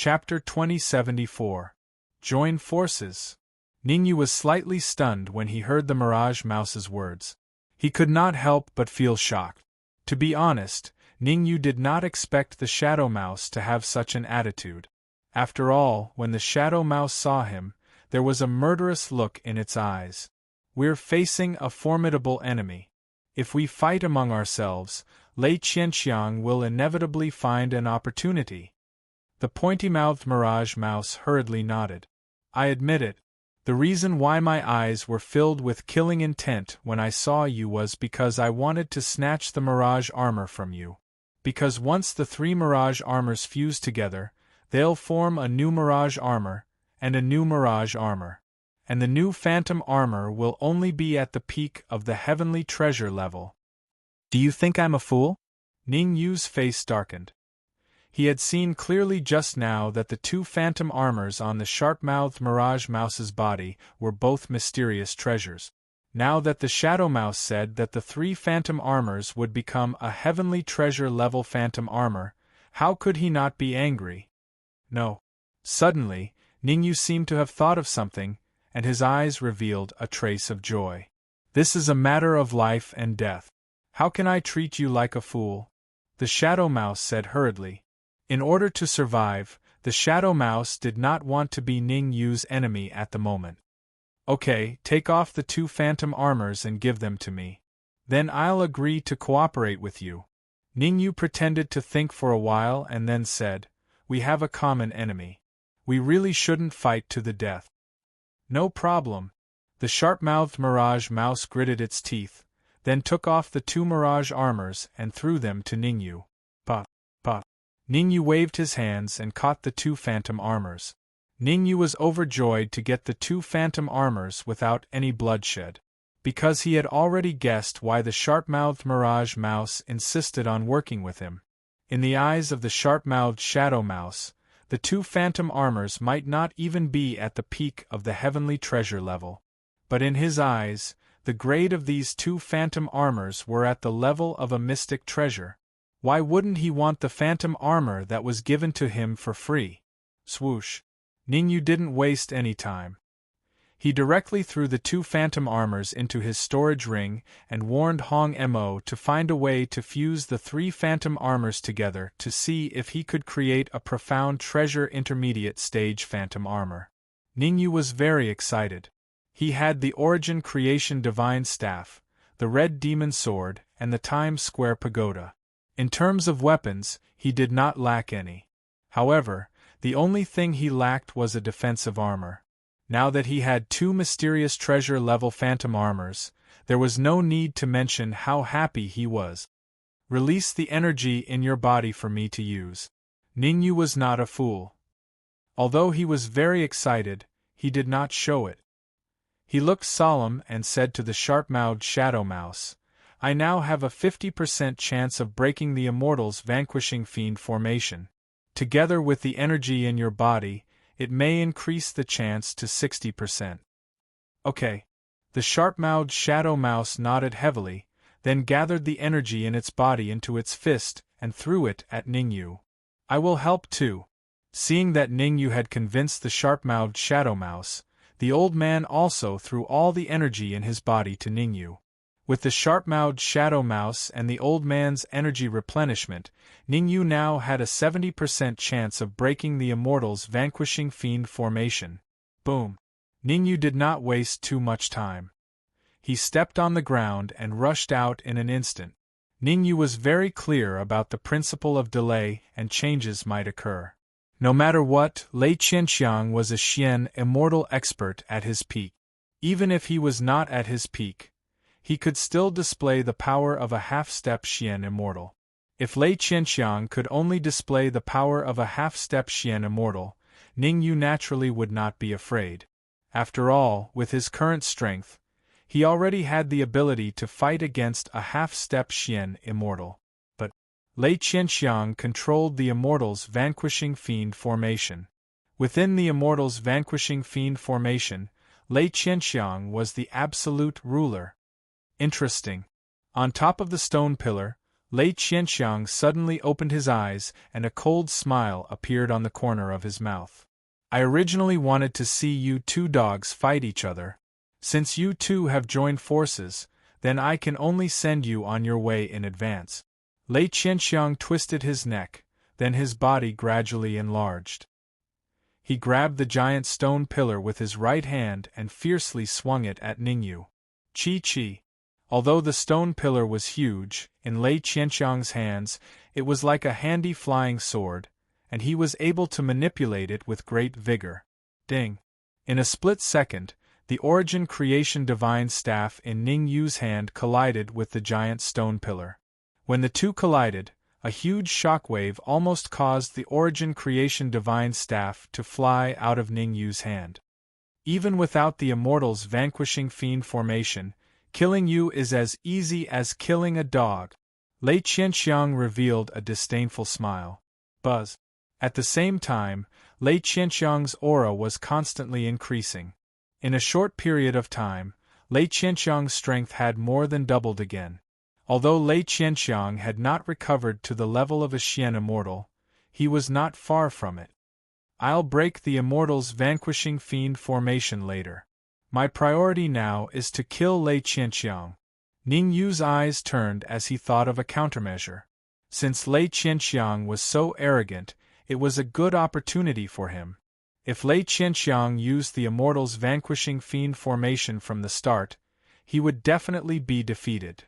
Chapter 2074. Join Forces. Ningyu was slightly stunned when he heard the Mirage Mouse's words. He could not help but feel shocked. To be honest, Ningyu did not expect the Shadow Mouse to have such an attitude. After all, when the Shadow Mouse saw him, there was a murderous look in its eyes. We're facing a formidable enemy. If we fight among ourselves, Lei Qianxiang will inevitably find an opportunity. The pointy-mouthed Mirage Mouse hurriedly nodded. I admit it. The reason why my eyes were filled with killing intent when I saw you was because I wanted to snatch the Mirage armor from you. Because once the three Mirage armors fuse together, they'll form a new Mirage armor, and a new Mirage armor. And the new Phantom armor will only be at the peak of the Heavenly Treasure level. Do you think I'm a fool? Ningyu's face darkened. He had seen clearly just now that the two Phantom armors on the sharp-mouthed Mirage Mouse's body were both mysterious treasures. Now that the Shadow Mouse said that the three Phantom armors would become a Heavenly Treasure level Phantom armor, how could he not be angry? No. Suddenly, Ningyu seemed to have thought of something, and his eyes revealed a trace of joy. This is a matter of life and death. How can I treat you like a fool? The Shadow Mouse said hurriedly. In order to survive, the Shadow Mouse did not want to be Ningyu's enemy at the moment. Okay, take off the two Phantom armors and give them to me. Then I'll agree to cooperate with you. Ningyu pretended to think for a while and then said, We have a common enemy. We really shouldn't fight to the death. No problem. The sharp-mouthed Mirage Mouse gritted its teeth, then took off the two Mirage armors and threw them to Ningyu. Puff, puff. Ningyu waved his hands and caught the two Phantom armors. Ningyu was overjoyed to get the two Phantom armors without any bloodshed, because he had already guessed why the sharp-mouthed Mirage Mouse insisted on working with him. In the eyes of the sharp-mouthed Shadow Mouse, the two Phantom armors might not even be at the peak of the Heavenly Treasure level. But in his eyes, the grade of these two Phantom armors were at the level of a mystic treasure. Why wouldn't he want the Phantom armor that was given to him for free? Swoosh. Ningyu didn't waste any time. He directly threw the two Phantom armors into his storage ring and warned Hong Mo to find a way to fuse the three Phantom armors together to see if he could create a profound treasure intermediate stage Phantom armor. Ningyu was very excited. He had the Origin Creation Divine Staff, the Red Demon Sword, and the Times Square Pagoda. In terms of weapons, he did not lack any. However, the only thing he lacked was a defensive armor. Now that he had two mysterious treasure-level Phantom armors, there was no need to mention how happy he was. Release the energy in your body for me to use. Ningyu was not a fool. Although he was very excited, he did not show it. He looked solemn and said to the sharp-mouthed Shadow Mouse, I now have a 50% chance of breaking the Immortal's Vanquishing Fiend formation. Together with the energy in your body, it may increase the chance to 60%. Okay. The sharp-mouthed Shadow Mouse nodded heavily, then gathered the energy in its body into its fist and threw it at Ningyu. I will help too. Seeing that Ningyu had convinced the sharp-mouthed Shadow Mouse, the old man also threw all the energy in his body to Ningyu. With the sharp-mouthed Shadow Mouse and the old man's energy replenishment, Ningyu now had a 70% chance of breaking the Immortal's Vanquishing Fiend formation. Boom! Ningyu did not waste too much time. He stepped on the ground and rushed out in an instant. Ningyu was very clear about the principle of delay and changes might occur. No matter what, Lei Qianxiang was a Xian immortal expert at his peak. Even if he was not at his peak, he could still display the power of a half-step Xian immortal. If Lei Qianxiang could only display the power of a half-step Xian immortal, Ningyu naturally would not be afraid. After all, with his current strength, he already had the ability to fight against a half-step Xian immortal. But Lei Qianxiang controlled the Immortal's Vanquishing Fiend formation. Within the Immortal's Vanquishing Fiend formation, Lei Qianxiang was the absolute ruler. Interesting. On top of the stone pillar, Lei Qianxiang suddenly opened his eyes and a cold smile appeared on the corner of his mouth. I originally wanted to see you two dogs fight each other. Since you two have joined forces, then I can only send you on your way in advance. Lei Qianxiang twisted his neck, then his body gradually enlarged. He grabbed the giant stone pillar with his right hand and fiercely swung it at Ningyu. Chi. Although the stone pillar was huge, in Lei Qianxiang's hands, it was like a handy flying sword, and he was able to manipulate it with great vigor. Ding! In a split second, the Origin Creation Divine Staff in Ningyu's hand collided with the giant stone pillar. When the two collided, a huge shockwave almost caused the Origin Creation Divine Staff to fly out of Ningyu's hand. Even without the Immortal's Vanquishing Fiend formation, killing you is as easy as killing a dog. Lei Qianxiang revealed a disdainful smile. Buzz. At the same time, Lei Qianxiang's aura was constantly increasing. In a short period of time, Lei Qianxiang's strength had more than doubled again. Although Lei Qianxiang had not recovered to the level of a Xian immortal, he was not far from it. I'll break the Immortal's Vanquishing Fiend formation later. My priority now is to kill Lei Qianxiang. Ningyu's eyes turned as he thought of a countermeasure. Since Lei Qianxiang was so arrogant, it was a good opportunity for him. If Lei Qianxiang used the Immortal's Vanquishing Fiend formation from the start, he would definitely be defeated.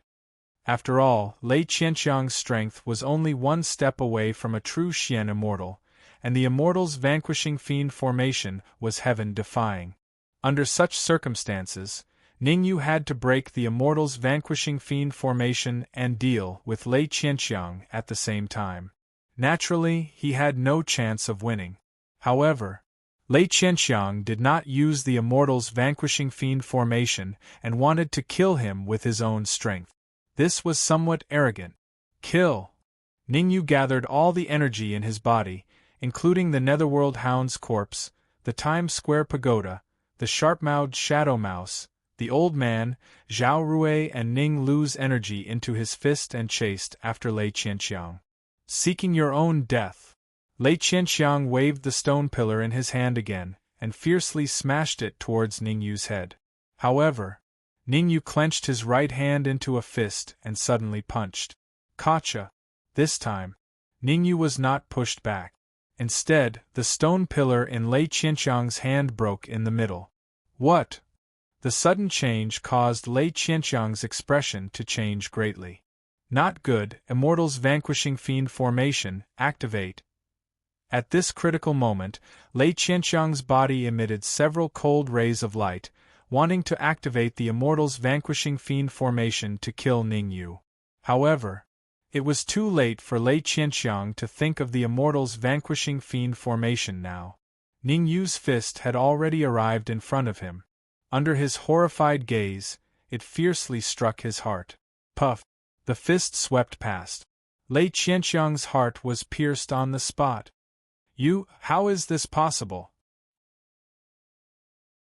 After all, Lei Qianxiang's strength was only one step away from a true Xian immortal, and the Immortal's Vanquishing Fiend formation was heaven-defying. Under such circumstances, Ningyu had to break the Immortal's Vanquishing Fiend formation and deal with Lei Qianxiang at the same time. Naturally, he had no chance of winning. However, Lei Qianxiang did not use the Immortal's Vanquishing Fiend formation and wanted to kill him with his own strength. This was somewhat arrogant. Kill! Ningyu gathered all the energy in his body, including the Netherworld Hound's corpse, the Times Square Pagoda, the sharp-mouthed Shadow Mouse, the old man, Zhao Rui and Ning Lu's energy into his fist and chased after Lei Qianxiang. Seeking your own death. Lei Qianxiang waved the stone pillar in his hand again, and fiercely smashed it towards Ningyu's head. However, Ningyu clenched his right hand into a fist and suddenly punched. Gotcha! This time, Ningyu was not pushed back. Instead, the stone pillar in Lei Qianxiang's hand broke in the middle. What? The sudden change caused Lei Qianxiang's expression to change greatly. Not good. Immortal's Vanquishing Fiend formation, activate. At this critical moment, Lei Qianxiang's body emitted several cold rays of light, wanting to activate the Immortal's Vanquishing Fiend formation to kill Ningyu. However, it was too late for Lei Qianxiang to think of the Immortal's Vanquishing Fiend formation now. Ningyu's fist had already arrived in front of him. Under his horrified gaze, it fiercely struck his heart. Puff! The fist swept past. Lei Qianxiang's heart was pierced on the spot. How is this possible?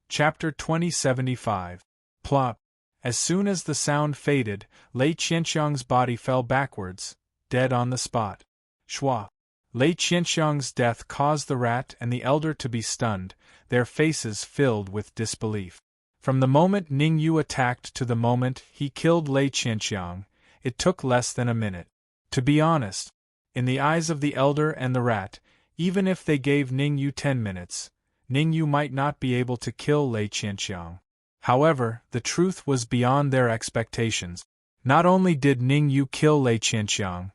Chapter 2075. Plop. As soon as the sound faded, Lei Qianxiang's body fell backwards, dead on the spot. Shwa. Lei Qianxiang's death caused the rat and the elder to be stunned, their faces filled with disbelief. From the moment Ningyu attacked to the moment he killed Lei Qianxiang, it took less than a minute. To be honest, in the eyes of the elder and the rat, even if they gave Ningyu 10 minutes, Ningyu might not be able to kill Lei Qianxiang. However, the truth was beyond their expectations. Not only did Ningyu kill Lei Qianxiang,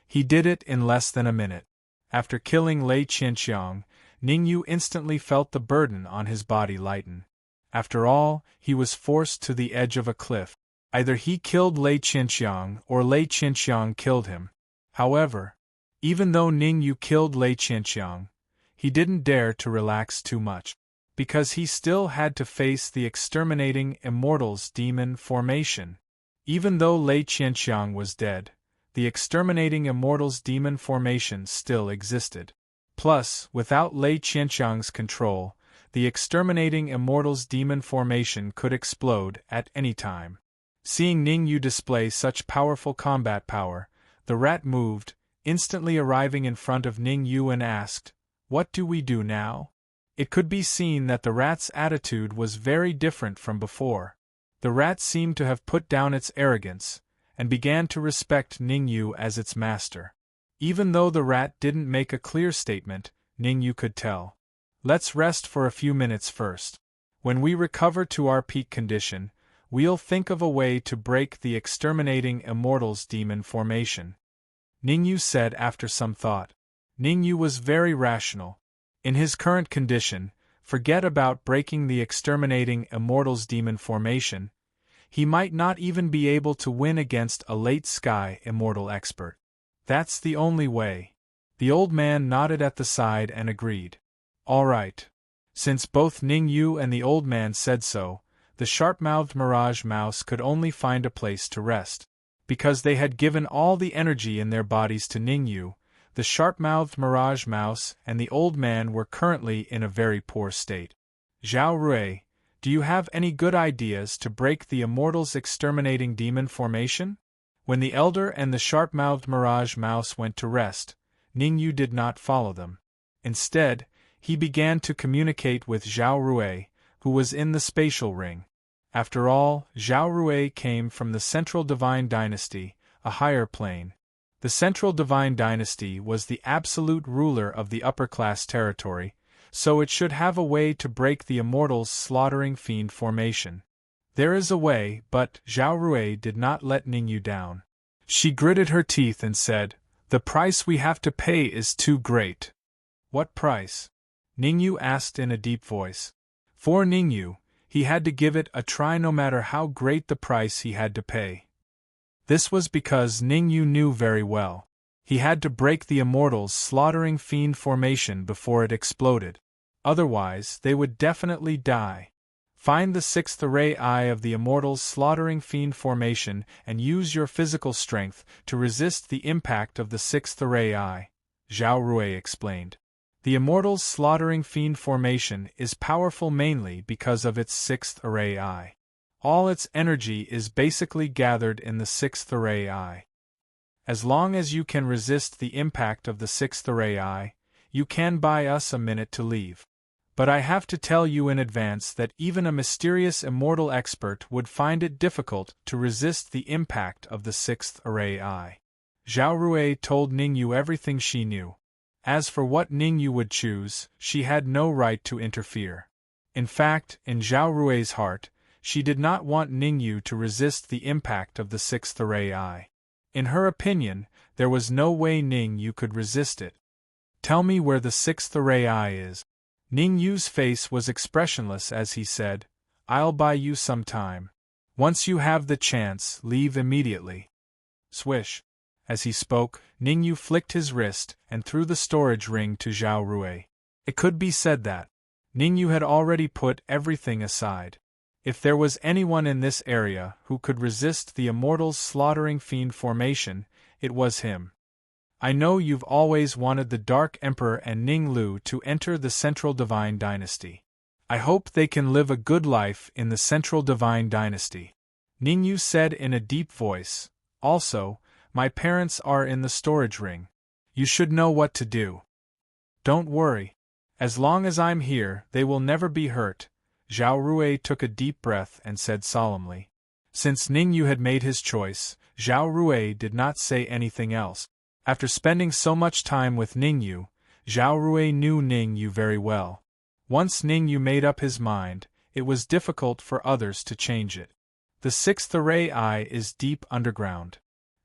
he did it in less than a minute. After killing Lei Qianxiang, Ningyu instantly felt the burden on his body lighten. After all, he was forced to the edge of a cliff. Either he killed Lei Qianxiang or Lei Qianxiang killed him. However, even though Ningyu killed Lei Qianxiang, he didn't dare to relax too much, because he still had to face the exterminating Immortal's demon formation. Even though Lei Qianxiang was dead, the exterminating Immortal's demon formation still existed. Plus, without Lei Qianxiang's control, the exterminating Immortal's demon formation could explode at any time. Seeing Ningyu display such powerful combat power, The rat moved, instantly arriving in front of Ning Yu and asked, "What do we do now?" It could be seen that the rat's attitude was very different from before. The rat seemed to have put down its arrogance, and began to respect Ning Yu as its master. Even though the rat didn't make a clear statement, Ning Yu could tell. "Let's rest for a few minutes first. When we recover to our peak condition, we'll think of a way to break the exterminating immortals demon formation," Ning Yu said after some thought. Ning Yu was very rational. In his current condition, forget about breaking the exterminating immortals demon formation. He might not even be able to win against a late sky immortal expert. That's the only way. The old man nodded at the side and agreed. All right. Since both Ning Yu and the old man said so, the sharp-mouthed Mirage Mouse could only find a place to rest. Because they had given all the energy in their bodies to Ning Yu, the sharp-mouthed Mirage Mouse and the old man were currently in a very poor state. "Zhao Rui, do you have any good ideas to break the immortals' exterminating demon formation?" When the elder and the sharp-mouthed Mirage Mouse went to rest, Ning Yu did not follow them. Instead, he began to communicate with Zhao Rui, who was in the spatial ring. After all, Zhao Rui came from the Central Divine Dynasty, a higher plane. The Central Divine Dynasty was the absolute ruler of the upper-class territory, so it should have a way to break the immortals' slaughtering fiend formation. There is a way, but Zhao Rui did not let Ning Yu down. She gritted her teeth and said, "The price we have to pay is too great." "What price?" Ning Yu asked in a deep voice. For Ning Yu, he had to give it a try no matter how great the price he had to pay. This was because Ning Yu knew very well. He had to break the immortals' slaughtering fiend formation before it exploded. Otherwise, they would definitely die. Find the sixth array eye of the immortals' slaughtering fiend formation and use your physical strength to resist the impact of the sixth array eye, Zhao Rui explained. The immortals' slaughtering fiend formation is powerful mainly because of its sixth array eye. All its energy is basically gathered in the sixth array eye. As long as you can resist the impact of the sixth array eye, you can buy us a minute to leave. But I have to tell you in advance that even a mysterious immortal expert would find it difficult to resist the impact of the sixth array eye. Zhao Rui told Ning Yu everything she knew. As for what Ning Yu would choose, she had no right to interfere. In fact, in Zhao Rui's heart, she did not want Ning Yu to resist the impact of the sixth array eye. In her opinion, there was no way Ning Yu could resist it. "Tell me where the sixth array eye is." Ning Yu's face was expressionless as he said, "I'll buy you some time. Once you have the chance, leave immediately." Swish. As he spoke, Ning Yu flicked his wrist and threw the storage ring to Zhao Rui. It could be said that Ning Yu had already put everything aside. If there was anyone in this area who could resist the immortals' slaughtering fiend formation, it was him. "I know you've always wanted the Dark Emperor and Ning Lu to enter the Central Divine Dynasty. I hope they can live a good life in the Central Divine Dynasty," Ning Yu said in a deep voice. "Also, my parents are in the storage ring. You should know what to do. Don't worry. As long as I'm here, they will never be hurt." Zhao Rui took a deep breath and said solemnly. Since Ning Yu had made his choice, Zhao Rui did not say anything else. After spending so much time with Ning Yu, Zhao Rui knew Ning Yu very well. Once Ning Yu made up his mind, it was difficult for others to change it. The sixth array eye is deep underground.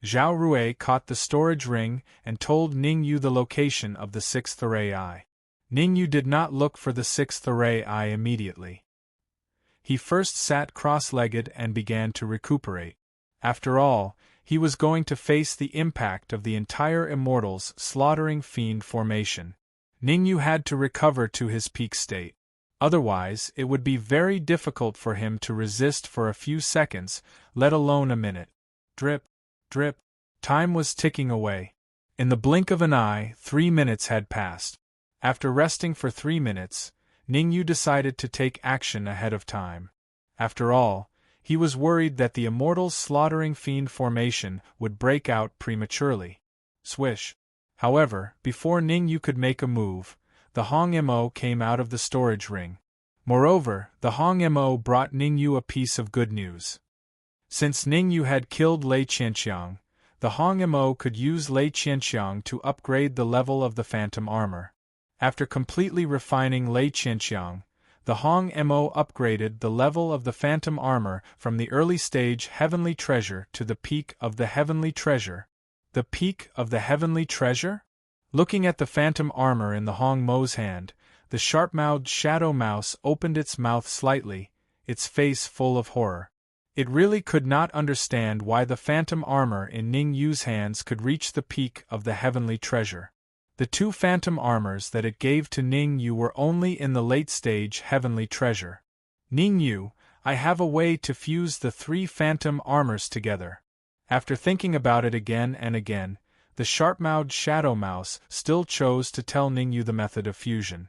Zhao Rui caught the storage ring and told Ning Yu the location of the sixth array eye. Ning Yu did not look for the sixth array eye immediately. He first sat cross-legged and began to recuperate. After all, he was going to face the impact of the entire immortals' slaughtering fiend formation. Ning Yu had to recover to his peak state. Otherwise, it would be very difficult for him to resist for a few seconds, let alone a minute. Drip, drip. Time was ticking away. In the blink of an eye, 3 minutes had passed. After resting for 3 minutes, Ning Yu decided to take action ahead of time. After all, He was worried that the immortal's slaughtering fiend formation would break out prematurely. Swish. However, before Ningyu could make a move, the Hong Mo came out of the storage ring. Moreover, the Hong Mo brought Ningyu a piece of good news. Since Ningyu had killed Lei Qianxiang, the Hong Mo could use Lei Qianxiang to upgrade the level of the phantom armor. After completely refining Lei Qianxiang, the Hong Mo upgraded the level of the phantom armor from the early stage Heavenly Treasure to the peak of the Heavenly Treasure. The peak of the Heavenly Treasure? Looking at the phantom armor in the Hong Mo's hand, the sharp-mouthed shadow mouse opened its mouth slightly, its face full of horror. It really could not understand why the phantom armor in Ning Yu's hands could reach the peak of the Heavenly Treasure. The two phantom armors that it gave to Ning Yu were only in the late stage Heavenly Treasure. Ning Yu, I have a way to fuse the three phantom armors together. After thinking about it again and again, the sharp-mouthed shadow mouse still chose to tell Ning Yu the method of fusion.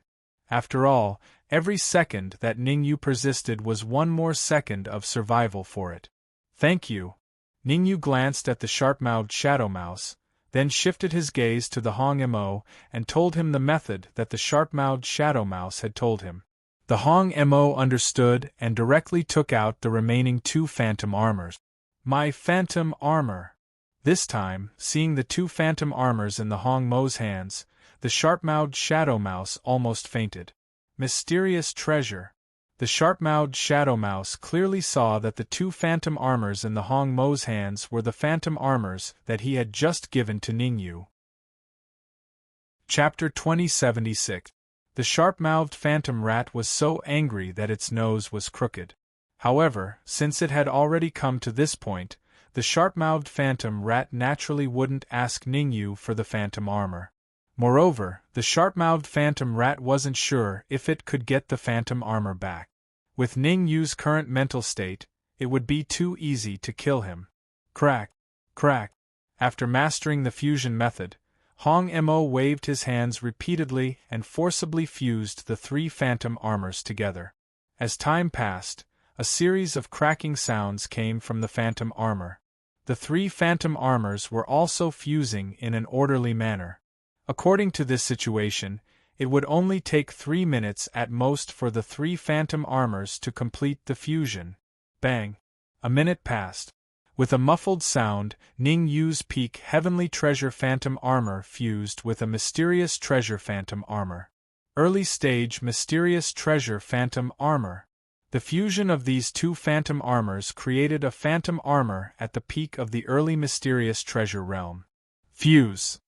After all, every second that Ning Yu persisted was one more second of survival for it. Thank you. Ning Yu glanced at the sharp-mouthed shadow mouse, then shifted his gaze to the Hong Mo and told him the method that the sharp-mouthed shadow mouse had told him. The Hong Mo understood and directly took out the remaining two phantom armors. My phantom armor. This time, seeing the two phantom armors in the Hong Mo's hands, the sharp-mouthed shadow mouse almost fainted. Mysterious treasure. The sharp-mouthed shadow mouse clearly saw that the two phantom armors in the Hong Mo's hands were the phantom armors that he had just given to Ning Yu. Chapter 2076. The sharp-mouthed phantom rat was so angry that its nose was crooked. However, since it had already come to this point, the sharp-mouthed phantom rat naturally wouldn't ask Ning Yu for the phantom armor. Moreover, the sharp-mouthed phantom rat wasn't sure if it could get the phantom armor back. With Ning Yu's current mental state, it would be too easy to kill him. Crack, crack. After mastering the fusion method, Hong Mo waved his hands repeatedly and forcibly fused the three phantom armors together. As time passed, a series of cracking sounds came from the phantom armor. The three phantom armors were also fusing in an orderly manner. According to this situation, it would only take 3 minutes at most for the three phantom armors to complete the fusion. Bang! A minute passed. With a muffled sound, Ning Yu's peak Heavenly Treasure phantom armor fused with a Mysterious Treasure phantom armor. Early stage Mysterious Treasure phantom armor. The fusion of these two phantom armors created a phantom armor at the peak of the early Mysterious Treasure realm. Fuse.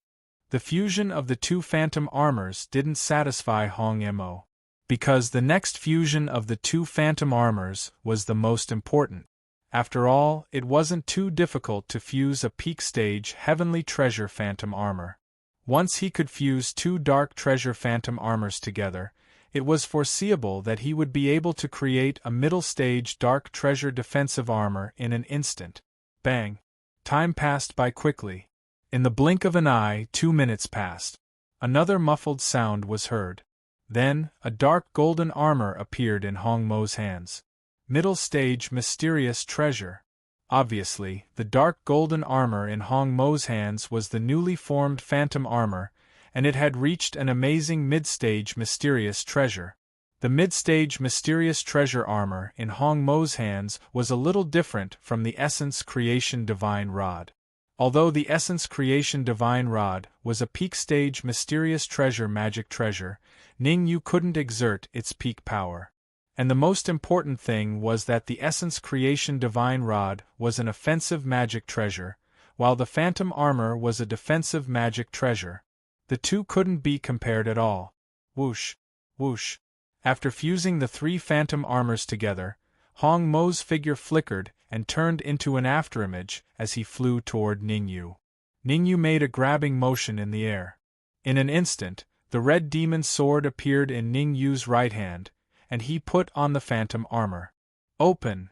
The fusion of the two phantom armors didn't satisfy Hong Mo, because the next fusion of the two phantom armors was the most important. After all, it wasn't too difficult to fuse a peak stage Heavenly Treasure phantom armor. Once he could fuse two Dark Treasure phantom armors together, it was foreseeable that he would be able to create a middle stage Dark Treasure defensive armor in an instant. Bang! Time passed by quickly. In the blink of an eye, 2 minutes passed. Another muffled sound was heard. Then, a dark golden armor appeared in Hong Mo's hands. Middle stage Mysterious Treasure. Obviously, the dark golden armor in Hong Mo's hands was the newly formed phantom armor, and it had reached an amazing mid-stage Mysterious Treasure. The mid-stage Mysterious Treasure armor in Hong Mo's hands was a little different from the Essence Creation Divine Rod. Although the Essence Creation Divine Rod was a peak-stage Mysterious Treasure magic treasure, Ning Yu couldn't exert its peak power. And the most important thing was that the Essence Creation Divine Rod was an offensive magic treasure, while the Phantom Armor was a defensive magic treasure. The two couldn't be compared at all. Whoosh, whoosh. After fusing the three Phantom Armors together, Hong Mo's figure flickered and turned into an afterimage as he flew toward Ning Yu. Ning Yu made a grabbing motion in the air. In an instant, the red demon sword appeared in Ning Yu's right hand, and he put on the phantom armor. Open!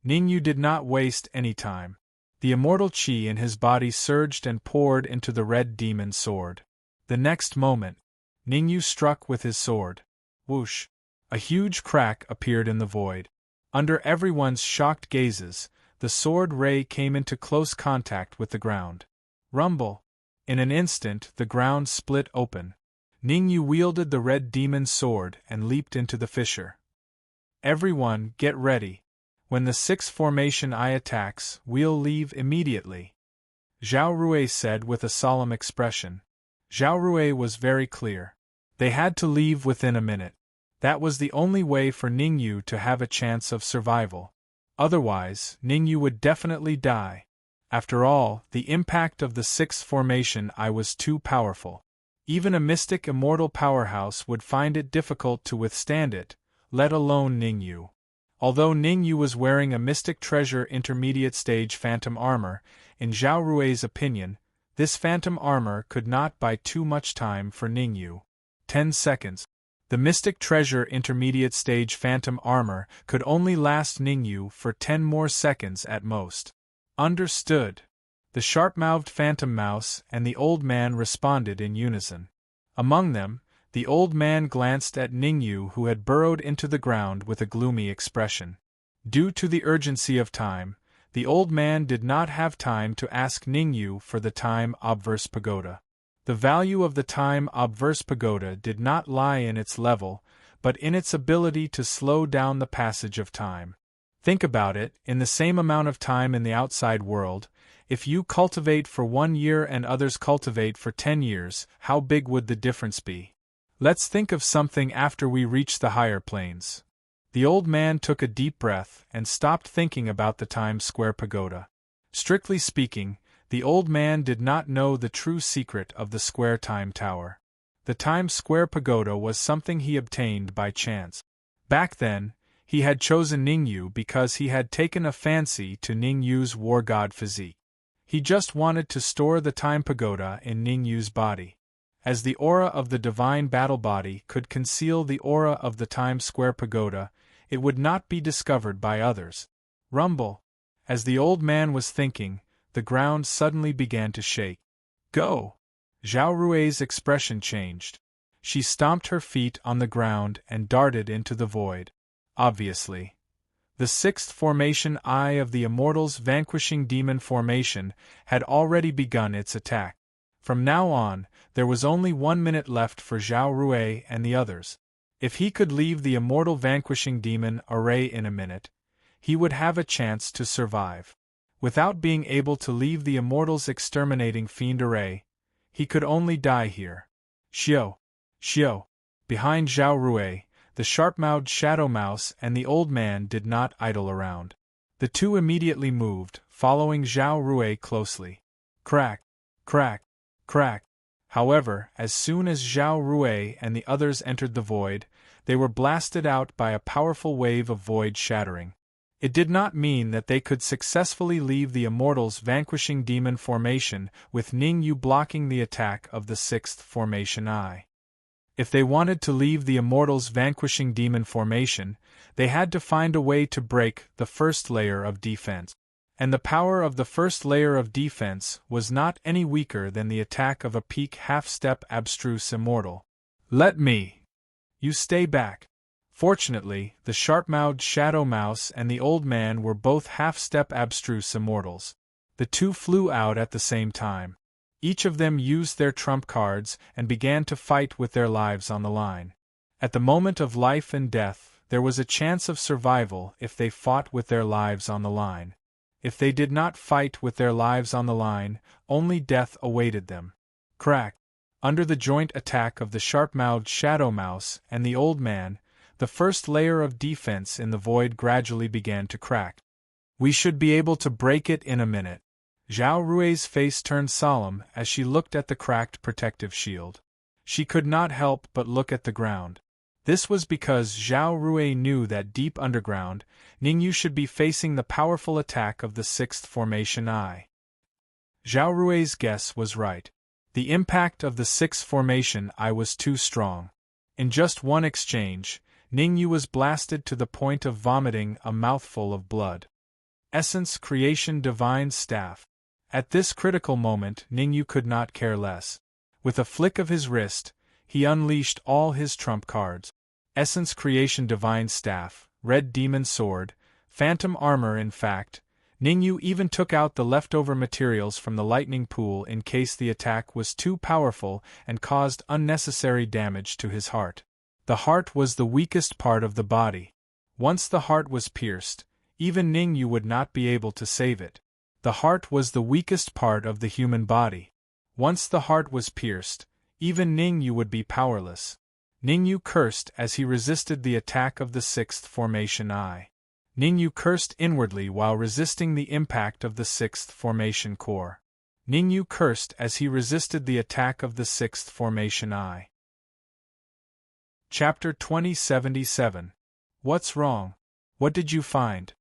Ning Yu did not waste any time. The immortal chi in his body surged and poured into the red demon sword. The next moment, Ning Yu struck with his sword. Whoosh! A huge crack appeared in the void. Under everyone's shocked gazes, the sword ray came into close contact with the ground. Rumble! In an instant the ground split open. Ningyu wielded the red demon sword and leaped into the fissure. Everyone, get ready. When the sixth formation eye attacks, we'll leave immediately, Zhao Rui said with a solemn expression. Zhao Rui was very clear. They had to leave within a minute. That was the only way for Ningyu to have a chance of survival. Otherwise, Ningyu would definitely die. After all, the impact of the sixth formation eye was too powerful. Even a mystic immortal powerhouse would find it difficult to withstand it, let alone Ningyu. Although Ningyu was wearing a mystic treasure intermediate stage phantom armor, in Zhao Rui's opinion, this phantom armor could not buy too much time for Ningyu. 10 seconds. The mystic treasure intermediate stage phantom armor could only last Ningyu for 10 more seconds at most. Understood. The sharp-mouthed phantom mouse and the old man responded in unison. Among them, the old man glanced at Ningyu, who had burrowed into the ground with a gloomy expression. Due to the urgency of time, the old man did not have time to ask Ningyu for the time obverse pagoda. The value of the time obverse pagoda did not lie in its level, but in its ability to slow down the passage of time. Think about it, in the same amount of time in the outside world, if you cultivate for 1 year and others cultivate for 10 years, how big would the difference be? Let's think of something after we reach the higher planes. The old man took a deep breath and stopped thinking about the Times Square pagoda. Strictly speaking, the old man did not know the true secret of the Square Time Tower. The Times Square pagoda was something he obtained by chance. Back then, he had chosen Ningyu because he had taken a fancy to Ningyu's war god physique. He just wanted to store the time pagoda in Ningyu's body. As the aura of the divine battle body could conceal the aura of the Times Square pagoda, it would not be discovered by others. Rumble! As the old man was thinking, the ground suddenly began to shake. Go! Zhao Rui's expression changed. She stomped her feet on the ground and darted into the void. Obviously, the sixth formation eye of the Immortals' vanquishing demon formation had already begun its attack. From now on, there was only 1 minute left for Zhao Rui and the others. If he could leave the Immortal vanquishing demon array in a minute, he would have a chance to survive. Without being able to leave the Immortals' exterminating fiend array, he could only die here. Xiao! Xiao! Behind Zhao Rui, the sharp-mouthed shadow mouse and the old man did not idle around. The two immediately moved, following Zhao Rui closely. Crack! Crack! Crack! However, as soon as Zhao Rui and the others entered the void, they were blasted out by a powerful wave of void shattering. It did not mean that they could successfully leave the Immortals' vanquishing demon formation with Ningyu blocking the attack of the sixth formation eye. If they wanted to leave the Immortals' vanquishing demon formation, they had to find a way to break the first layer of defense. And the power of the first layer of defense was not any weaker than the attack of a peak half-step abstruse immortal. Let me! You stay back! Fortunately, the sharp-mouthed shadow mouse and the old man were both half-step abstruse immortals. The two flew out at the same time. Each of them used their trump cards and began to fight with their lives on the line. At the moment of life and death, there was a chance of survival if they fought with their lives on the line. If they did not fight with their lives on the line, only death awaited them. Crack! Under the joint attack of the sharp-mouthed shadow mouse and the old man, the first layer of defense in the void gradually began to crack. We should be able to break it in a minute. Zhao Rui's face turned solemn as she looked at the cracked protective shield. She could not help but look at the ground. This was because Zhao Rui knew that deep underground, Ningyu should be facing the powerful attack of the sixth formation eye. Zhao Rui's guess was right. The impact of the sixth formation eye was too strong. In just one exchange, Ningyu was blasted to the point of vomiting a mouthful of blood. Essence Creation Divine Staff. At this critical moment, Ningyu could not care less. With a flick of his wrist, he unleashed all his trump cards. Essence Creation Divine Staff, Red Demon Sword, Phantom armor. In fact, Ningyu even took out the leftover materials from the lightning pool in case the attack was too powerful and caused unnecessary damage to his heart. The heart was the weakest part of the body. Once the heart was pierced, even Ningyu would not be able to save it. The heart was the weakest part of the human body. Once the heart was pierced, even Ningyu would be powerless. Ningyu cursed as he resisted the attack of the sixth formation eye. Ningyu cursed inwardly while resisting the impact of the sixth formation core. Ningyu cursed as he resisted the attack of the sixth formation eye. Chapter 2077. What's wrong? What did you find?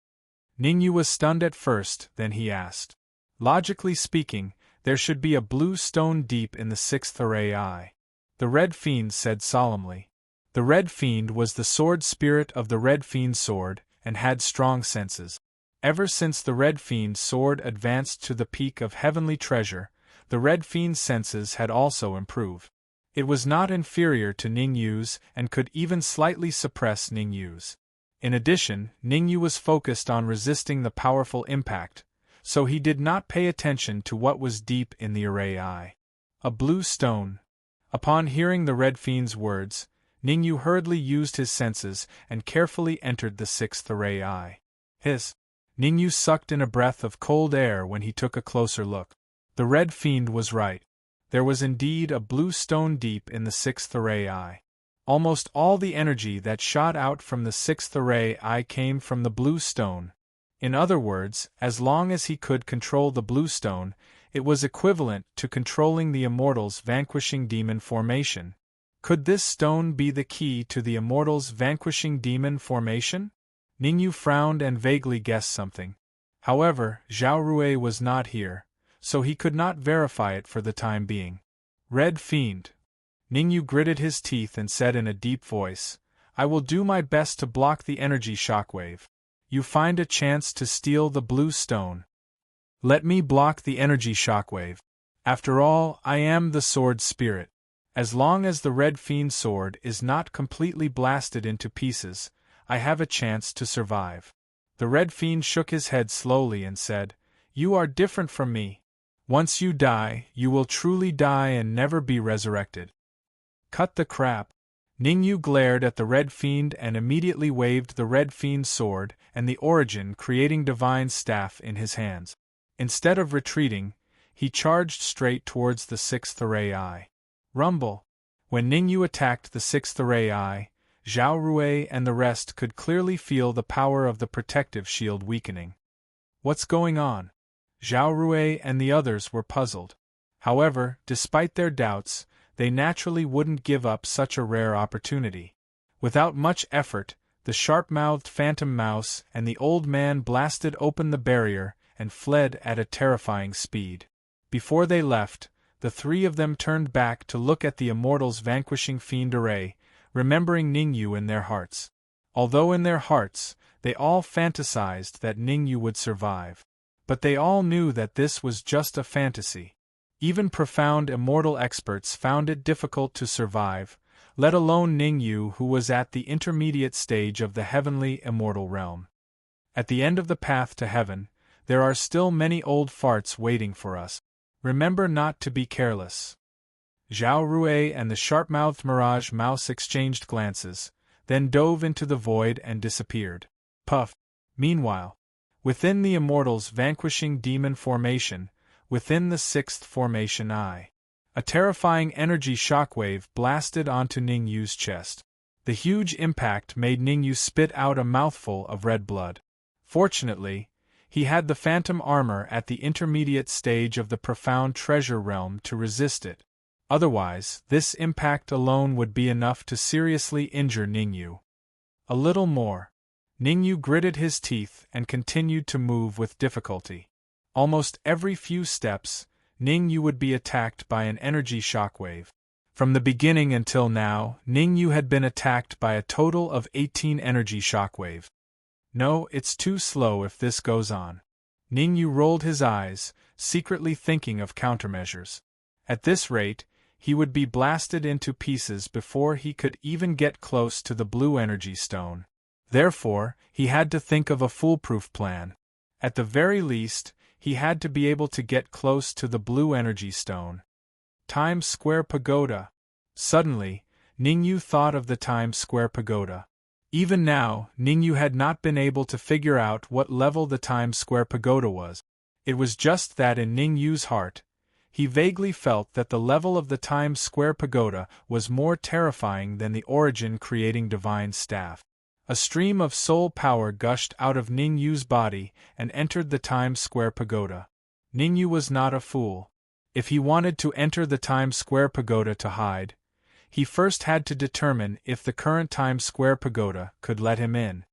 Ningyu was stunned at first, then he asked. Logically speaking, there should be a blue stone deep in the sixth array eye. The Red Fiend said solemnly. The Red Fiend was the sword spirit of the Red Fiend sword, and had strong senses. Ever since the Red Fiend sword advanced to the peak of heavenly treasure, the Red Fiend's senses had also improved. It was not inferior to Ningyu's and could even slightly suppress Ningyu's. In addition, Ningyu was focused on resisting the powerful impact, so he did not pay attention to what was deep in the array eye. A blue stone. Upon hearing the Red Fiend's words, Ningyu hurriedly used his senses and carefully entered the sixth array eye. Ningyu sucked in a breath of cold air when he took a closer look. The Red Fiend was right. There was indeed a blue stone deep in the sixth array eye. Almost all the energy that shot out from the sixth array eye came from the blue stone. In other words, as long as he could control the blue stone, it was equivalent to controlling the Immortal's vanquishing demon formation. Could this stone be the key to the Immortal's vanquishing demon formation? Ningyu frowned and vaguely guessed something. However, Zhao Rui was not here, so he could not verify it for the time being. Red Fiend. Ningyu gritted his teeth and said in a deep voice, I will do my best to block the energy shockwave. You find a chance to steal the blue stone. Let me block the energy shockwave. After all, I am the sword spirit. As long as the Red Fiend sword is not completely blasted into pieces, I have a chance to survive. The Red Fiend shook his head slowly and said, You are different from me. Once you die, you will truly die and never be resurrected. Cut the crap. Ningyu glared at the Red Fiend and immediately waved the Red Fiend's sword and the origin creating divine staff in his hands. Instead of retreating, he charged straight towards the sixth array eye. Rumble. When Ningyu attacked the sixth array eye, Zhao Rui and the rest could clearly feel the power of the protective shield weakening. What's going on? Zhao Rui and the others were puzzled. However, despite their doubts, they naturally wouldn't give up such a rare opportunity. Without much effort, the sharp-mouthed phantom mouse and the old man blasted open the barrier and fled at a terrifying speed. Before they left, the three of them turned back to look at the Immortal's vanquishing fiend array, remembering Ningyu in their hearts. Although in their hearts, they all fantasized that Ningyu would survive. But they all knew that this was just a fantasy. Even profound immortal experts found it difficult to survive, let alone Ningyu, who was at the intermediate stage of the heavenly immortal realm. At the end of the path to heaven, there are still many old farts waiting for us. Remember not to be careless. Zhao Rui and the sharp-mouthed Mirage Mouse exchanged glances, then dove into the void and disappeared. Puff. Meanwhile, within the Immortal's vanquishing demon formation, within the sixth formation eye, a terrifying energy shockwave blasted onto Ningyu's chest. The huge impact made Ningyu spit out a mouthful of red blood. Fortunately, he had the phantom armor at the intermediate stage of the profound treasure realm to resist it. Otherwise, this impact alone would be enough to seriously injure Ningyu. A little more. Ningyu gritted his teeth and continued to move with difficulty. Almost every few steps, Ningyu would be attacked by an energy shockwave. From the beginning until now, Ningyu had been attacked by a total of 18 energy shockwaves. No, it's too slow if this goes on. Ningyu rolled his eyes, secretly thinking of countermeasures. At this rate, he would be blasted into pieces before he could even get close to the blue energy stone. Therefore, he had to think of a foolproof plan. At the very least, he had to be able to get close to the blue energy stone. Times Square Pagoda. Suddenly, Ningyu thought of the Times Square Pagoda. Even now, Ningyu had not been able to figure out what level the Times Square Pagoda was. It was just that in Ningyu's heart, he vaguely felt that the level of the Times Square Pagoda was more terrifying than the origin-creating divine staff. A stream of soul power gushed out of Ningyu's body and entered the Times Square Pagoda. Ningyu was not a fool. If he wanted to enter the Times Square Pagoda to hide, he first had to determine if the current Times Square Pagoda could let him in.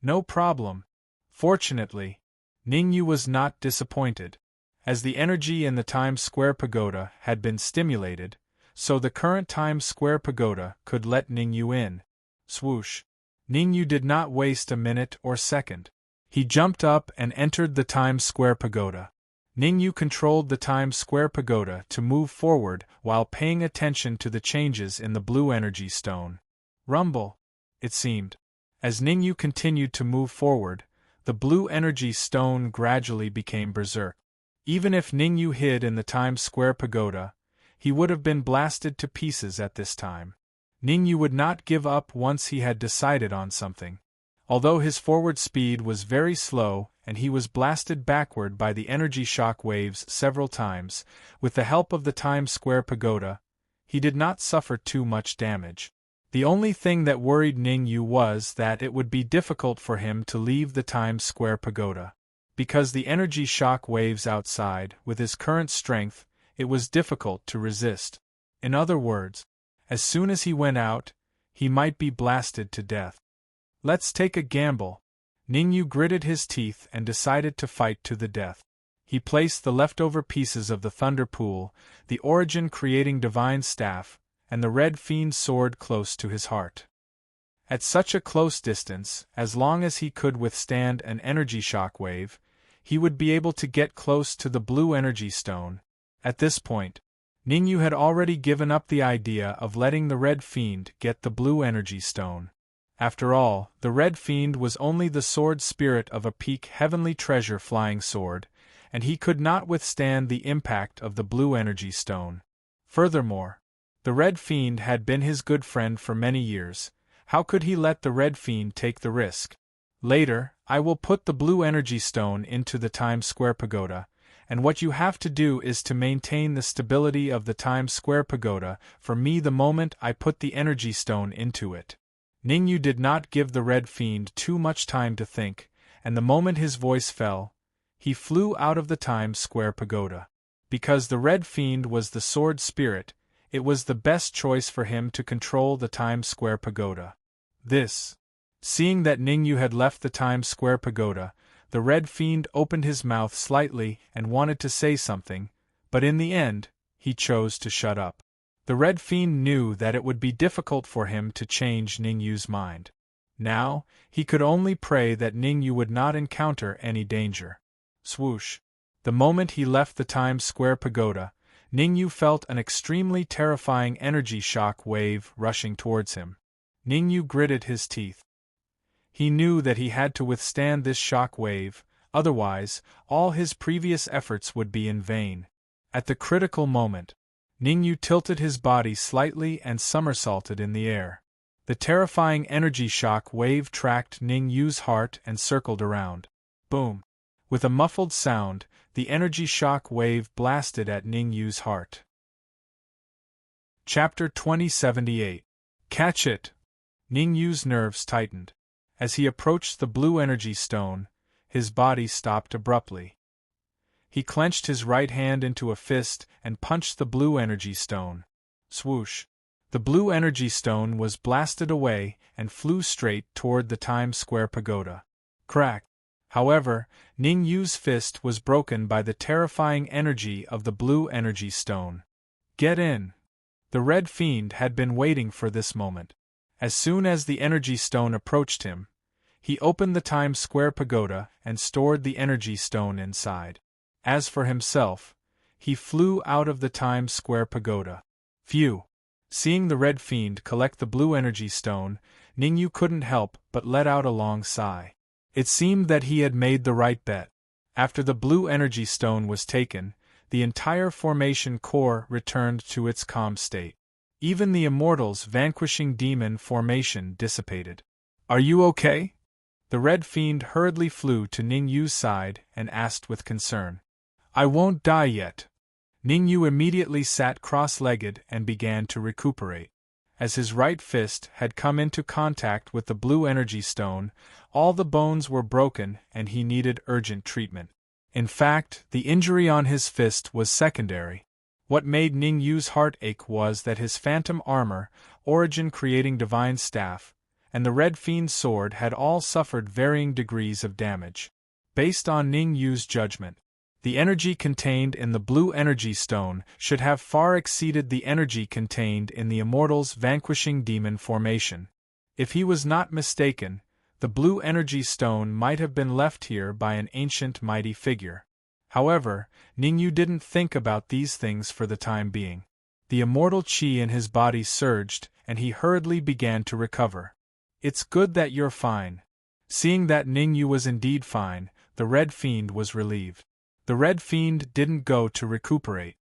No problem. Fortunately, Ningyu was not disappointed. As the energy in the Times Square Pagoda had been stimulated, so the current Times Square Pagoda could let Ningyu in. Swoosh. Ningyu did not waste a minute or second. He jumped up and entered the Times Square Pagoda. Ningyu controlled the Times Square Pagoda to move forward while paying attention to the changes in the blue energy stone. Rumble, it seemed. As Ningyu continued to move forward, the blue energy stone gradually became berserk. Even if Ningyu hid in the Times Square Pagoda, he would have been blasted to pieces at this time. Ningyu would not give up once he had decided on something. Although his forward speed was very slow and he was blasted backward by the energy shock waves several times, with the help of the Times Square Pagoda, he did not suffer too much damage. The only thing that worried Ningyu was that it would be difficult for him to leave the Times Square Pagoda. Because the energy shock waves outside, with his current strength, it was difficult to resist. In other words, as soon as he went out, he might be blasted to death. Let's take a gamble. Ningyu gritted his teeth and decided to fight to the death. He placed the leftover pieces of the Thunder Pool, the origin-creating divine staff, and the Red Fiend sword close to his heart. At such a close distance, as long as he could withstand an energy shock wave, he would be able to get close to the blue energy stone. At this point, Ningyu had already given up the idea of letting the Red Fiend get the blue energy stone. After all, the Red Fiend was only the sword spirit of a peak heavenly treasure flying sword, and he could not withstand the impact of the blue energy stone. Furthermore, the Red Fiend had been his good friend for many years. How could he let the Red Fiend take the risk? Later, I will put the blue energy stone into the Times Square Pagoda, and what you have to do is to maintain the stability of the Times Square Pagoda for me the moment I put the energy stone into it. Ningyu did not give the Red Fiend too much time to think, and the moment his voice fell, he flew out of the Times Square Pagoda. Because the Red Fiend was the sword spirit, it was the best choice for him to control the Times Square Pagoda. Seeing that Ningyu had left the Times Square Pagoda, the Red Fiend opened his mouth slightly and wanted to say something, but in the end, he chose to shut up. The Red Fiend knew that it would be difficult for him to change Ningyu's mind. Now, he could only pray that Ningyu would not encounter any danger. Swoosh! The moment he left the Times Square Pagoda, Ningyu felt an extremely terrifying energy shock wave rushing towards him. Ningyu gritted his teeth. He knew that he had to withstand this shock wave, otherwise, all his previous efforts would be in vain. At the critical moment, Ningyu tilted his body slightly and somersaulted in the air. The terrifying energy shock wave tracked Ningyu's heart and circled around. Boom! With a muffled sound, the energy shock wave blasted at Ningyu's heart. Chapter 2078. Catch it! Ningyu's nerves tightened. As he approached the blue energy stone, his body stopped abruptly. He clenched his right hand into a fist and punched the blue energy stone. Swoosh! The blue energy stone was blasted away and flew straight toward the Times Square Pagoda. Crack! However, Ningyu's fist was broken by the terrifying energy of the blue energy stone. Get in! The Red Fiend had been waiting for this moment. As soon as the energy stone approached him, he opened the Times Square Pagoda and stored the energy stone inside. As for himself, he flew out of the Times Square Pagoda. Phew! Seeing the Red Fiend collect the blue energy stone, Ningyu couldn't help but let out a long sigh. It seemed that he had made the right bet. After the blue energy stone was taken, the entire formation core returned to its calm state. Even the Immortal's vanquishing demon formation dissipated. "Are you okay?" The Red Fiend hurriedly flew to Ningyu's side and asked with concern. "I won't die yet." Ningyu immediately sat cross-legged and began to recuperate. As his right fist had come into contact with the blue energy stone, all the bones were broken and he needed urgent treatment. In fact, the injury on his fist was secondary. What made Ningyu's heart ache was that his phantom armor, origin creating divine staff, and the Red Fiend's sword had all suffered varying degrees of damage. Based on Ningyu's judgment, the energy contained in the blue energy stone should have far exceeded the energy contained in the Immortal's vanquishing demon formation. If he was not mistaken, the blue energy stone might have been left here by an ancient mighty figure. However, Ningyu didn't think about these things for the time being. The immortal chi in his body surged, and he hurriedly began to recover. "It's good that you're fine." Seeing that Ningyu was indeed fine, the Red Fiend was relieved. The Red Fiend didn't go to recuperate.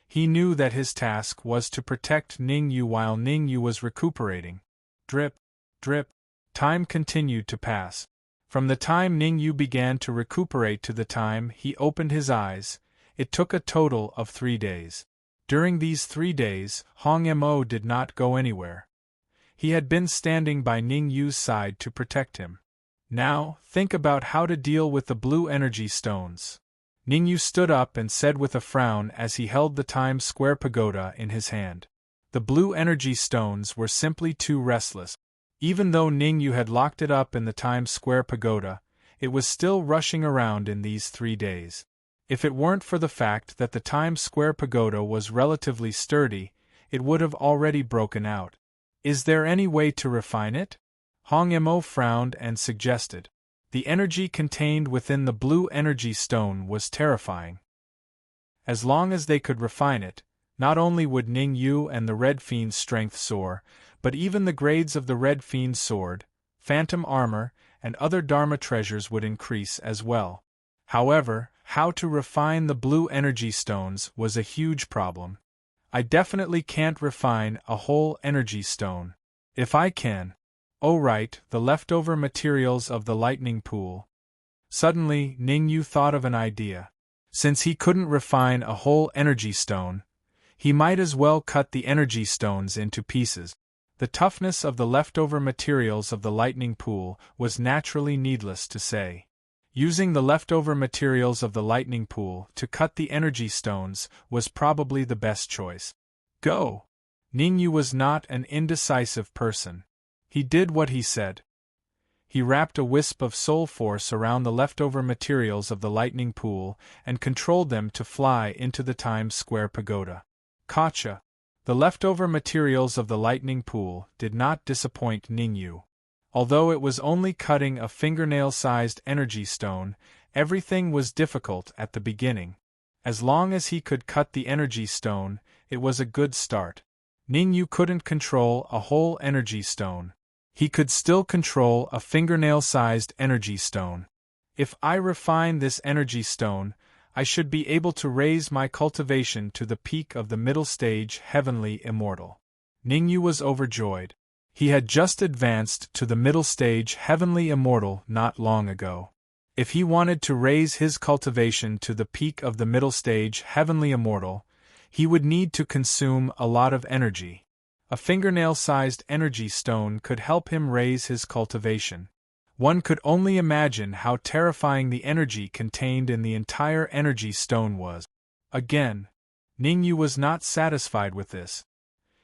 He knew that his task was to protect Ningyu while Ningyu was recuperating. Drip, drip. Time continued to pass. From the time Ningyu began to recuperate to the time he opened his eyes, it took a total of 3 days. During these 3 days, Hong Mo did not go anywhere. He had been standing by Ningyu's side to protect him. "Now, think about how to deal with the blue energy stones." Ningyu stood up and said with a frown as he held the Times Square pagoda in his hand. The blue energy stones were simply too restless. Even though Ningyu had locked it up in the Times Square pagoda, it was still rushing around in these 3 days. If it weren't for the fact that the Times Square pagoda was relatively sturdy, it would have already broken out. "Is there any way to refine it?" Hong Mo frowned and suggested. The energy contained within the blue energy stone was terrifying. As long as they could refine it, not only would Ningyu and the Red Fiend's strength soar, but even the grades of the Red Fiend's sword, phantom armor, and other Dharma treasures would increase as well. However, how to refine the blue energy stones was a huge problem. "I definitely can't refine a whole energy stone. If I can. Oh right, the leftover materials of the lightning pool." Suddenly, Ningyu thought of an idea. Since he couldn't refine a whole energy stone, he might as well cut the energy stones into pieces. The toughness of the leftover materials of the lightning pool was naturally needless to say. Using the leftover materials of the lightning pool to cut the energy stones was probably the best choice. Go! Ningyu was not an indecisive person. He did what he said. He wrapped a wisp of soul force around the leftover materials of the lightning pool and controlled them to fly into the Times Square pagoda. Gotcha! The leftover materials of the lightning pool did not disappoint Ningyu. Although it was only cutting a fingernail-sized energy stone, everything was difficult at the beginning. As long as he could cut the energy stone, it was a good start. Ningyu couldn't control a whole energy stone. He could still control a fingernail-sized energy stone. If I refine this energy stone, I should be able to raise my cultivation to the peak of the middle stage heavenly immortal. Ningyu was overjoyed. He had just advanced to the middle stage heavenly immortal not long ago. If he wanted to raise his cultivation to the peak of the middle stage heavenly immortal, he would need to consume a lot of energy. A fingernail-sized energy stone could help him raise his cultivation. One could only imagine how terrifying the energy contained in the entire energy stone was. Again, Ningyu was not satisfied with this.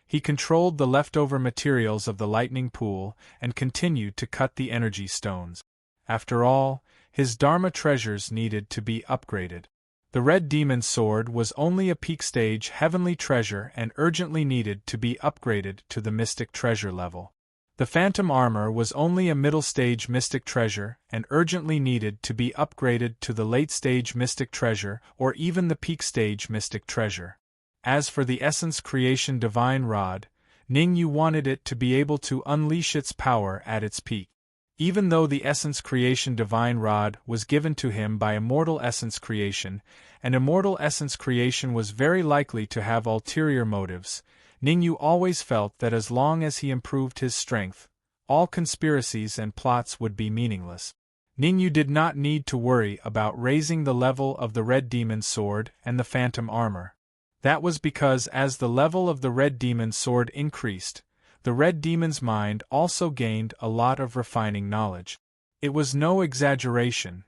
He controlled the leftover materials of the lightning pool and continued to cut the energy stones. After all, his Dharma treasures needed to be upgraded. The Red Demon's sword was only a peak stage heavenly treasure and urgently needed to be upgraded to the mystic treasure level. The Phantom armor was only a middle stage mystic treasure and urgently needed to be upgraded to the late stage mystic treasure or even the peak stage mystic treasure. As for the Essence Creation Divine Rod, Ningyu wanted it to be able to unleash its power at its peak. Even though the Essence Creation Divine Rod was given to him by Immortal Essence Creation, and Immortal Essence Creation was very likely to have ulterior motives, Ningyu always felt that as long as he improved his strength, all conspiracies and plots would be meaningless. Ningyu did not need to worry about raising the level of the Red Demon's sword and the Phantom armor. That was because as the level of the Red Demon's sword increased, the Red Demon's mind also gained a lot of refining knowledge. It was no exaggeration.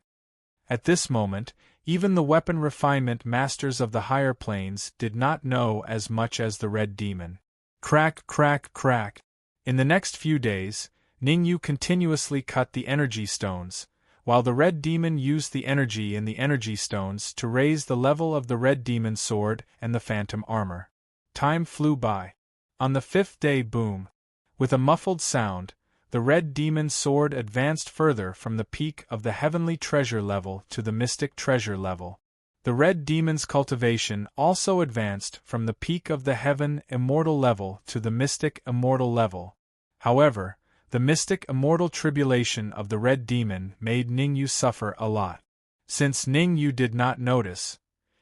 At this moment, even the weapon refinement masters of the higher planes did not know as much as the Red Demon. Crack, crack, crack. In the next few days, Ningyu continuously cut the energy stones, while the Red Demon used the energy in the energy stones to raise the level of the Red Demon's sword and the Phantom armor. Time flew by. On the 5th day, boom! With a muffled sound, the Red Demon's sword advanced further from the peak of the Heavenly Treasure level to the Mystic Treasure level. The Red Demon's cultivation also advanced from the peak of the Heaven Immortal level to the Mystic Immortal level. However, the mystic immortal tribulation of the Red Demon made Ningyu suffer a lot. Since Ningyu did not notice,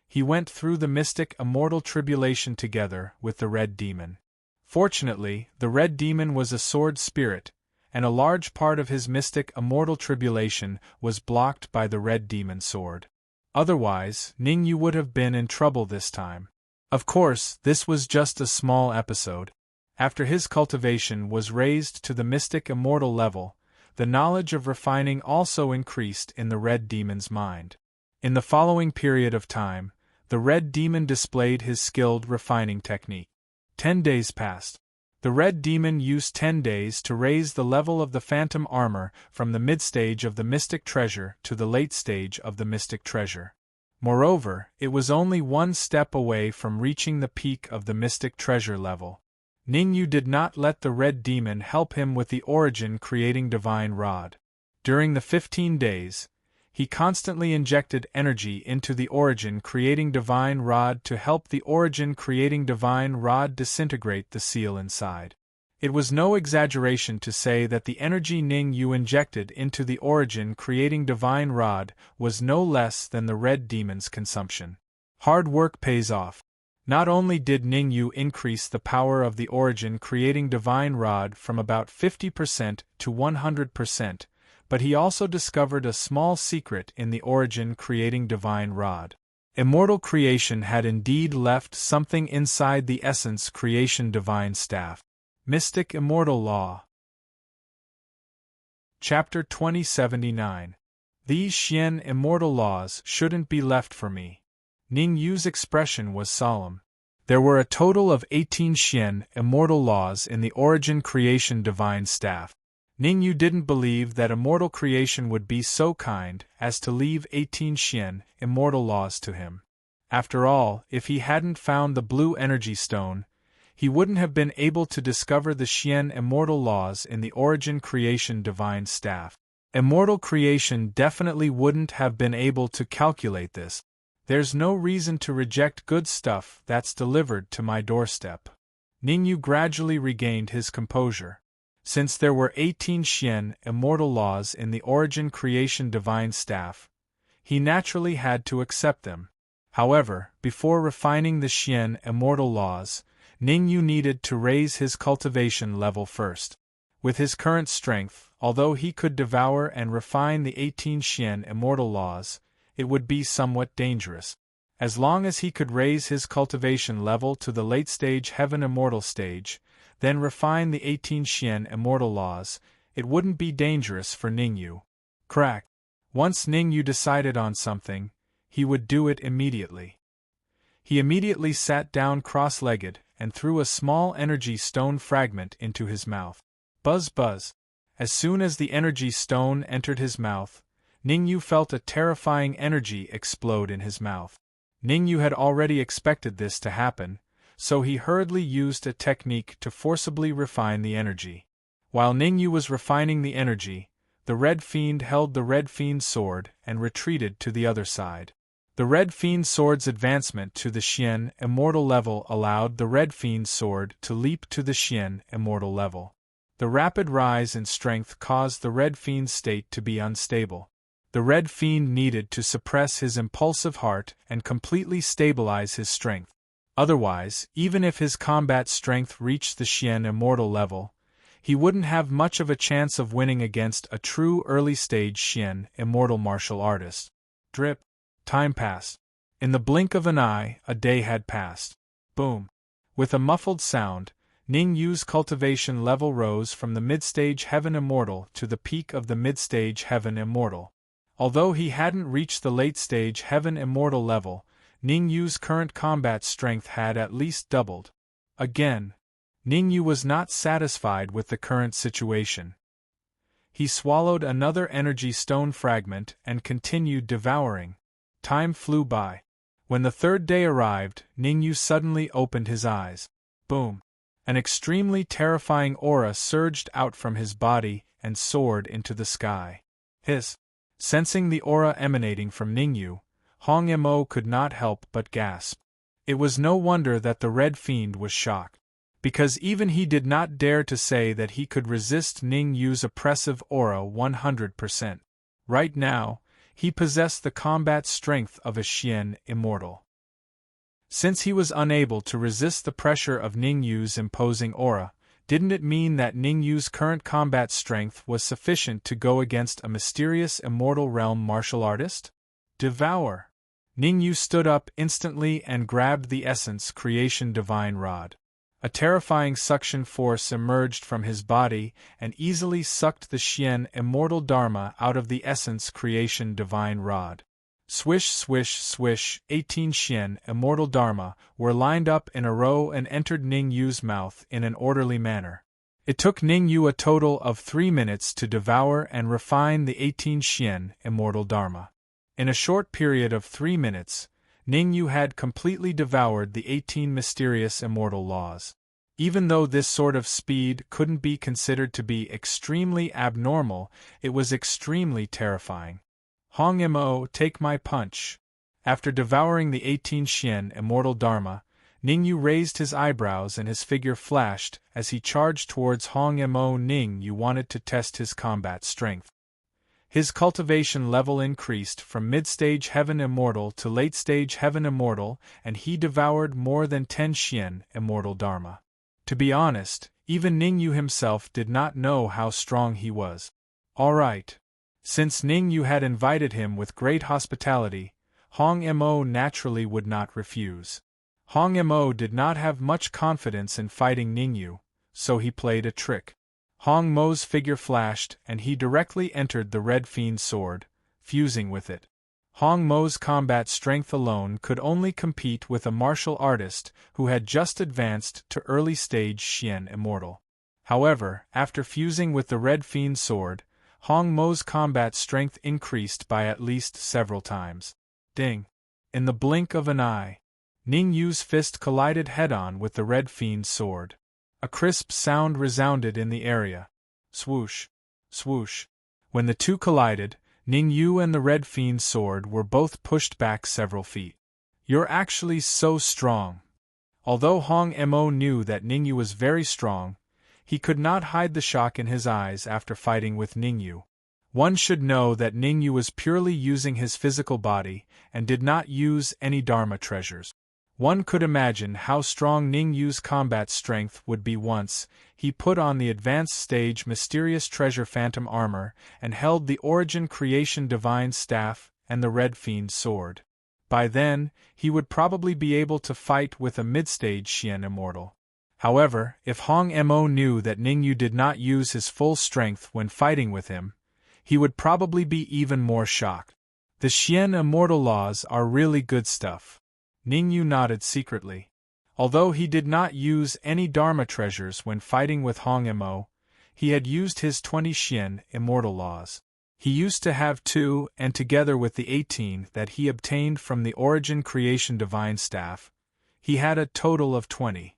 he went through the mystic immortal tribulation together with the Red Demon. Fortunately, the Red Demon was a sword spirit, and a large part of his mystic immortal tribulation was blocked by the Red Demon's sword. Otherwise, Ningyu would have been in trouble this time. Of course, this was just a small episode. After his cultivation was raised to the mystic immortal level, the knowledge of refining also increased in the Red Demon's mind. In the following period of time, the Red Demon displayed his skilled refining technique. 10 days passed. The Red Demon used 10 days to raise the level of the Phantom armor from the mid-stage of the Mystic Treasure to the late stage of the Mystic Treasure. Moreover, it was only one step away from reaching the peak of the Mystic Treasure level. Ningyu did not let the Red Demon help him with the Origin Creating Divine Rod. During the 15 days, he constantly injected energy into the Origin Creating Divine Rod to help the Origin Creating Divine Rod disintegrate the seal inside. It was no exaggeration to say that the energy Ningyu injected into the Origin Creating Divine Rod was no less than the Red Demon's consumption. Hard work pays off. Not only did Ningyu increase the power of the Origin Creating Divine Rod from about 50% to 100%, but he also discovered a small secret in the Origin Creating Divine Rod. Immortal creation had indeed left something inside the Essence Creation Divine Staff. Mystic Immortal Law. Chapter 2079. These Xian Immortal Laws shouldn't be left for me. Ningyu's expression was solemn. There were a total of 18 Xian Immortal Laws in the Origin Creation Divine Staff. Ningyu didn't believe that immortal creation would be so kind as to leave 18 Xian Immortal Laws to him. After all, if he hadn't found the blue energy stone, he wouldn't have been able to discover the Xian Immortal Laws in the Origin Creation Divine Staff. Immortal creation definitely wouldn't have been able to calculate this. There's no reason to reject good stuff that's delivered to my doorstep. Ningyu gradually regained his composure. Since there were 18 Xian Immortal Laws in the Origin Creation Divine Staff, he naturally had to accept them. However, before refining the Xian Immortal Laws, Ningyu needed to raise his cultivation level first. With his current strength, although he could devour and refine the 18 Xian Immortal Laws, it would be somewhat dangerous. As long as he could raise his cultivation level to the late-stage Heaven Immortal stage, then refine the 18 Xian Immortal Laws, it wouldn't be dangerous for Ningyu. Crack. Once Ningyu decided on something, he would do it immediately. He immediately sat down cross-legged and threw a small energy stone fragment into his mouth. Buzz buzz. As soon as the energy stone entered his mouth, Ningyu felt a terrifying energy explode in his mouth. Ningyu had already expected this to happen, so he hurriedly used a technique to forcibly refine the energy. While Ningyu was refining the energy, the Red Fiend held the Red Fiend's sword and retreated to the other side. The Red Fiend Sword's advancement to the Xian Immortal level allowed the Red Fiend Sword to leap to the Xian Immortal level. The rapid rise in strength caused the Red Fiend's state to be unstable. The Red Fiend needed to suppress his impulsive heart and completely stabilize his strength. Otherwise, even if his combat strength reached the Xian Immortal level, he wouldn't have much of a chance of winning against a true early-stage Xian Immortal martial artist. Drip. Time passed. In the blink of an eye, a day had passed. Boom. With a muffled sound, Ning Yu's cultivation level rose from the mid-stage Heaven Immortal to the peak of the mid-stage Heaven Immortal. Although he hadn't reached the late-stage Heaven Immortal level, Ning Yu's current combat strength had at least doubled. Again, Ning Yu was not satisfied with the current situation. He swallowed another energy stone fragment and continued devouring. Time flew by. When the third day arrived, Ning Yu suddenly opened his eyes. Boom! An extremely terrifying aura surged out from his body and soared into the sky. Hiss! Sensing the aura emanating from Ning Yu, Hong Mo could not help but gasp. It was no wonder that the Red Fiend was shocked, because even he did not dare to say that he could resist Ning Yu's oppressive aura 100%. Right now, he possessed the combat strength of a Xian Immortal. Since he was unable to resist the pressure of Ning Yu's imposing aura, didn't it mean that Ning Yu's current combat strength was sufficient to go against a mysterious Immortal Realm martial artist? Devour! Ning Yu stood up instantly and grabbed the Essence Creation Divine Rod. A terrifying suction force emerged from his body and easily sucked the Xian Immortal Dharma out of the Essence Creation Divine Rod. Swish, swish, swish, 18 Xian Immortal Dharma were lined up in a row and entered Ning Yu's mouth in an orderly manner. It took Ning Yu a total of 3 minutes to devour and refine the 18 Xian Immortal Dharma. In a short period of 3 minutes, Ning Yu had completely devoured the 18 mysterious immortal laws. Even though this sort of speed couldn't be considered to be extremely abnormal, it was extremely terrifying. Hong Mo, take my punch. After devouring the 18 Xian Immortal Dharma, Ning Yu raised his eyebrows and his figure flashed as he charged towards Hong Mo. Ning Yu wanted to test his combat strength. His cultivation level increased from mid-stage Heaven Immortal to late-stage Heaven Immortal, and he devoured more than 10 Xian Immortal Dharma. To be honest, even Ning Yu himself did not know how strong he was. All right. Since Ning Yu had invited him with great hospitality, Hong Mo naturally would not refuse. Hong Mo did not have much confidence in fighting Ning Yu, so he played a trick. Hong Mo's figure flashed and he directly entered the Red Fiend Sword, fusing with it. Hong Mo's combat strength alone could only compete with a martial artist who had just advanced to early-stage Xian Immortal. However, after fusing with the Red Fiend Sword, Hong Mo's combat strength increased by at least several times. Ding! In the blink of an eye, Ning Yu's fist collided head-on with the Red Fiend Sword. A crisp sound resounded in the area. Swoosh! Swoosh! When the two collided, Ning Yu and the Red Fiend Sword were both pushed back several feet. You're actually so strong. Although Hong Mo knew that Ning Yu was very strong, he could not hide the shock in his eyes after fighting with Ning Yu. One should know that Ning Yu was purely using his physical body and did not use any Dharma treasures. One could imagine how strong Ning Yu's combat strength would be once he put on the advanced stage Mysterious Treasure Phantom Armor and held the Origin Creation Divine Staff and the Red Fiend Sword. By then, he would probably be able to fight with a mid-stage Xian Immortal. However, if Hong Mo knew that Ning Yu did not use his full strength when fighting with him, he would probably be even more shocked. The Xian Immortal laws are really good stuff. Ning Yu nodded secretly. Although he did not use any Dharma treasures when fighting with Hong Mo, he had used his 20 Xian Immortal laws. He used to have 2, and together with the 18 that he obtained from the Origin Creation Divine Staff, he had a total of 20.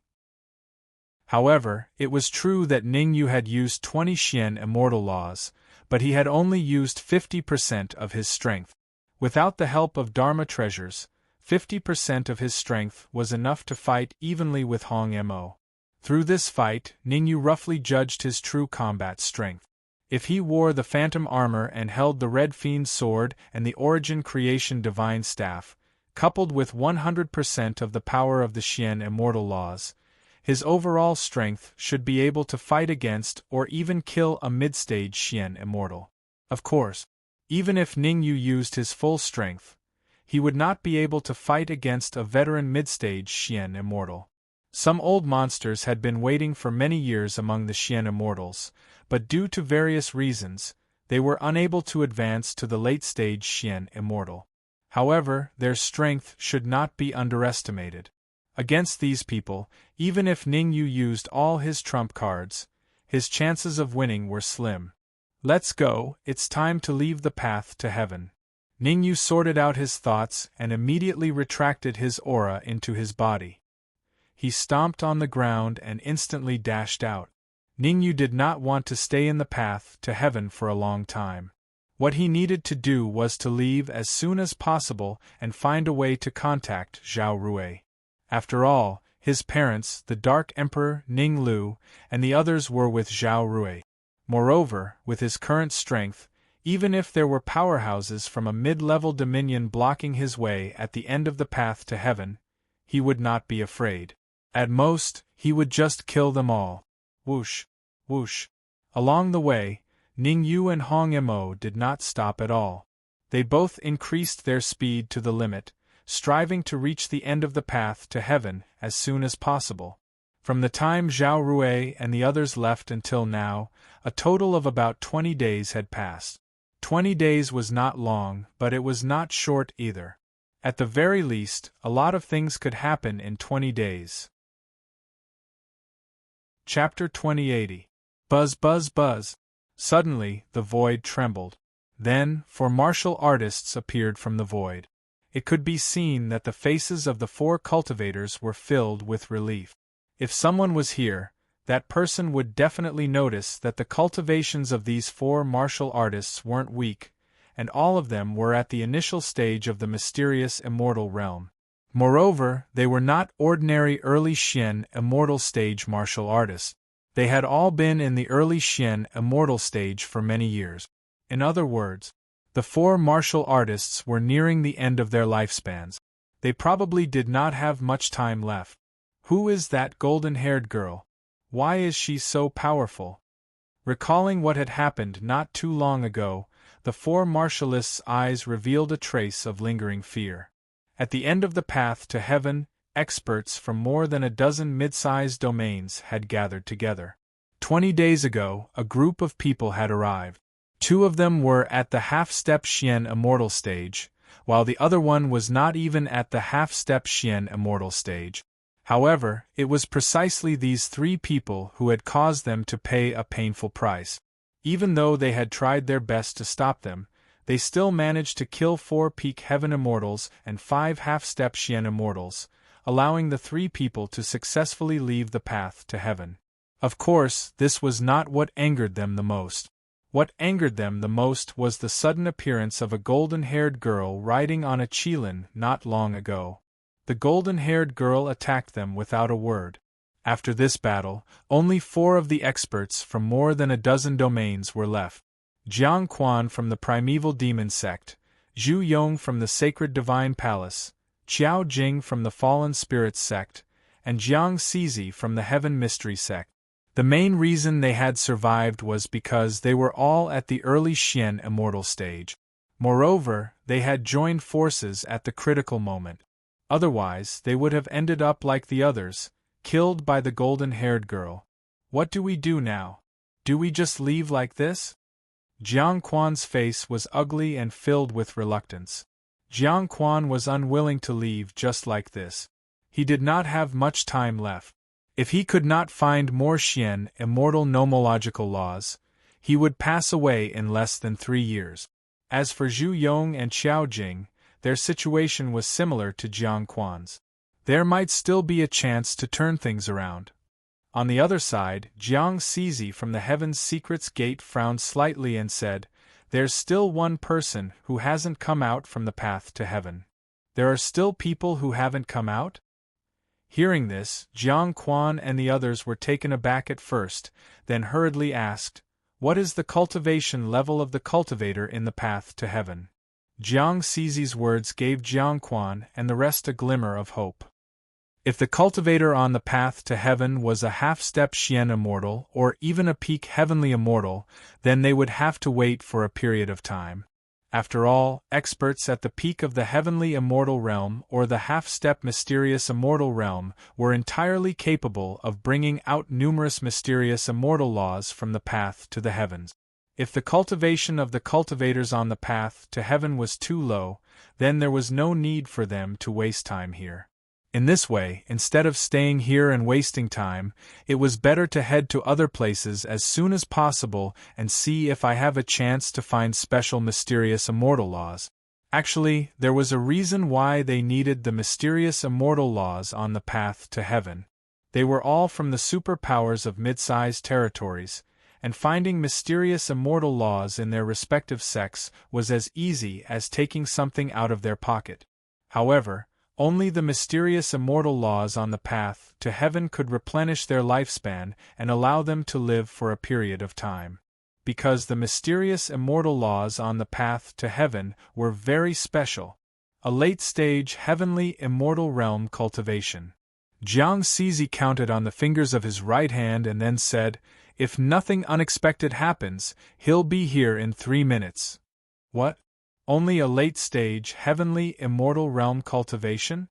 However, it was true that Ning Yu had used 20 Xian Immortal laws, but he had only used 50% of his strength. Without the help of Dharma treasures, 50% of his strength was enough to fight evenly with Hong Mo. Through this fight, Ningyu roughly judged his true combat strength. If he wore the phantom armor and held the Red Fiend's sword and the Origin Creation Divine Staff, coupled with 100% of the power of the Xian Immortal Laws, his overall strength should be able to fight against or even kill a mid-stage Xian Immortal. Of course, even if Ningyu used his full strength, he would not be able to fight against a veteran mid-stage Xian Immortal. Some old monsters had been waiting for many years among the Xian Immortals, but due to various reasons, they were unable to advance to the late-stage Xian Immortal. However, their strength should not be underestimated. Against these people, even if Ningyu used all his trump cards, his chances of winning were slim. Let's go, it's time to leave the path to heaven. Ningyu sorted out his thoughts and immediately retracted his aura into his body. He stomped on the ground and instantly dashed out. Ningyu did not want to stay in the path to heaven for a long time. What he needed to do was to leave as soon as possible and find a way to contact Zhao Rui. After all, his parents, the Dark Emperor Ning Lu, and the others were with Zhao Rui. Moreover, with his current strength, even if there were powerhouses from a mid-level dominion blocking his way at the end of the path to heaven, he would not be afraid. At most, he would just kill them all. Whoosh, whoosh. Along the way, Ningyu and Hong Mo did not stop at all. They both increased their speed to the limit, striving to reach the end of the path to heaven as soon as possible. From the time Zhao Rui and the others left until now, a total of about 20 days had passed. 20 days was not long, but it was not short either. At the very least, a lot of things could happen in 20 days. Chapter 2080. Buzz buzz buzz. Suddenly, the void trembled. Then, four martial artists appeared from the void. It could be seen that the faces of the four cultivators were filled with relief. If someone was here, that person would definitely notice that the cultivations of these four martial artists weren't weak, and all of them were at the initial stage of the mysterious immortal realm. Moreover, they were not ordinary early Xian immortal stage martial artists. They had all been in the early Xian immortal stage for many years. In other words, the four martial artists were nearing the end of their lifespans. They probably did not have much time left. Who is that golden-haired girl? Why is she so powerful? Recalling what had happened not too long ago, the four martialists' eyes revealed a trace of lingering fear. At the end of the path to heaven, experts from more than a dozen mid-sized domains had gathered together. 20 days ago, a group of people had arrived. 2 of them were at the half-step Xian immortal stage, while the other one was not even at the half-step Xian immortal stage. However, it was precisely these 3 people who had caused them to pay a painful price. Even though they had tried their best to stop them, they still managed to kill 4 peak heaven immortals and 5 half-step Xian immortals, allowing the 3 people to successfully leave the path to heaven. Of course, this was not what angered them the most. What angered them the most was the sudden appearance of a golden-haired girl riding on a qilin not long ago. The golden-haired girl attacked them without a word. After this battle, only 4 of the experts from more than a dozen domains were left. Jiang Quan from the Primeval Demon Sect, Zhu Yong from the Sacred Divine Palace, Qiao Jing from the Fallen Spirits Sect, and Jiang Cizi from the Heaven Mystery Sect. The main reason they had survived was because they were all at the early Xian immortal stage. Moreover, they had joined forces at the critical moment. Otherwise, they would have ended up like the others, killed by the golden-haired girl. What do we do now? Do we just leave like this? Jiang Quan's face was ugly and filled with reluctance. Jiang Quan was unwilling to leave just like this. He did not have much time left. If he could not find more Xian immortal nomological laws, he would pass away in less than 3 years. As for Zhu Yong and Qiao Jing, their situation was similar to Jiang Quan's. There might still be a chance to turn things around. On the other side, Jiang Cizi from the Heaven's Secrets Gate frowned slightly and said, there's still one person who hasn't come out from the path to heaven. There are still people who haven't come out? Hearing this, Jiang Quan and the others were taken aback at first, then hurriedly asked, "What is the cultivation level of the cultivator in the path to heaven?" Jiang Cizi's words gave Jiang Quan and the rest a glimmer of hope. If the cultivator on the path to heaven was a half-step Xian immortal or even a peak heavenly immortal, then they would have to wait for a period of time. After all, experts at the peak of the heavenly immortal realm or the half-step mysterious immortal realm were entirely capable of bringing out numerous mysterious immortal laws from the path to the heavens. If the cultivation of the cultivators on the path to heaven was too low, then there was no need for them to waste time here. In this way, instead of staying here and wasting time, it was better to head to other places as soon as possible and see if I have a chance to find special mysterious immortal laws. Actually, there was a reason why they needed the mysterious immortal laws on the path to heaven. They were all from the superpowers of mid-sized territories, and finding mysterious immortal laws in their respective sects was as easy as taking something out of their pocket. However, only the mysterious immortal laws on the path to heaven could replenish their lifespan and allow them to live for a period of time. Because the mysterious immortal laws on the path to heaven were very special. A late-stage heavenly immortal realm cultivation. Jiang Cizi counted on the fingers of his right hand and then said, "If nothing unexpected happens, he'll be here in 3 minutes." What? Only a late-stage, heavenly, immortal realm cultivation?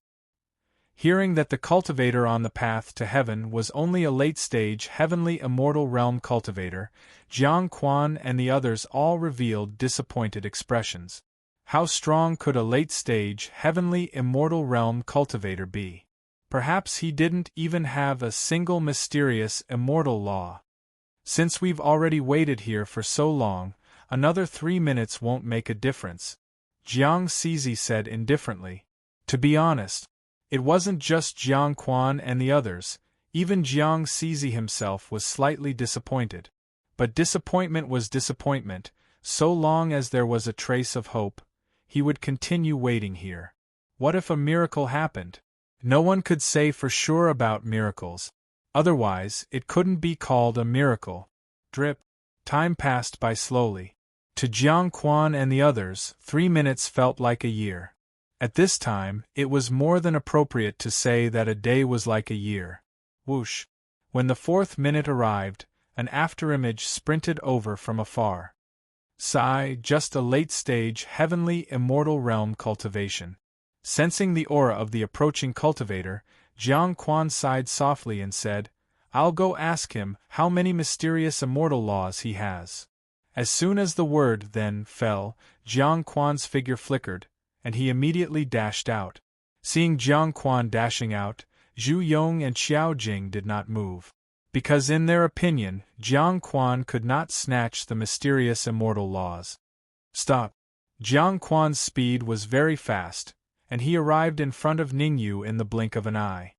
Hearing that the cultivator on the path to heaven was only a late-stage, heavenly, immortal realm cultivator, Jiang Quan and the others all revealed disappointed expressions. How strong could a late-stage, heavenly, immortal realm cultivator be? Perhaps he didn't even have a single mysterious, immortal law. Since we've already waited here for so long, another 3 minutes won't make a difference, Jiang Cizi said indifferently. To be honest, it wasn't just Jiang Quan and the others, even Jiang Cizi himself was slightly disappointed. But disappointment was disappointment, so long as there was a trace of hope, he would continue waiting here. What if a miracle happened? No one could say for sure about miracles. Otherwise, it couldn't be called a miracle. Drip. Time passed by slowly. To Jiang Quan and the others, 3 minutes felt like a year. At this time, it was more than appropriate to say that a day was like a year. Whoosh! When the 4th minute arrived, an afterimage sprinted over from afar. Sigh, just a late-stage, heavenly, immortal realm cultivation. Sensing the aura of the approaching cultivator, Jiang Quan sighed softly and said, "I'll go ask him how many mysterious immortal laws he has." As soon as the word, then, fell, Jiang Quan's figure flickered, and he immediately dashed out. Seeing Jiang Quan dashing out, Zhu Yong and Xiao Jing did not move. Because in their opinion, Jiang Quan could not snatch the mysterious immortal laws. Stop! Jiang Quan's speed was very fast, and he arrived in front of Ningyu in the blink of an eye.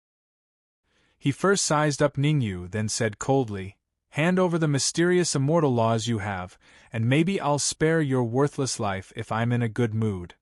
He first sized up Ningyu, then said coldly, "Hand over the mysterious immortal laws you have, and maybe I'll spare your worthless life if I'm in a good mood."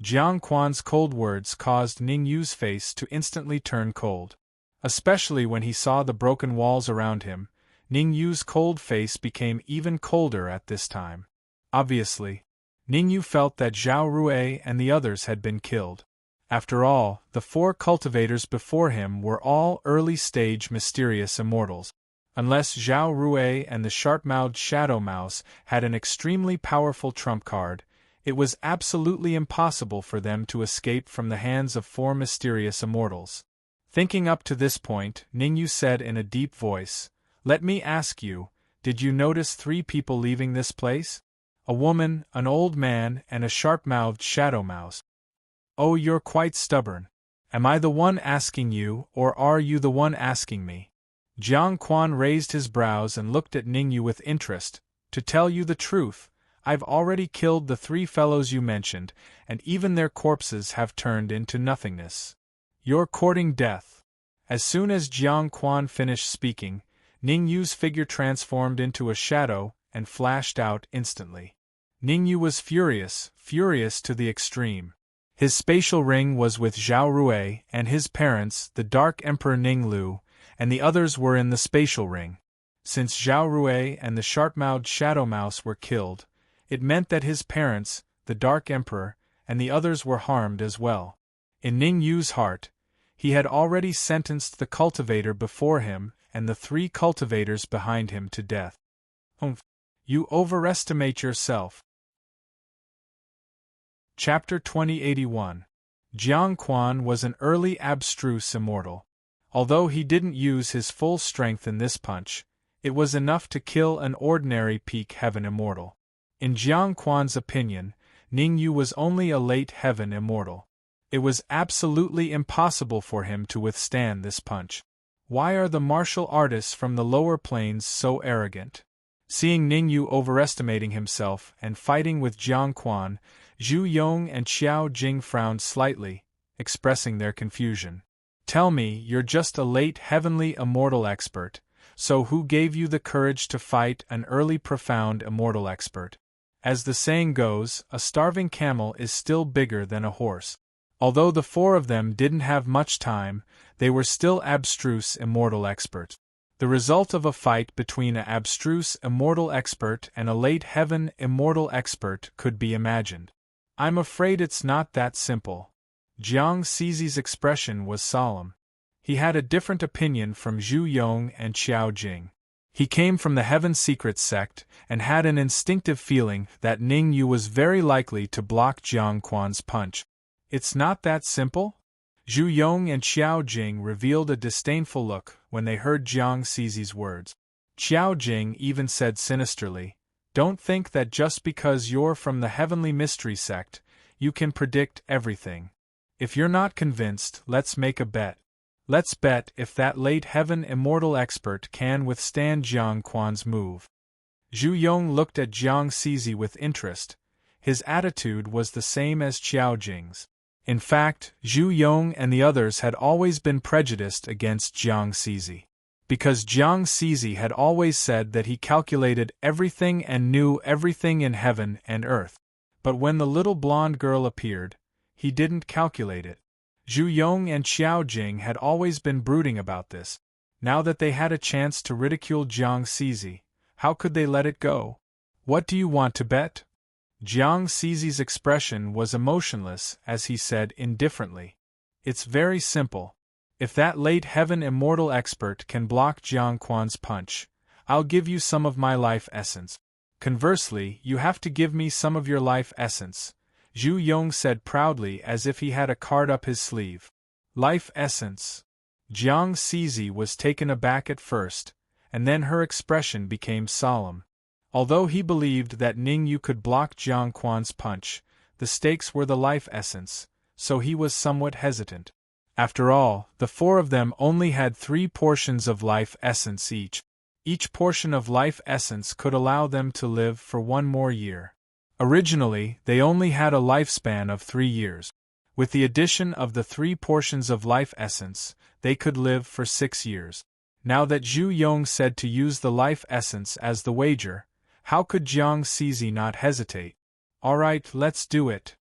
Jiang Quan's cold words caused Ningyu's face to instantly turn cold. Especially when he saw the broken walls around him, Ningyu's cold face became even colder at this time. Obviously, Ningyu felt that Zhao Rui and the others had been killed. After all, the 4 cultivators before him were all early-stage mysterious immortals. Unless Zhao Rui and the sharp-mouthed Shadow Mouse had an extremely powerful trump card, it was absolutely impossible for them to escape from the hands of 4 mysterious immortals. Thinking up to this point, Ningyu said in a deep voice, "Let me ask you, did you notice 3 people leaving this place? A woman, an old man, and a sharp-mouthed Shadow Mouse. Oh, you're quite stubborn. Am I the one asking you, or are you the one asking me?" Jiang Quan raised his brows and looked at Ningyu with interest. "To tell you the truth, I've already killed the 3 fellows you mentioned, and even their corpses have turned into nothingness. You're courting death." As soon as Jiang Quan finished speaking, Ningyu's figure transformed into a shadow and flashed out instantly. Ningyu was furious to the extreme. His spatial ring was with Zhao Rui and his parents, the Dark Emperor Ninglu, and the others were in the spatial ring. Since Zhao Rui and the sharp-mouthed Shadow Mouse were killed, it meant that his parents, the Dark Emperor, and the others were harmed as well. In Ningyu's heart, he had already sentenced the cultivator before him and the 3 cultivators behind him to death. You overestimate yourself. Chapter 2081. Jiang Quan was an early abstruse immortal. Although he didn't use his full strength in this punch, it was enough to kill an ordinary peak heaven immortal. In Jiang Quan's opinion, Ningyu was only a late heaven immortal. It was absolutely impossible for him to withstand this punch. Why are the martial artists from the lower planes so arrogant? Seeing Ningyu overestimating himself and fighting with Jiang Quan, Zhu Yong and Xiao Jing frowned slightly, expressing their confusion. Tell me, you're just a late heavenly immortal expert, so who gave you the courage to fight an early profound immortal expert? As the saying goes, a starving camel is still bigger than a horse. Although the 4 of them didn't have much time, they were still abstruse immortal experts. The result of a fight between an abstruse immortal expert and a late heaven immortal expert could be imagined. I'm afraid it's not that simple. Jiang Zizi's expression was solemn. He had a different opinion from Zhu Yong and Xiao Jing. He came from the Heaven Secret sect and had an instinctive feeling that Ningyu was very likely to block Jiang Quan's punch. It's not that simple? Zhu Yong and Xiao Jing revealed a disdainful look when they heard Jiang Zizi's words. Xiao Jing even said sinisterly, "Don't think that just because you're from the Heavenly Mystery sect, you can predict everything. If you're not convinced, let's make a bet. Let's bet if that late heaven immortal expert can withstand Jiang Quan's move." Zhu Yong looked at Jiang Zizi with interest. His attitude was the same as Xiao Jing's. In fact, Zhu Yong and the others had always been prejudiced against Jiang Zizi. Because Jiang Zizi had always said that he calculated everything and knew everything in heaven and earth. But when the little blonde girl appeared, he didn't calculate it. Zhu Yong and Xiao Jing had always been brooding about this. Now that they had a chance to ridicule Jiang Zizi, how could they let it go? "What do you want to bet?" Jiang Zizi's expression was emotionless as he said indifferently, "It's very simple. If that late heaven immortal expert can block Jiang Quan's punch, I'll give you some of my life essence. Conversely, you have to give me some of your life essence," Zhu Yong said proudly as if he had a card up his sleeve. Life essence. Jiang Zizi was taken aback at first, and then her expression became solemn. Although he believed that Ningyu could block Jiang Quan's punch, the stakes were the life essence, so he was somewhat hesitant. After all, the 4 of them only had 3 portions of life essence each. Each portion of life essence could allow them to live for 1 more year. Originally, they only had a lifespan of 3 years. With the addition of the 3 portions of life essence, they could live for 6 years. Now that Zhu Yong said to use the life essence as the wager, how could Jiang Zizi not hesitate? "All right, let's do it."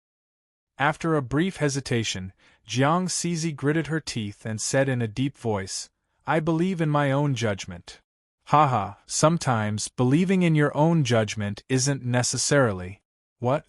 After a brief hesitation, Jiang Zizi gritted her teeth and said in a deep voice, "I believe in my own judgment." Haha, sometimes believing in your own judgment isn't necessarily. What?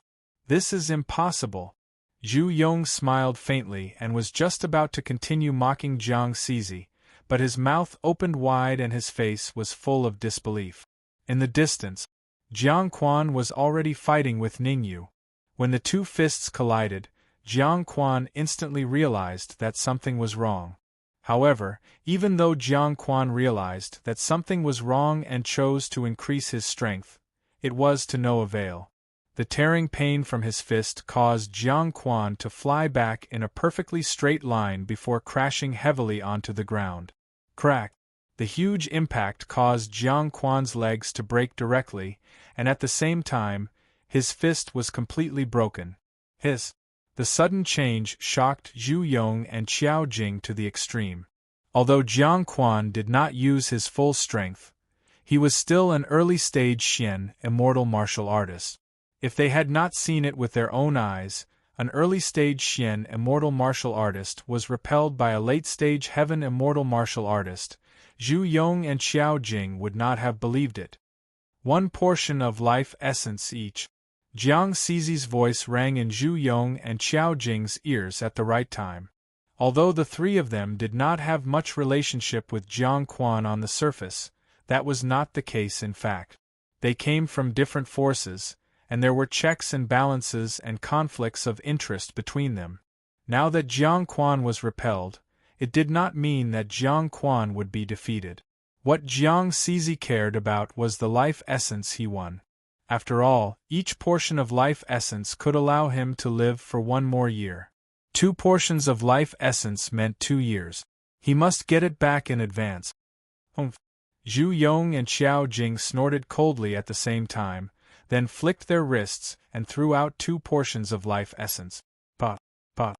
This is impossible. Zhu Yong smiled faintly and was just about to continue mocking Jiang Zizi, but his mouth opened wide and his face was full of disbelief. In the distance, Jiang Quan was already fighting with Ningyu. When the 2 fists collided, Jiang Quan instantly realized that something was wrong. However, even though Jiang Quan realized that something was wrong and chose to increase his strength, it was to no avail. The tearing pain from his fist caused Jiang Quan to fly back in a perfectly straight line before crashing heavily onto the ground. Crack! The huge impact caused Jiang Quan's legs to break directly, and at the same time, his fist was completely broken. The sudden change shocked Zhu Yong and Xiao Jing to the extreme. Although Jiang Quan did not use his full strength, he was still an early-stage Xian immortal martial artist. If they had not seen it with their own eyes, an early-stage Xian immortal martial artist was repelled by a late-stage heaven immortal martial artist, Zhu Yong and Xiao Jing would not have believed it. One portion of life essence each. Jiang Zizi's voice rang in Zhu Yong and Xiao Jing's ears at the right time. Although the three of them did not have much relationship with Jiang Quan on the surface, that was not the case in fact. They came from different forces, and there were checks and balances and conflicts of interest between them. Now that Jiang Quan was repelled, it did not mean that Jiang Quan would be defeated. What Jiang Zizi cared about was the life essence he won. After all, each portion of life essence could allow him to live for one more year. 2 portions of life essence meant 2 years. He must get it back in advance. Humph. Zhu Yong and Xiao Jing snorted coldly at the same time, then flicked their wrists and threw out 2 portions of life essence. Pa, pa.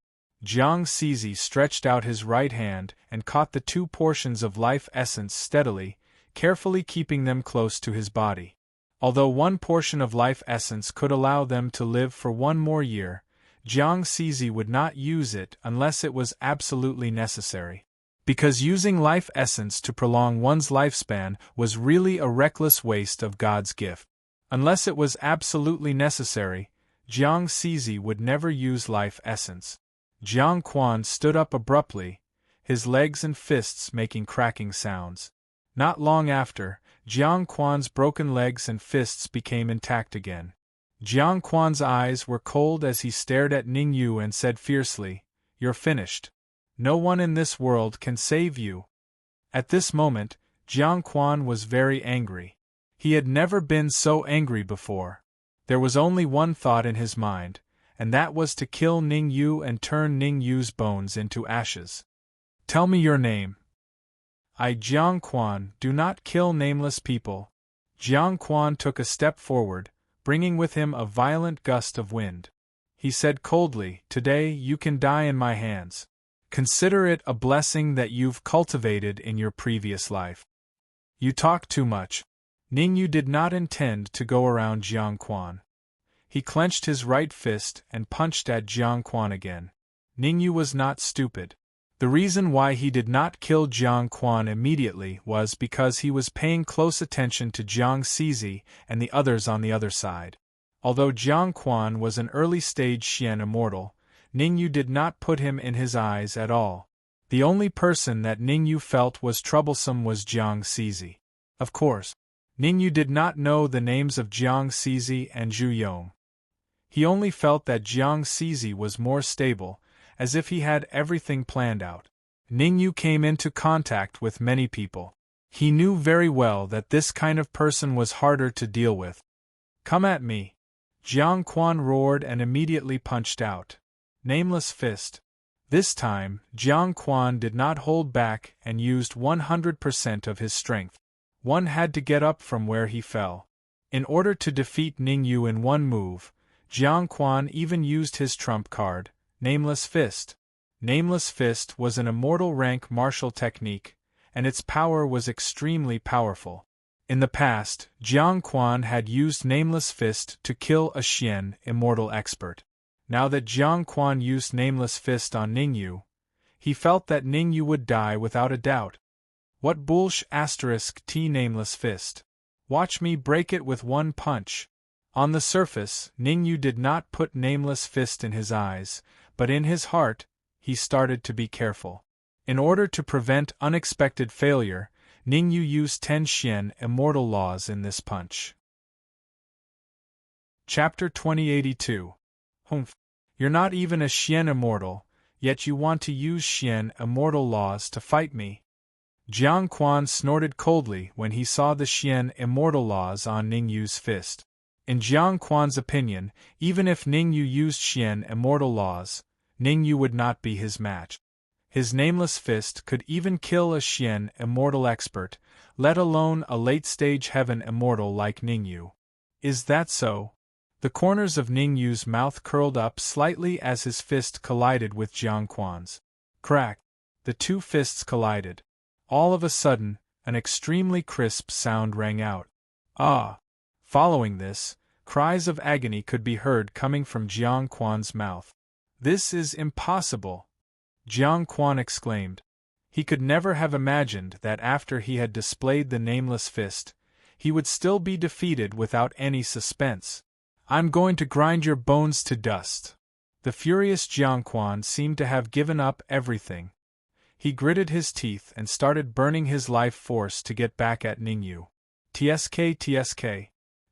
Jiang Zizi stretched out his right hand and caught the 2 portions of life essence steadily, carefully keeping them close to his body. Although 1 portion of life essence could allow them to live for 1 more year, Jiang Zizi would not use it unless it was absolutely necessary. Because using life essence to prolong one's lifespan was really a reckless waste of God's gift. Unless it was absolutely necessary, Jiang Zizi would never use life essence. Jiang Quan stood up abruptly, his legs and fists making cracking sounds. Not long after, Jiang Quan's broken legs and fists became intact again. Jiang Quan's eyes were cold as he stared at Ning Yu and said fiercely, "You're finished. No one in this world can save you." At this moment, Jiang Quan was very angry. He had never been so angry before. There was only one thought in his mind, and that was to kill Ning Yu and turn Ning Yu's bones into ashes. "Tell me your name." "I, Jiang Quan, do not kill nameless people." Jiang Quan took a step forward, bringing with him a violent gust of wind. He said coldly, "Today you can die in my hands. Consider it a blessing that you've cultivated in your previous life." "You talk too much." Ning Yu did not intend to go around Jiang Quan. He clenched his right fist and punched at Jiang Quan again. Ning Yu was not stupid. The reason why he did not kill Jiang Quan immediately was because he was paying close attention to Jiang Zizi and the others on the other side. Although Jiang Quan was an early-stage Xian immortal, Ning Yu did not put him in his eyes at all. The only person that Ning Yu felt was troublesome was Jiang Zizi. Of course, Ning Yu did not know the names of Jiang Zizi and Zhu Yong. He only felt that Jiang Zizi was more stable, as if he had everything planned out. Ning Yu came into contact with many people. He knew very well that this kind of person was harder to deal with. "Come at me!" Jiang Quan roared and immediately punched out. Nameless fist. This time, Jiang Quan did not hold back and used 100% of his strength. One had to get up from where he fell. In order to defeat Ning Yu in one move, Jiang Quan even used his trump card, Nameless Fist. Nameless Fist was an immortal rank martial technique, and its power was extremely powerful. In the past, Jiang Quan had used Nameless Fist to kill a Xian immortal expert. Now that Jiang Quan used Nameless Fist on Ning Yu, he felt that Ning Yu would die without a doubt. What bullsh*** T Nameless Fist. Watch me break it with one punch. On the surface, Ning Yu did not put Nameless Fist in his eyes, but in his heart, he started to be careful. In order to prevent unexpected failure, Ning Yu used 10 Xian immortal laws in this punch. Chapter 2082. Humph. You're not even a Xian immortal, yet you want to use Xian immortal laws to fight me. Jiang Quan snorted coldly when he saw the Xian immortal laws on Ning Yu's fist. In Jiang Quan's opinion, even if Ning Yu used Xian immortal laws, Ning Yu would not be his match. His Nameless Fist could even kill a Xian immortal expert, let alone a late-stage heaven immortal like Ning Yu. Is that so? The corners of Ning Yu's mouth curled up slightly as his fist collided with Jiang Quan's. Crack! The 2 fists collided. All of a sudden, an extremely crisp sound rang out. Ah! Following this, Cries of agony could be heard coming from Jiang Quan's mouth. "This is impossible!" Jiang Quan exclaimed. He could never have imagined that after he had displayed the nameless fist, he would still be defeated without any suspense. "I'm going to grind your bones to dust." The furious Jiang Quan seemed to have given up everything. He gritted his teeth and started burning his life force to get back at Ningyu. Tsk.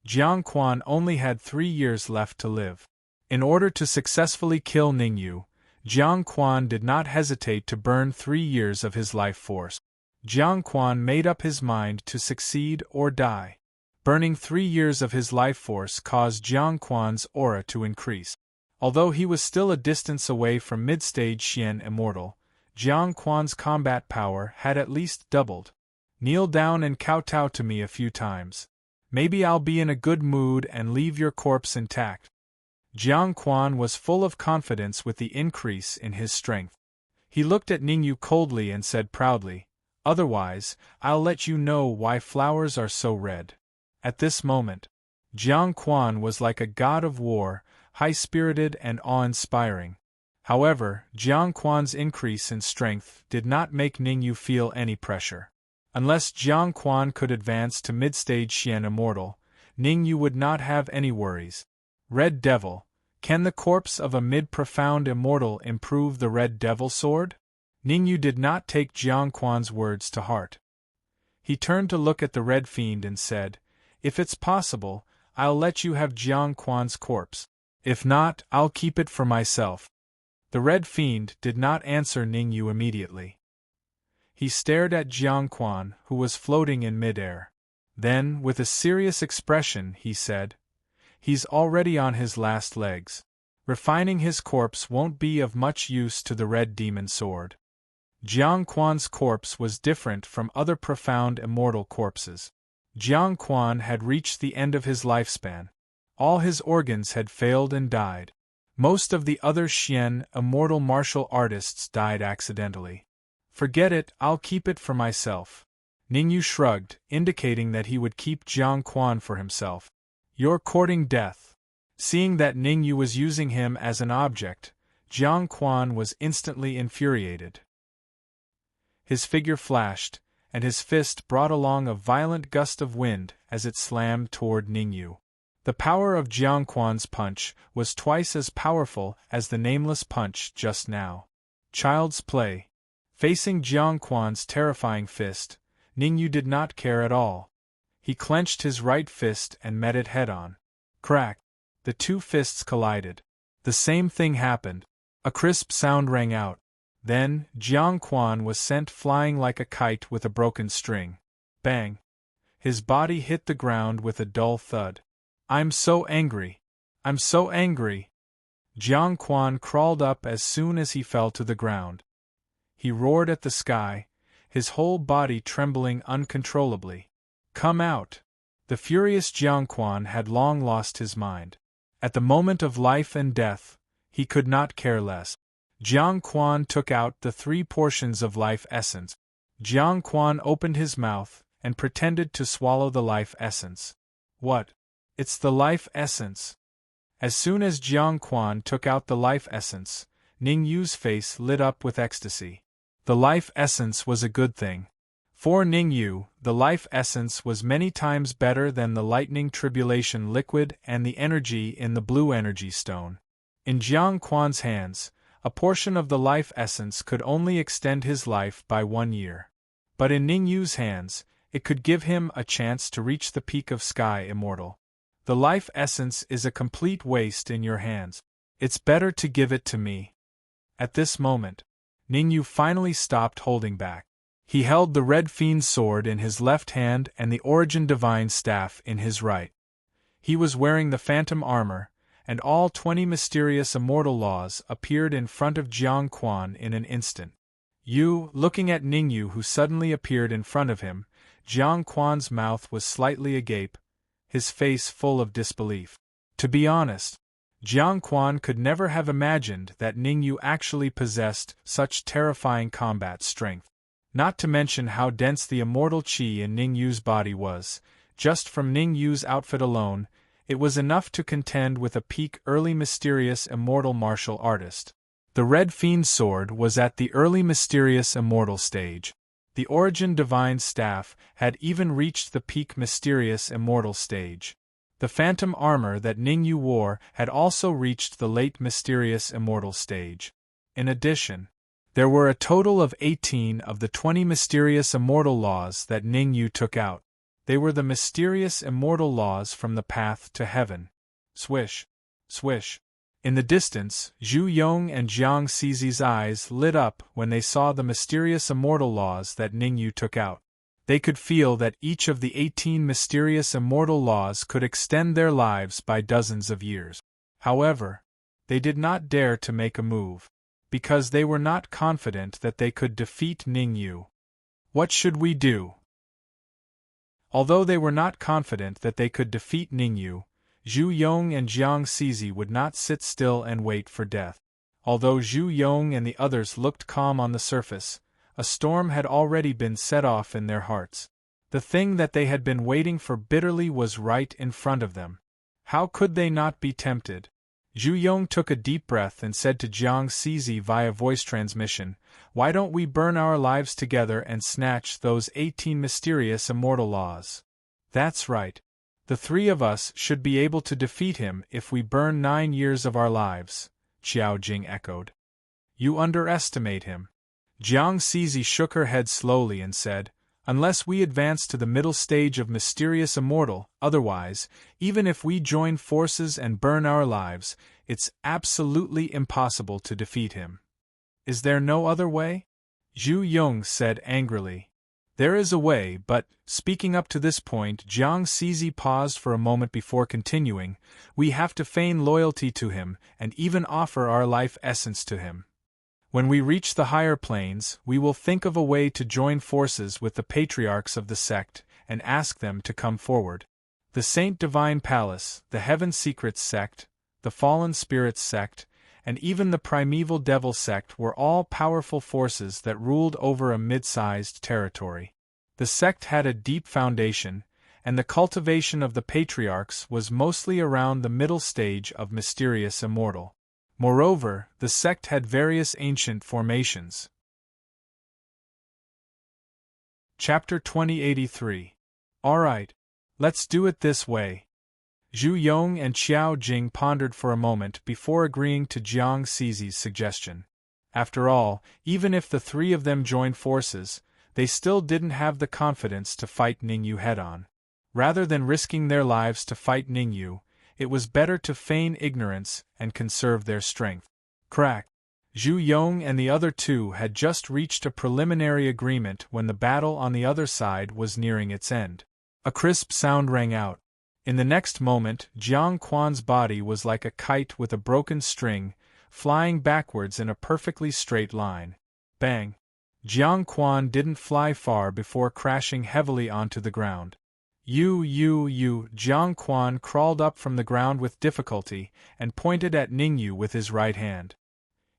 Jiang Quan only had 3 years left to live. In order to successfully kill Ningyu, Jiang Quan did not hesitate to burn 3 years of his life force. Jiang Quan made up his mind to succeed or die. Burning 3 years of his life force caused Jiang Quan's aura to increase. Although he was still a distance away from mid-stage Xian Immortal, Jiang Quan's combat power had at least doubled. "Kneel down and kowtow to me a few times. Maybe I'll be in a good mood and leave your corpse intact." Jiang Quan was full of confidence with the increase in his strength. He looked at Ningyu coldly and said proudly, "Otherwise, I'll let you know why flowers are so red." At this moment, Jiang Quan was like a god of war, high-spirited and awe-inspiring. However, Jiang Quan's increase in strength did not make Ningyu feel any pressure. Unless Jiang Quan could advance to mid-stage Xian Immortal, Ningyu would not have any worries. Red Devil, can the corpse of a mid-profound immortal improve the Red Devil sword? Ningyu did not take Jiang Quan's words to heart. He turned to look at the Red Fiend and said, "If it's possible, I'll let you have Jiang Quan's corpse. If not, I'll keep it for myself." The Red Fiend did not answer Ningyu immediately. He stared at Jiang Quan, who was floating in midair. Then, with a serious expression, he said, "He's already on his last legs. Refining his corpse won't be of much use to the Red Demon Sword." Jiang Quan's corpse was different from other profound immortal corpses. Jiang Quan had reached the end of his lifespan. All his organs had failed and died. Most of the other Xian immortal martial artists died accidentally. "Forget it, I'll keep it for myself." Ningyu shrugged, indicating that he would keep Jiang Quan for himself. "You're courting death." Seeing that Ningyu was using him as an object, Jiang Quan was instantly infuriated. His figure flashed, and his fist brought along a violent gust of wind as it slammed toward Ningyu. The power of Jiang Quan's punch was twice as powerful as the nameless punch just now. Child's play. Facing Jiang Quan's terrifying fist, Ningyu did not care at all. He clenched his right fist and met it head-on. Crack! The two fists collided. The same thing happened. A crisp sound rang out. Then, Jiang Quan was sent flying like a kite with a broken string. Bang! His body hit the ground with a dull thud. "I'm so angry! I'm so angry!" Jiang Quan crawled up as soon as he fell to the ground. He roared at the sky, his whole body trembling uncontrollably. "Come out!" The furious Jiang Quan had long lost his mind. At the moment of life and death, he could not care less. Jiang Quan took out the 3 portions of life essence. Jiang Quan opened his mouth and pretended to swallow the life essence. "What? It's the life essence." As soon as Jiang Quan took out the life essence, Ningyu's face lit up with ecstasy. The life essence was a good thing. For Ningyu, the life essence was many times better than the lightning tribulation liquid and the energy in the blue energy stone. In Jiang Quan's hands, a portion of the life essence could only extend his life by 1 year. But in Ningyu's hands, it could give him a chance to reach the peak of Sky Immortal. The life essence is a complete waste in your hands. It's better to give it to me. At this moment, Ningyu finally stopped holding back. He held the Red Fiend sword in his left hand and the Origin Divine staff in his right. He was wearing the phantom armor, and all 20 mysterious immortal laws appeared in front of Jiang Quan in an instant. Looking at Ningyu who suddenly appeared in front of him, Jiang Quan's mouth was slightly agape, his face full of disbelief. To be honest, Jiang Quan could never have imagined that Ningyu actually possessed such terrifying combat strength. Not to mention how dense the immortal qi in Ningyu's body was. Just from Ningyu's outfit alone, It was enough to contend with a peak early mysterious immortal martial artist. The Red Fiend's sword was at the early mysterious immortal stage. The Origin Divine Staff had even reached the peak mysterious immortal stage. The phantom armor that Ningyu wore had also reached the late mysterious immortal stage. In addition, there were a total of 18 of the 20 mysterious immortal laws that Ningyu took out. They were the mysterious immortal laws from the path to heaven. Swish, swish. In the distance, Zhu Yong and Jiang Cizi's eyes lit up when they saw the mysterious immortal laws that Ningyu took out. They could feel that each of the 18 mysterious immortal laws could extend their lives by dozens of years. However, they did not dare to make a move, because they were not confident that they could defeat Ningyu. What should we do? Although they were not confident that they could defeat Ningyu, Zhu Yong and Jiang Cizi would not sit still and wait for death. Although Zhu Yong and the others looked calm on the surface, a storm had already been set off in their hearts. The thing that they had been waiting for bitterly was right in front of them. How could they not be tempted? Zhu Yong took a deep breath and said to Jiang Cizi via voice transmission, "Why don't we burn our lives together and snatch those 18 mysterious immortal laws?" "That's right. The three of us should be able to defeat him if we burn 9 years of our lives," Qiao Jing echoed. "You underestimate him." Jiang Cizi shook her head slowly and said, "Unless we advance to the middle stage of mysterious immortal, otherwise, even if we join forces and burn our lives, it's absolutely impossible to defeat him." "Is there no other way?" Zhu Yong said angrily. "There is a way, but," speaking up to this point, Jiang Cizi paused for a moment before continuing, "we have to feign loyalty to him and even offer our life essence to him. When we reach the higher planes, we will think of a way to join forces with the patriarchs of the sect and ask them to come forward. The Saint Divine Palace, the Heaven Secrets sect, the Fallen Spirits sect, and even the Primeval Devil sect were all powerful forces that ruled over a mid-sized territory. The sect had a deep foundation, and the cultivation of the patriarchs was mostly around the middle stage of mysterious immortal. Moreover, the sect had various ancient formations. Chapter 2083. Alright. Let's do it this way. Zhu Yong and Qiao Jing pondered for a moment before agreeing to Jiang Cizi's suggestion. After all, even if the three of them joined forces, they still didn't have the confidence to fight Ningyu head-on. Rather than risking their lives to fight Ningyu, it was better to feign ignorance and conserve their strength. Crack! Zhu Yong and the other two had just reached a preliminary agreement when the battle on the other side was nearing its end. A crisp sound rang out. In the next moment, Jiang Quan's body was like a kite with a broken string, flying backwards in a perfectly straight line. Bang! Jiang Quan didn't fly far before crashing heavily onto the ground. Jiang Quan crawled up from the ground with difficulty and pointed at Ningyu with his right hand.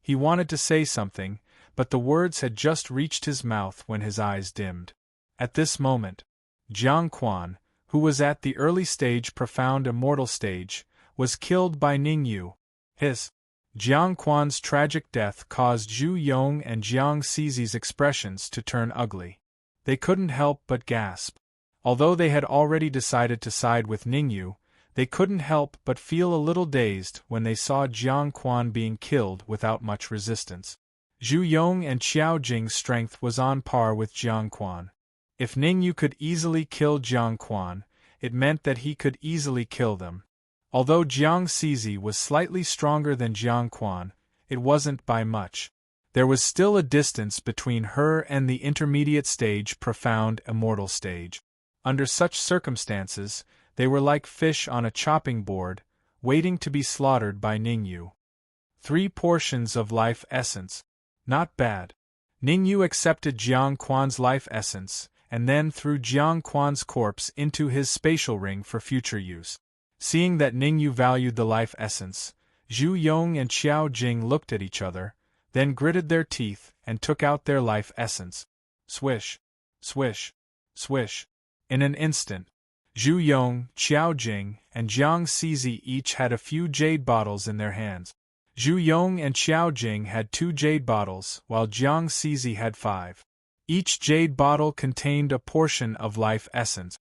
He wanted to say something, but the words had just reached his mouth when his eyes dimmed. At this moment, Jiang Quan, who was at the early stage profound immortal stage, was killed by Ningyu. Jiang Quan's tragic death caused Zhu Yong and Jiang Cizi's expressions to turn ugly. They couldn't help but gasp. Although they had already decided to side with Ningyu, they couldn't help but feel a little dazed when they saw Jiang Quan being killed without much resistance. Zhu Yong and Qiao Jing's strength was on par with Jiang Quan. If Ningyu could easily kill Jiang Quan, it meant that he could easily kill them. Although Jiang Cizi was slightly stronger than Jiang Quan, it wasn't by much. There was still a distance between her and the intermediate stage profound immortal stage. Under such circumstances, they were like fish on a chopping board, waiting to be slaughtered by Ningyu. 3 portions of life essence. Not bad. Ningyu accepted Jiang Quan's life essence, and then threw Jiang Quan's corpse into his spatial ring for future use. Seeing that Ningyu valued the life essence, Zhu Yong and Qiao Jing looked at each other, then gritted their teeth and took out their life essence. Swish, swish, swish. In an instant, Zhu Yong, Qiao Jing, and Jiang Zizi each had a few jade bottles in their hands. Zhu Yong and Qiao Jing had 2 jade bottles, while Jiang Zizi had 5. Each jade bottle contained a portion of life essence.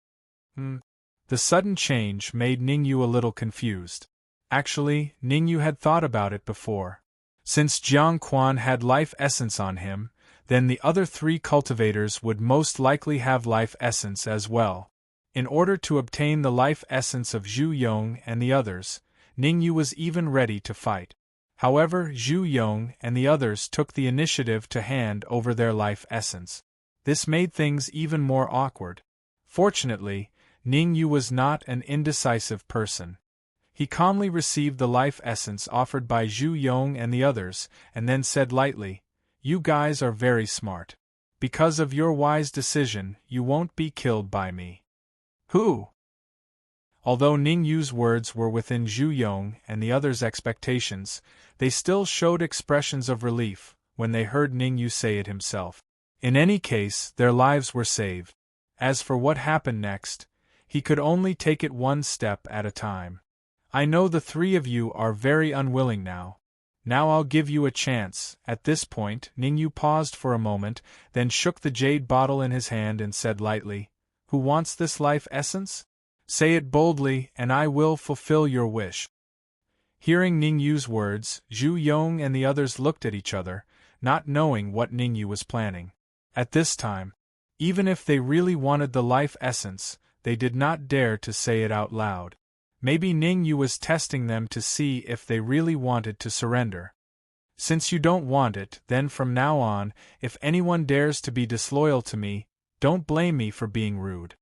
The sudden change made Ningyu a little confused. Actually, Ningyu had thought about it before. Since Jiang Quan had life essence on him, then the other 3 cultivators would most likely have life essence as well. In order to obtain the life essence of Zhu Yong and the others, Ningyu was even ready to fight. However, Zhu Yong and the others took the initiative to hand over their life essence. This made things even more awkward. Fortunately, Ningyu was not an indecisive person. He calmly received the life essence offered by Zhu Yong and the others, and then said lightly, "You guys are very smart. Because of your wise decision, you won't be killed by me." Who? Although Ningyu's words were within Zhu Yong and the others' expectations, they still showed expressions of relief when they heard Ningyu say it himself. In any case, their lives were saved. As for what happened next, he could only take it one step at a time. "I know the 3 of you are very unwilling now. Now I'll give you a chance." At this point, Ningyu paused for a moment, then shook the jade bottle in his hand and said lightly, "Who wants this life essence? Say it boldly, and I will fulfill your wish." Hearing Ningyu's words, Zhu Yong and the others looked at each other, not knowing what Ningyu was planning. At this time, even if they really wanted the life essence, they did not dare to say it out loud. Maybe Ningyu was testing them to see if they really wanted to surrender. "Since you don't want it, then from now on, if anyone dares to be disloyal to me, don't blame me for being rude."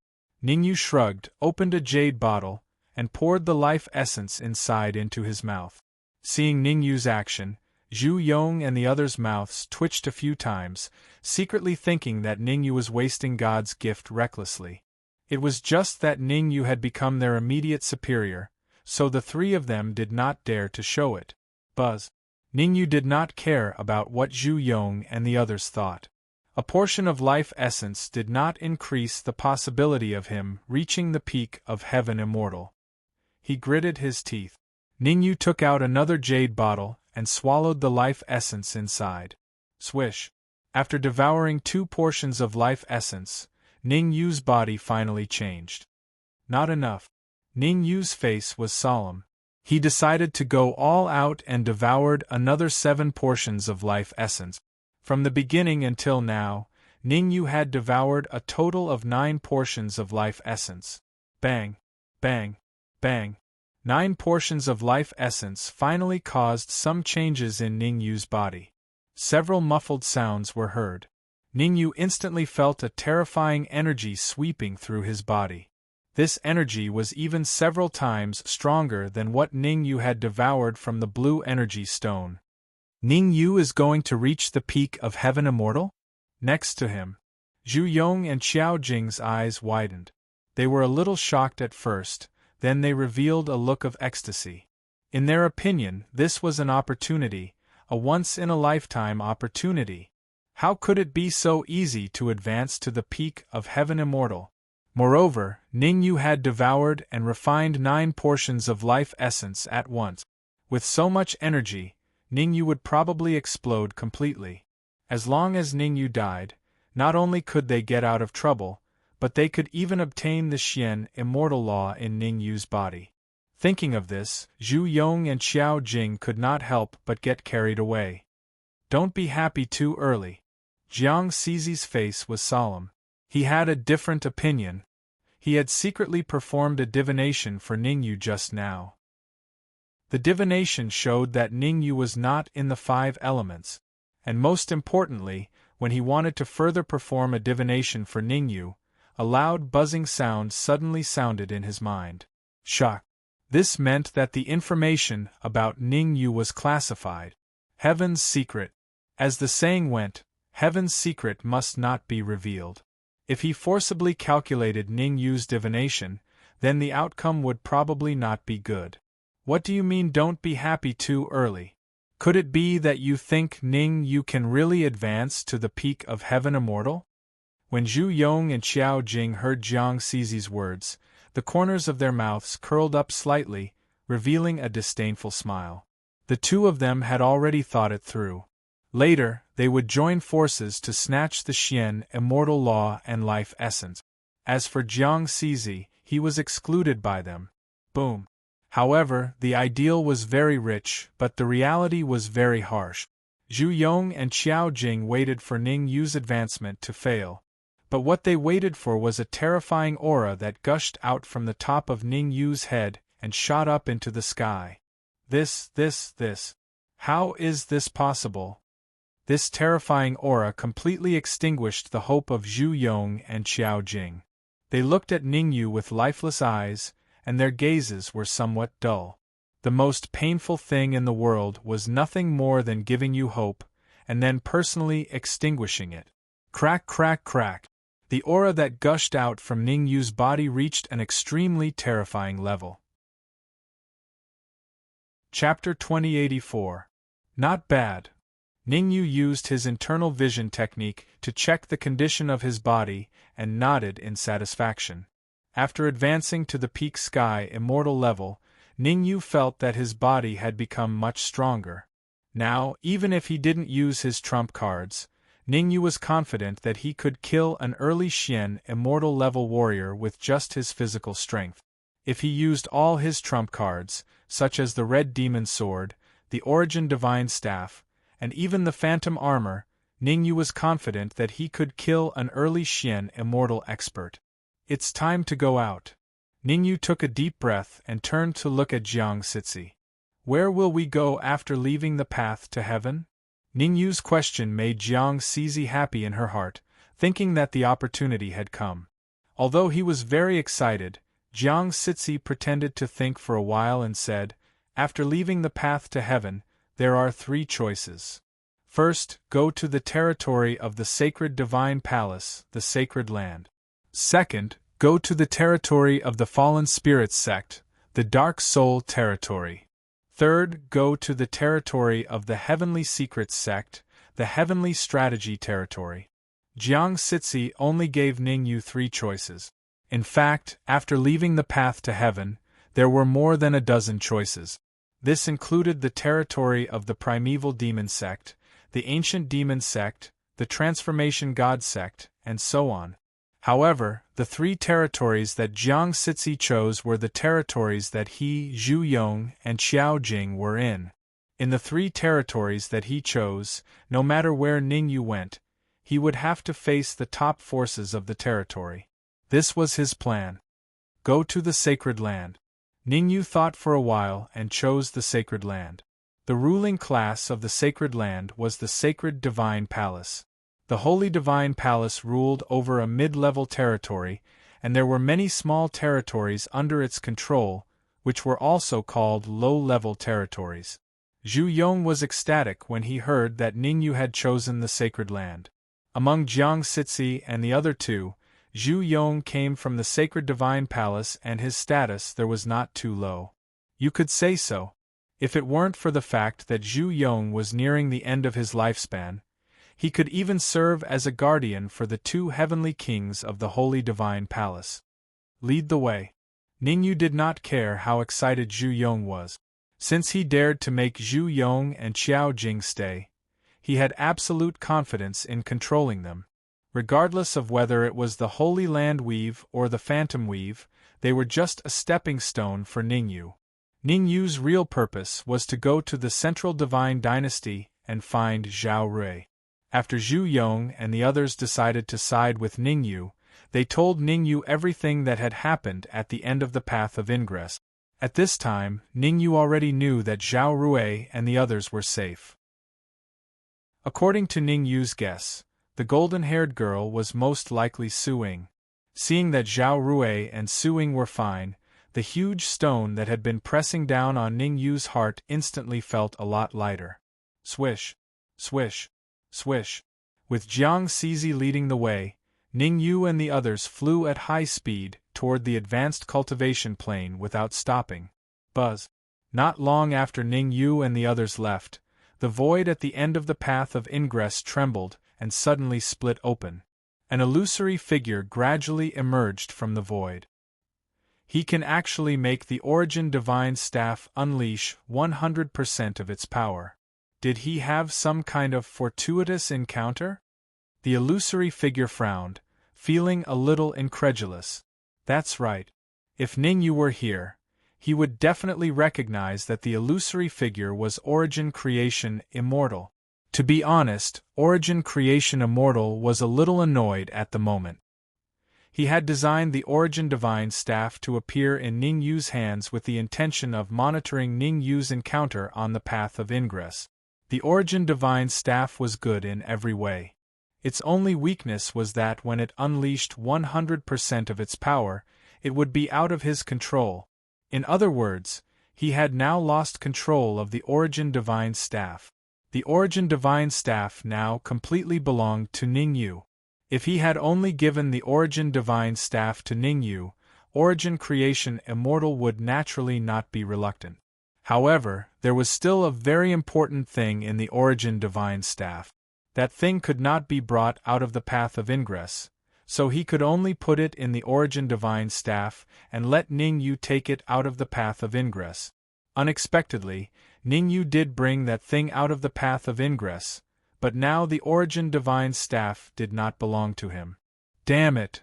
Ningyu shrugged, opened a jade bottle, and poured the life essence inside into his mouth. Seeing Ningyu's action, Zhu Yong and the others' mouths twitched a few times, secretly thinking that Ningyu was wasting God's gift recklessly. It was just that Ningyu had become their immediate superior, so the 3 of them did not dare to show it. Ningyu did not care about what Zhu Yong and the others thought. A portion of life essence did not increase the possibility of him reaching the peak of heaven immortal. He gritted his teeth. Ningyu took out another jade bottle and swallowed the life essence inside. Swish! After devouring 2 portions of life essence, Ningyu's body finally changed. Not enough. Ningyu's face was solemn. He decided to go all out and devoured another 7 portions of life essence. From the beginning until now, Ningyu had devoured a total of 9 portions of life essence. Bang! Bang! Bang! 9 portions of life essence finally caused some changes in Ningyu's body. Several muffled sounds were heard. Ningyu instantly felt a terrifying energy sweeping through his body. This energy was even several times stronger than what Ningyu had devoured from the blue energy stone. Ningyu is going to reach the peak of heaven immortal? Next to him, Zhu Yong and Qiao Jing's eyes widened. They were a little shocked at first, then they revealed a look of ecstasy. In their opinion, this was an opportunity, a once-in-a-lifetime opportunity. How could it be so easy to advance to the peak of heaven immortal? Moreover, Ningyu had devoured and refined 9 portions of life essence at once. With so much energy, Ningyu would probably explode completely. As long as Ningyu died, not only could they get out of trouble, but they could even obtain the Xian immortal law in Ningyu's body. Thinking of this, Zhu Yong and Qiao Jing could not help but get carried away. Don't be happy too early. Jiang Zizi's face was solemn. He had a different opinion. He had secretly performed a divination for Ningyu just now. The divination showed that Ningyu was not in the 5 elements, and most importantly, when he wanted to further perform a divination for Ningyu, a loud buzzing sound suddenly sounded in his mind. Shock! This meant that the information about Ningyu was classified. Heaven's secret. As the saying went, heaven's secret must not be revealed. If he forcibly calculated Ningyu's divination, then the outcome would probably not be good. What do you mean don't be happy too early? Could it be that you think Ningyu can really advance to the peak of heaven immortal? When Zhu Yong and Qiao Jing heard Jiang Zizi's words, The corners of their mouths curled up slightly, revealing a disdainful smile. The two of them had already thought it through. Later, they would join forces to snatch the Xian immortal law and life essence. As for Jiang Zizi, he was excluded by them. Boom. However, the ideal was very rich, but the reality was very harsh. Zhu Yong and Qiao Jing waited for Ning Yu's advancement to fail. But what they waited for was a terrifying aura that gushed out from the top of Ning Yu's head and shot up into the sky. This. How is this possible? This terrifying aura completely extinguished the hope of Zhu Yong and Qiao Jing. They looked at Ning Yu with lifeless eyes, and their gazes were somewhat dull. The most painful thing in the world was nothing more than giving you hope, and then personally extinguishing it. Crack, crack, crack. The aura that gushed out from Ning Yu's body reached an extremely terrifying level. Chapter 2084. Not bad. Ning Yu used his internal vision technique to check the condition of his body and nodded in satisfaction. After advancing to the peak sky immortal level, Ning Yu felt that his body had become much stronger. Now, even if he didn't use his trump cards, Ning Yu was confident that he could kill an early Xian immortal level warrior with just his physical strength. If he used all his trump cards, such as the Red Demon Sword, the Origin Divine Staff, and even the Phantom Armor, Ning Yu was confident that he could kill an early Xian immortal expert. It's time to go out. Ning Yu took a deep breath and turned to look at Jiang Zizi. Where will we go after leaving the path to heaven? Ning Yu's question made Jiang Zizi happy in her heart, thinking that the opportunity had come. Although he was very excited, Jiang Zizi pretended to think for a while and said, after leaving the path to heaven, there are 3 choices. First, go to the territory of the sacred divine palace, the sacred land. Second, go to the territory of the fallen spirits sect, the dark soul territory. Third, go to the territory of the heavenly secrets sect, the heavenly strategy territory. Jiang Zizi only gave Ning Yu 3 choices. In fact, after leaving the path to heaven, there were more than a dozen choices. This included the territory of the primeval demon sect, the ancient demon sect, the transformation god sect, and so on. However, the 3 territories that Jiang Zizi chose were the territories that he, Zhu Yong, and Qiao Jing were in. In the 3 territories that he chose, no matter where Ning Yu went, he would have to face the top forces of the territory. This was his plan. Go to the sacred land. Ning Yu thought for a while and chose the sacred land. The ruling class of the sacred land was the sacred divine palace. The Holy Divine Palace ruled over a mid-level territory, and there were many small territories under its control, which were also called low-level territories. Zhu Yong was ecstatic when he heard that Ning Yu had chosen the sacred land. Among Jiang Zizi and the other 2, Zhu Yong came from the sacred divine palace and his status there was not too low. You could say so. If it weren't for the fact that Zhu Yong was nearing the end of his lifespan, he could even serve as a guardian for the 2 heavenly kings of the Holy Divine Palace. Lead the way. Ning Yu did not care how excited Zhu Yong was. Since he dared to make Zhu Yong and Qiao Jing stay, he had absolute confidence in controlling them. Regardless of whether it was the Holy Land Weave or the Phantom Weave, they were just a stepping stone for Ning Yu. Ning Yu's real purpose was to go to the Central Divine Dynasty and find Zhao Rui. After Zhu Yong and the others decided to side with Ning Yu, they told Ning Yu everything that had happened at the end of the Path of Ingress. At this time, Ning Yu already knew that Zhao Rui and the others were safe. According to Ning Yu's guess, the golden-haired girl was most likely Su Ying. Seeing that Zhao Rui and Su Ying were fine, the huge stone that had been pressing down on Ning Yu's heart instantly felt a lot lighter. Swish, swish, swish. With Jiang Zizi leading the way, Ning Yu and the others flew at high speed toward the advanced cultivation plane without stopping. Buzz. Not long after Ning Yu and the others left, the void at the end of the Path of Ingress trembled and suddenly split open. An illusory figure gradually emerged from the void. He can actually make the Origin Divine Staff unleash 100% of its power. Did he have some kind of fortuitous encounter? The illusory figure frowned, feeling a little incredulous. That's right. If Ningyu were here, he would definitely recognize that the illusory figure was Origin Creation Immortal. To be honest, Origin Creation Immortal was a little annoyed at the moment. He had designed the Origin Divine Staff to appear in Ningyu's hands with the intention of monitoring Ningyu's encounter on the path of ingress. The Origin Divine Staff was good in every way. Its only weakness was that when it unleashed 100% of its power, it would be out of his control. In other words, he had now lost control of the Origin Divine Staff. The Origin Divine Staff now completely belonged to Ningyu. If he had only given the Origin Divine Staff to Ningyu, Origin Creation Immortal would naturally not be reluctant. However, there was still a very important thing in the Origin Divine Staff. That thing could not be brought out of the path of ingress, so he could only put it in the Origin Divine Staff and let Ningyu take it out of the path of ingress. Unexpectedly, Ningyu did bring that thing out of the path of ingress, but now the Origin Divine Staff did not belong to him. Damn it!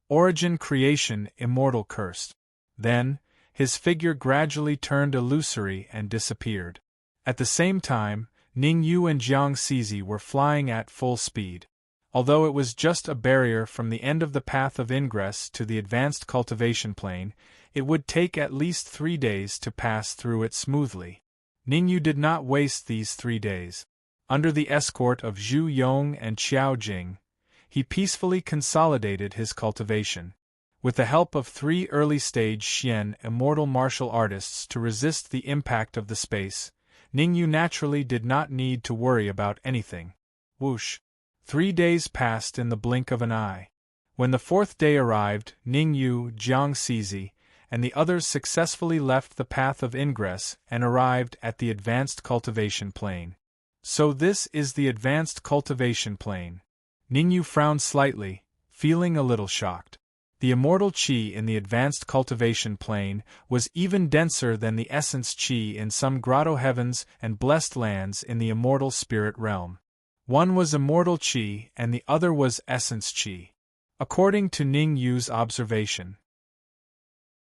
Origin Creation Immortal cursed. Then, his figure gradually turned illusory and disappeared. At the same time, Ningyu and Jiang Zizi were flying at full speed. Although it was just a barrier from the end of the path of ingress to the advanced cultivation plane, it would take at least 3 days to pass through it smoothly. Ningyu did not waste these 3 days. Under the escort of Zhu Yong and Qiao Jing, he peacefully consolidated his cultivation. With the help of 3 early-stage Xian immortal martial artists to resist the impact of the space, Ningyu naturally did not need to worry about anything. Whoosh! 3 days passed in the blink of an eye. When the 4th day arrived, Ningyu, Jiang Zizi, and the others successfully left the path of ingress and arrived at the advanced cultivation plane. So this is the advanced cultivation plane. Ningyu frowned slightly, feeling a little shocked. The immortal qi in the advanced cultivation plane was even denser than the essence qi in some grotto heavens and blessed lands in the immortal spirit realm. One was immortal qi and the other was essence qi. According to Ningyu's observation,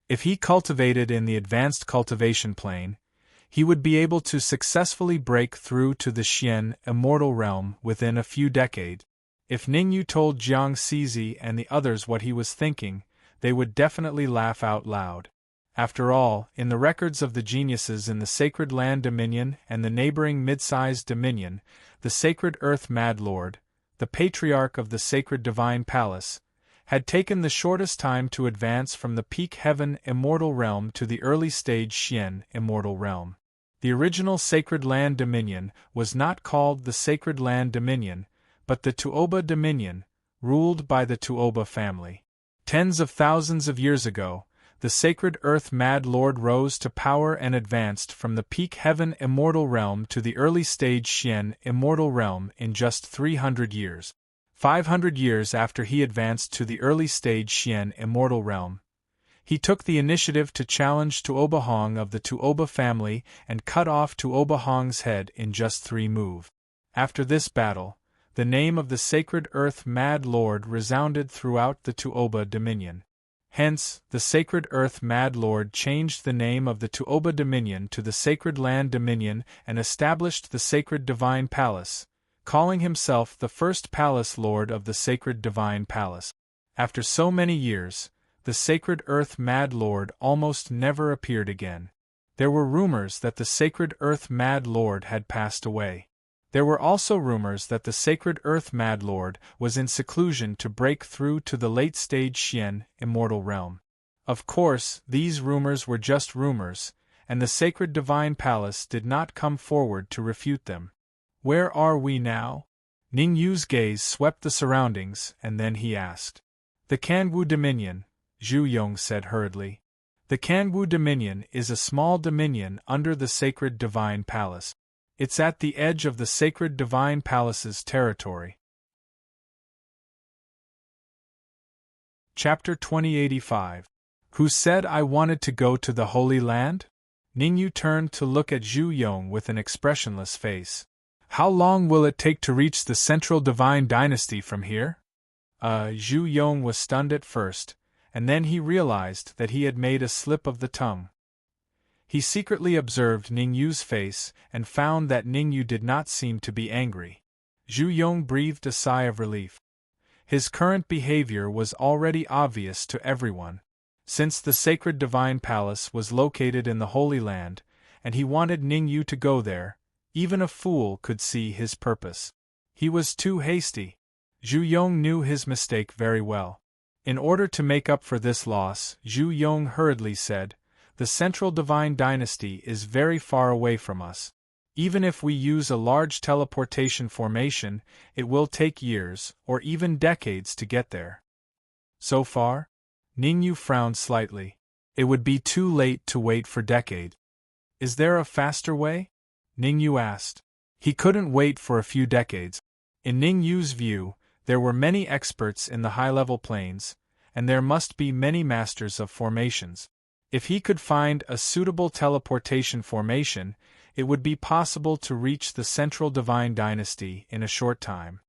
if he cultivated in the advanced cultivation plane, he would be able to successfully break through to the Xian immortal realm within a few decades. If Ningyu told Jiang Zizi and the others what he was thinking, they would definitely laugh out loud. After all, in the records of the geniuses in the Sacred Land Dominion and the neighboring mid-sized dominion, the Sacred Earth Mad Lord, the Patriarch of the Sacred Divine Palace, had taken the shortest time to advance from the peak heaven immortal realm to the early stage Xian immortal realm. The original Sacred Land Dominion was not called the Sacred Land Dominion, but the Tuoba Dominion, ruled by the Tuoba family. Tens of thousands of years ago, the Sacred Earth Mad Lord rose to power and advanced from the peak heaven immortal realm to the early stage Xian immortal realm in just 300 years. 500 years after he advanced to the early stage Xian immortal realm, he took the initiative to challenge Tuoba Hong of the Tuoba family and cut off Tuoba Hong's head in just 3 moves. After this battle, the name of the Sacred Earth Mad Lord resounded throughout the Tuoba Dominion. Hence, the Sacred Earth Mad Lord changed the name of the Tuoba Dominion to the Sacred Land Dominion and established the Sacred Divine Palace, calling himself the first Palace Lord of the Sacred Divine Palace. After so many years, the Sacred Earth Mad Lord almost never appeared again. There were rumors that the Sacred Earth Mad Lord had passed away. There were also rumors that the Sacred Earth Mad Lord was in seclusion to break through to the late-stage Xian immortal realm. Of course, these rumors were just rumors, and the Sacred Divine Palace did not come forward to refute them. Where are we now? Ningyu's gaze swept the surroundings, and then he asked. The Kangwu Dominion, Zhu Yong said hurriedly. The Kangwu Dominion is a small dominion under the Sacred Divine Palace. It's at the edge of the Sacred Divine Palace's territory. Chapter 2085. Who said I wanted to go to the Holy Land? Ningyu turned to look at Zhu Yong with an expressionless face. How long will it take to reach the Central Divine Dynasty from here? Zhu Yong was stunned at first, and then he realized that he had made a slip of the tongue. He secretly observed Ningyu's face and found that Ningyu did not seem to be angry. Zhu Yong breathed a sigh of relief. His current behavior was already obvious to everyone. Since the sacred divine palace was located in the Holy Land, and he wanted Ningyu to go there, even a fool could see his purpose. He was too hasty. Zhu Yong knew his mistake very well. In order to make up for this loss, Zhu Yong hurriedly said, "The Central Divine Dynasty is very far away from us. Even if we use a large teleportation formation, it will take years, or even decades to get there." So far? Ningyu frowned slightly. It would be too late to wait for decades. Is there a faster way? Ningyu asked. He couldn't wait for a few decades. In Ningyu's view, there were many experts in the high-level planes, and there must be many masters of formations. If he could find a suitable teleportation formation, it would be possible to reach the Central Divine Dynasty in a short time.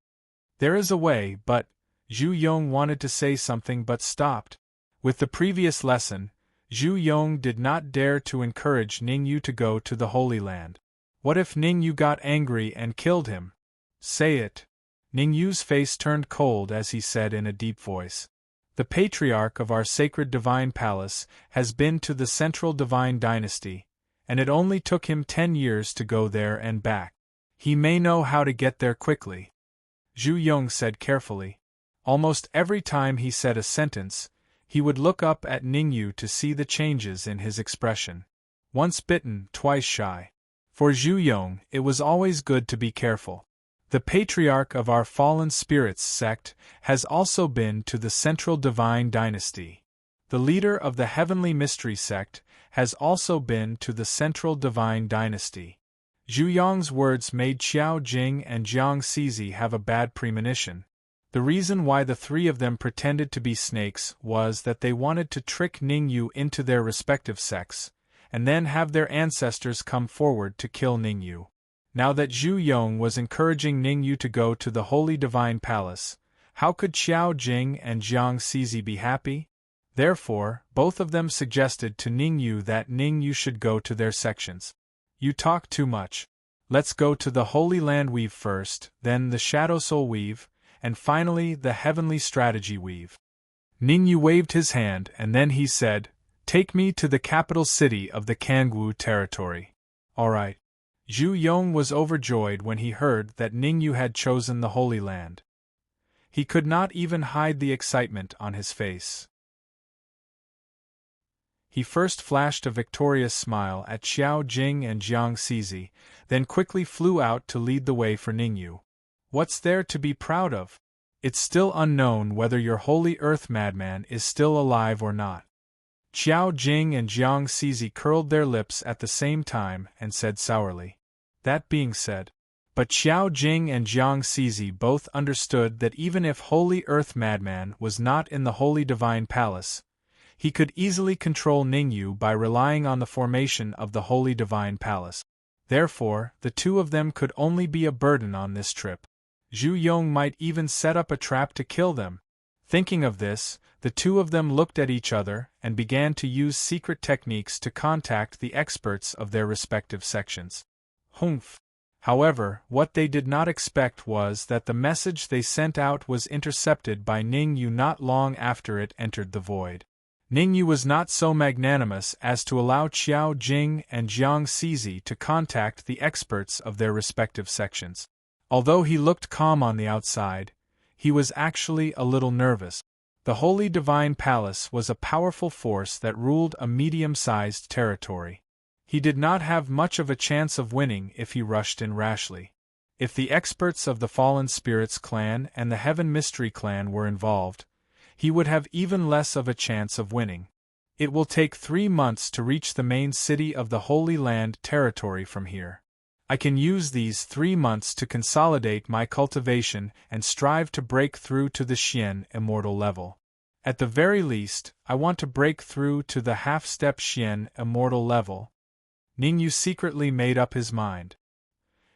There is a way, but Zhu Yong wanted to say something but stopped. With the previous lesson, Zhu Yong did not dare to encourage Ningyu to go to the Holy Land. What if Ningyu got angry and killed him? Say it. Ningyu's face turned cold as he said in a deep voice. The patriarch of our sacred divine palace has been to the Central Divine Dynasty, and it only took him 10 years to go there and back. He may know how to get there quickly. Zhu Yong said carefully. Almost every time he said a sentence, he would look up at Ningyu to see the changes in his expression. Once bitten, twice shy. For Zhu Yong, it was always good to be careful. The patriarch of our fallen spirits sect has also been to the Central Divine Dynasty. The leader of the Heavenly Mystery sect has also been to the Central Divine Dynasty. Zhu Yong's words made Xiao Jing and Jiang Cizi have a bad premonition. The reason why the three of them pretended to be snakes was that they wanted to trick Ningyu into their respective sects, and then have their ancestors come forward to kill Ningyu. Now that Zhu Yong was encouraging Ningyu to go to the Holy Divine Palace, how could Xiao Jing and Jiang Cizi be happy? Therefore, both of them suggested to Ningyu that Ningyu should go to their sections. You talk too much. Let's go to the Holy Land Weave first, then the Shadow Soul Weave, and finally the Heavenly Strategy Weave. Ningyu waved his hand and then he said, "Take me to the capital city of the Kangwu territory." All right. Zhu Yong was overjoyed when he heard that Ningyu had chosen the Holy Land. He could not even hide the excitement on his face. He first flashed a victorious smile at Xiao Jing and Jiang Cizi, then quickly flew out to lead the way for Ningyu. What's there to be proud of? It's still unknown whether your Holy Earth madman is still alive or not. Xiao Jing and Jiang Cizi curled their lips at the same time and said sourly. That being said, but Xiao Jing and Jiang Cizi both understood that even if Holy Earth Madman was not in the Holy Divine Palace, he could easily control Ningyu by relying on the formation of the Holy Divine Palace. Therefore, the two of them could only be a burden on this trip. Zhu Yong might even set up a trap to kill them. Thinking of this, the two of them looked at each other and began to use secret techniques to contact the experts of their respective sections. Humph! However, what they did not expect was that the message they sent out was intercepted by Ningyu not long after it entered the void. Ningyu was not so magnanimous as to allow Xiao Jing and Jiang Cizi to contact the experts of their respective sections. Although he looked calm on the outside, he was actually a little nervous. The Holy Divine Palace was a powerful force that ruled a medium-sized territory. He did not have much of a chance of winning if he rushed in rashly. If the experts of the Fallen Spirits clan and the Heaven Mystery clan were involved, he would have even less of a chance of winning. It will take 3 months to reach the main city of the Holy Land territory from here. I can use these 3 months to consolidate my cultivation and strive to break through to the Xian immortal level. At the very least, I want to break through to the half-step Xian immortal level. Ningyu secretly made up his mind.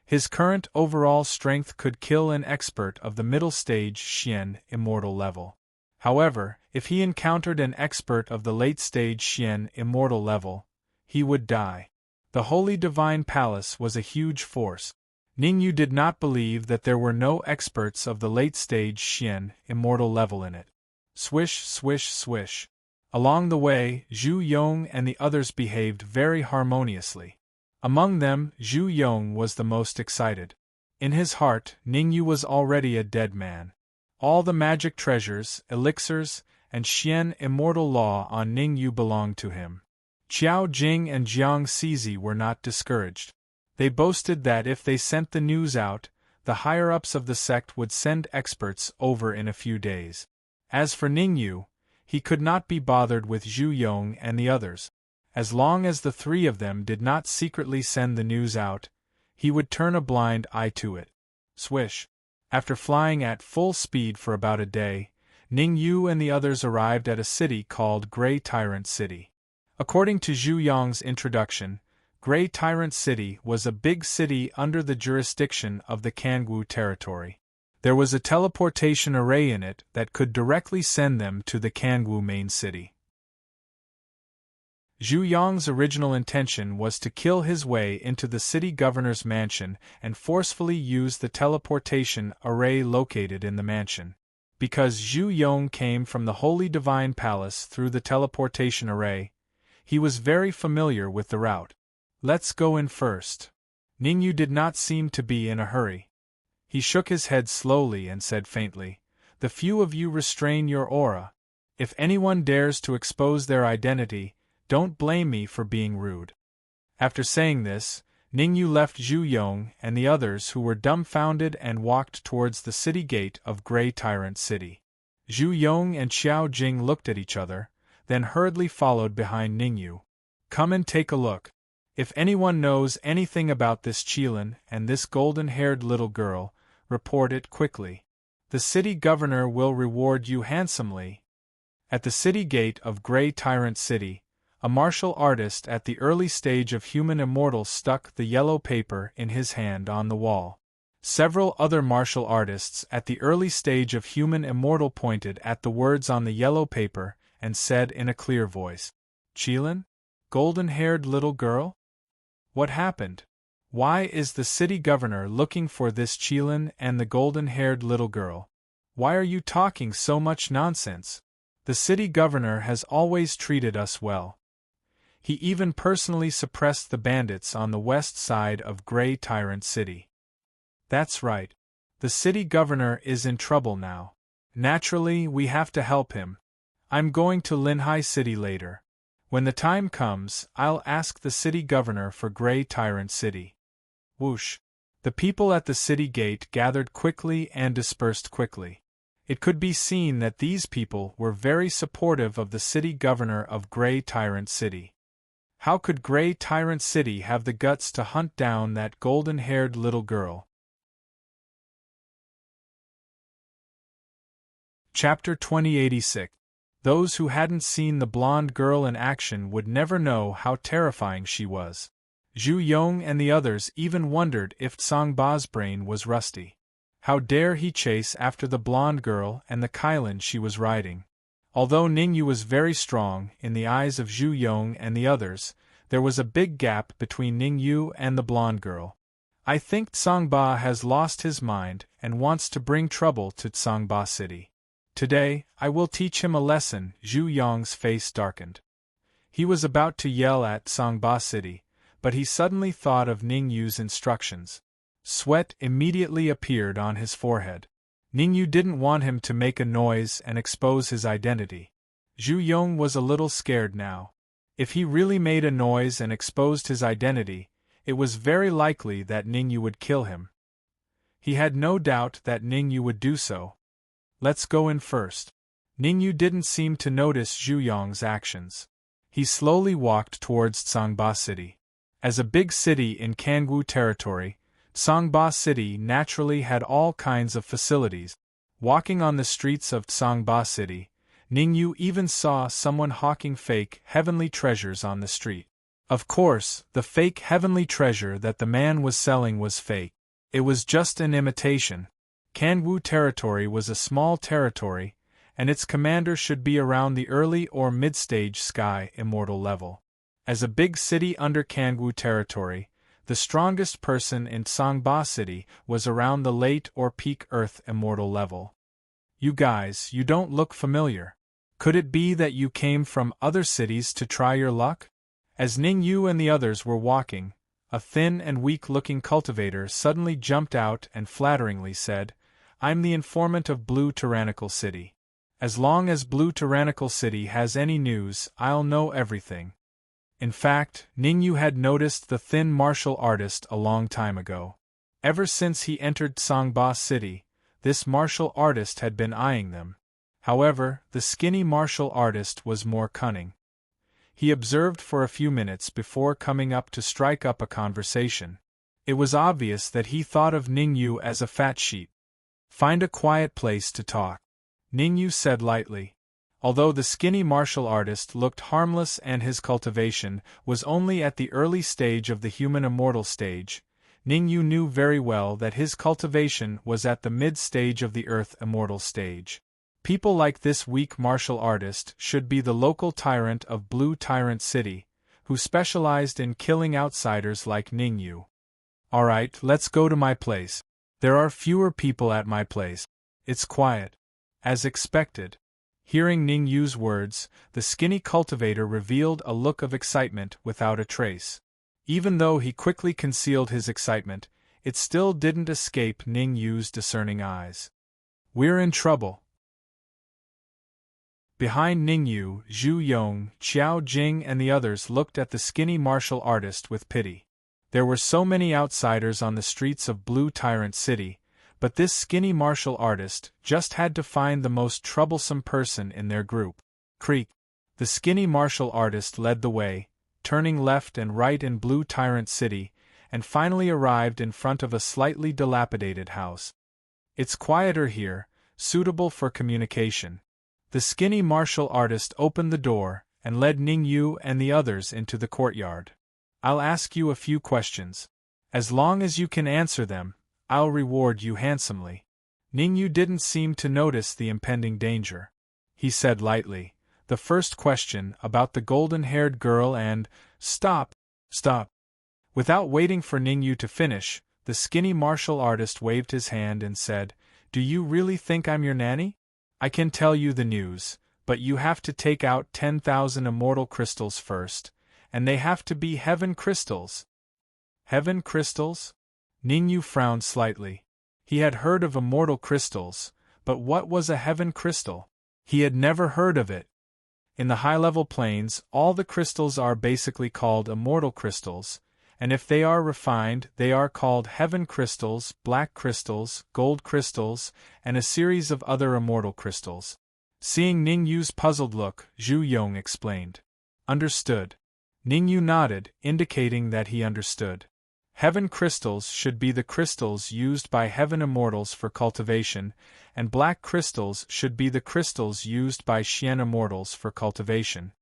His current overall strength could kill an expert of the middle stage Xian immortal level. However, if he encountered an expert of the late stage Xian immortal level, he would die. The Holy Divine Palace was a huge force. Ningyu did not believe that there were no experts of the late stage Xian immortal level in it. Swish, swish, swish. Along the way, Zhu Yong and the others behaved very harmoniously. Among them, Zhu Yong was the most excited. In his heart, Ningyu was already a dead man. All the magic treasures, elixirs, and Xian immortal law on Ningyu belonged to him. Qiao Jing and Jiang Cizi were not discouraged. They boasted that if they sent the news out, the higher-ups of the sect would send experts over in a few days. As for Ningyu, he could not be bothered with Zhu Yong and the others. As long as the three of them did not secretly send the news out, he would turn a blind eye to it. Swish. After flying at full speed for about a day, Ningyu and the others arrived at a city called Grey Tyrant City. According to Zhu Yong's introduction, Grey Tyrant City was a big city under the jurisdiction of the Kangwu territory. There was a teleportation array in it that could directly send them to the Kangwu main city. Zhu Yong's original intention was to kill his way into the city governor's mansion and forcefully use the teleportation array located in the mansion. Because Zhu Yong came from the Holy Divine Palace through the teleportation array, he was very familiar with the route. Let's go in first. Ningyu did not seem to be in a hurry. He shook his head slowly and said faintly, "The few of you restrain your aura. If anyone dares to expose their identity, don't blame me for being rude." After saying this, Ningyu left Zhu Yong and the others who were dumbfounded and walked towards the city gate of Grey Tyrant City. Zhu Yong and Xiao Jing looked at each other, then hurriedly followed behind Ningyu. "Come and take a look. If anyone knows anything about this Qilin and this golden-haired little girl, report it quickly. The city governor will reward you handsomely." At the city gate of Grey Tyrant City, a martial artist at the early stage of human immortal stuck the yellow paper in his hand on the wall. Several other martial artists at the early stage of human immortal pointed at the words on the yellow paper and said in a clear voice, "Qilin? Golden-haired little girl? What happened? Why is the city governor looking for this Qilin and the golden-haired little girl? Why are you talking so much nonsense? The city governor has always treated us well. He even personally suppressed the bandits on the west side of Grey Tyrant City." "That's right. The city governor is in trouble now. Naturally, we have to help him. I'm going to Linhai City later. When the time comes, I'll ask the city governor for Grey Tyrant City." Whoosh! The people at the city gate gathered quickly and dispersed quickly. It could be seen that these people were very supportive of the city governor of Grey Tyrant City. How could Grey Tyrant City have the guts to hunt down that golden-haired little girl? Chapter 2086. Those who hadn't seen the blonde girl in action would never know how terrifying she was. Zhu Yong and the others even wondered if Tsangba's brain was rusty. How dare he chase after the blonde girl and the Qilin she was riding? Although Ningyu was very strong in the eyes of Zhu Yong and the others, there was a big gap between Ningyu and the blonde girl. "I think Tsangba has lost his mind and wants to bring trouble to Tsangba City. Today, I will teach him a lesson." Zhu Yong's face darkened. He was about to yell at Tsangba City, but he suddenly thought of Ningyu's instructions. Sweat immediately appeared on his forehead. Ningyu didn't want him to make a noise and expose his identity. Zhu Yong was a little scared now. If he really made a noise and exposed his identity, it was very likely that Ningyu would kill him. He had no doubt that Ningyu would do so. "Let's go in first." Ningyu didn't seem to notice Zhu Yong's actions. He slowly walked towards Tsangba City. As a big city in Kangwu territory, Tsangba City naturally had all kinds of facilities. Walking on the streets of Tsangba City, Ningyu even saw someone hawking fake heavenly treasures on the street. Of course, the fake heavenly treasure that the man was selling was fake. It was just an imitation. Kangwoo territory was a small territory, and its commander should be around the early or mid-stage sky immortal level. As a big city under Kangwoo territory, the strongest person in Sangba City was around the late or peak Earth immortal level. You guys, you don't look familiar. Could it be that you came from other cities to try your luck? As Ningyu and the others were walking, a thin and weak-looking cultivator suddenly jumped out and flatteringly said, "I'm the informant of Blue Tyrannical City. As long as Blue Tyrannical City has any news, I'll know everything." In fact, Ningyu had noticed the thin martial artist a long time ago. Ever since he entered Sangba City, this martial artist had been eyeing them. However, the skinny martial artist was more cunning. He observed for a few minutes before coming up to strike up a conversation. It was obvious that he thought of Ningyu as a fat sheep. "Find a quiet place to talk," Ningyu said lightly. Although the skinny martial artist looked harmless and his cultivation was only at the early stage of the human immortal stage, Ningyu knew very well that his cultivation was at the mid-stage of the Earth immortal stage. People like this weak martial artist should be the local tyrant of Blue Tyrant City, who specialized in killing outsiders like Ningyu. "Alright, let's go to my place. There are fewer people at my place. It's quiet." As expected. Hearing Ningyu's words, the skinny cultivator revealed a look of excitement without a trace. Even though he quickly concealed his excitement, it still didn't escape Ningyu's discerning eyes. "We're in trouble." Behind Ningyu, Zhu Yong, Qiao Jing and the others looked at the skinny martial artist with pity. There were so many outsiders on the streets of Blue Tyrant City, but this skinny martial artist just had to find the most troublesome person in their group. Creak. The skinny martial artist led the way, turning left and right in Blue Tyrant City, and finally arrived in front of a slightly dilapidated house. "It's quieter here, suitable for communication." The skinny martial artist opened the door and led Ningyu and the others into the courtyard. "I'll ask you a few questions. As long as you can answer them, I'll reward you handsomely." Ningyu didn't seem to notice the impending danger. He said lightly, "The first question about the golden-haired girl and—" "Stop! Stop!" Without waiting for Ningyu to finish, the skinny martial artist waved his hand and said, "Do you really think I'm your nanny? I can tell you the news, but you have to take out 10,000 immortal crystals first, and they have to be heaven crystals." "Heaven crystals?" Ningyu frowned slightly. He had heard of immortal crystals, but what was a heaven crystal? He had never heard of it. In the high-level planes, all the crystals are basically called immortal crystals, and if they are refined, they are called heaven crystals, black crystals, gold crystals, and a series of other immortal crystals. Seeing Ningyu's puzzled look, Zhu Yong explained. "Understood." Ningyu nodded, indicating that he understood. Heaven crystals should be the crystals used by heaven immortals for cultivation, and black crystals should be the crystals used by Xian immortals for cultivation.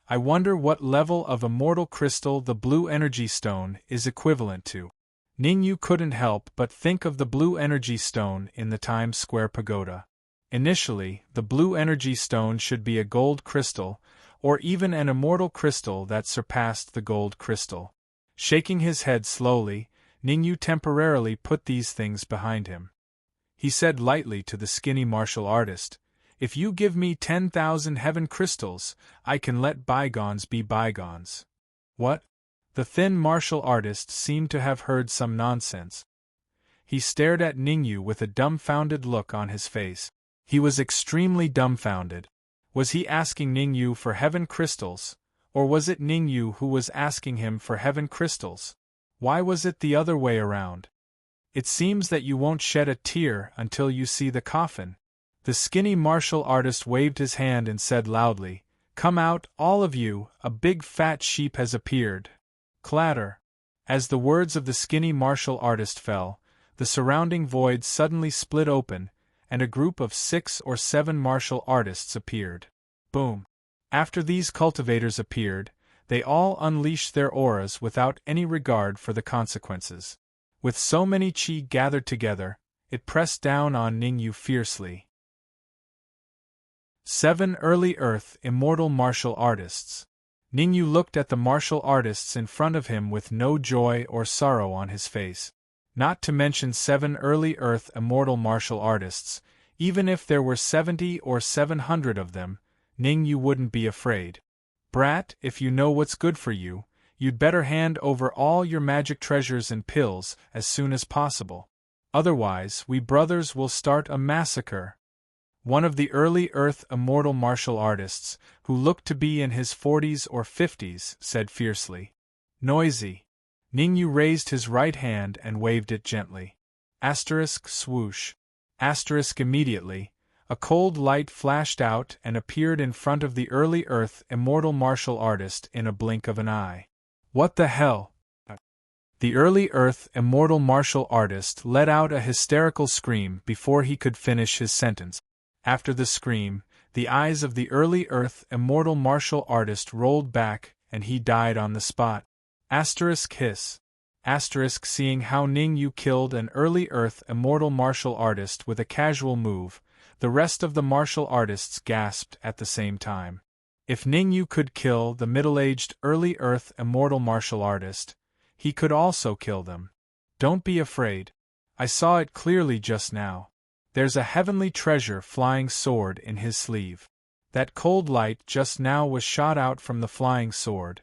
I wonder what level of immortal crystal the blue energy stone is equivalent to. Ningyu couldn't help but think of the blue energy stone in the Times Square pagoda. Initially, the blue energy stone should be a gold crystal, or even an immortal crystal that surpassed the gold crystal. Shaking his head slowly, Ningyu temporarily put these things behind him. He said lightly to the skinny martial artist, "If you give me 10,000 heaven crystals, I can let bygones be bygones." "What?" The thin martial artist seemed to have heard some nonsense. He stared at Ningyu with a dumbfounded look on his face. He was extremely dumbfounded. Was he asking Ningyu for heaven crystals, or was it Ningyu who was asking him for heaven crystals? Why was it the other way around? "It seems that you won't shed a tear until you see the coffin." The skinny martial artist waved his hand and said loudly, "Come out, all of you, a big fat sheep has appeared." Clatter. As the words of the skinny martial artist fell, the surrounding void suddenly split open, and a group of 6 or 7 martial artists appeared. Boom! After these cultivators appeared, they all unleashed their auras without any regard for the consequences. With so many chi gathered together, it pressed down on Ningyu fiercely. 7 Early Earth Immortal Martial Artists. Ningyu looked at the martial artists in front of him with no joy or sorrow on his face. Not to mention 7 Early Earth Immortal Martial Artists, even if there were 70 or 700 of them, Ningyu wouldn't be afraid. Brat, if you know what's good for you, you'd better hand over all your magic treasures and pills as soon as possible. Otherwise, we brothers will start a massacre. One of the Early Earth Immortal Martial Artists, who looked to be in his 40s or 50s, said fiercely. Noisy. Ningyu raised his right hand and waved it gently. Asterisk swoosh. Asterisk immediately. A cold light flashed out and appeared in front of the Early Earth Immortal Martial Artist in a blink of an eye. What the hell? The Early Earth Immortal Martial Artist let out a hysterical scream before he could finish his sentence. After the scream, the eyes of the Early Earth Immortal Martial Artist rolled back and he died on the spot. Asterisk hiss. Asterisk seeing how Ningyu killed an Early Earth Immortal Martial Artist with a casual move, the rest of the martial artists gasped at the same time. If Ningyu could kill the middle-aged Early Earth Immortal Martial Artist, he could also kill them. Don't be afraid. I saw it clearly just now. There's a heavenly treasure flying sword in his sleeve. That cold light just now was shot out from the flying sword.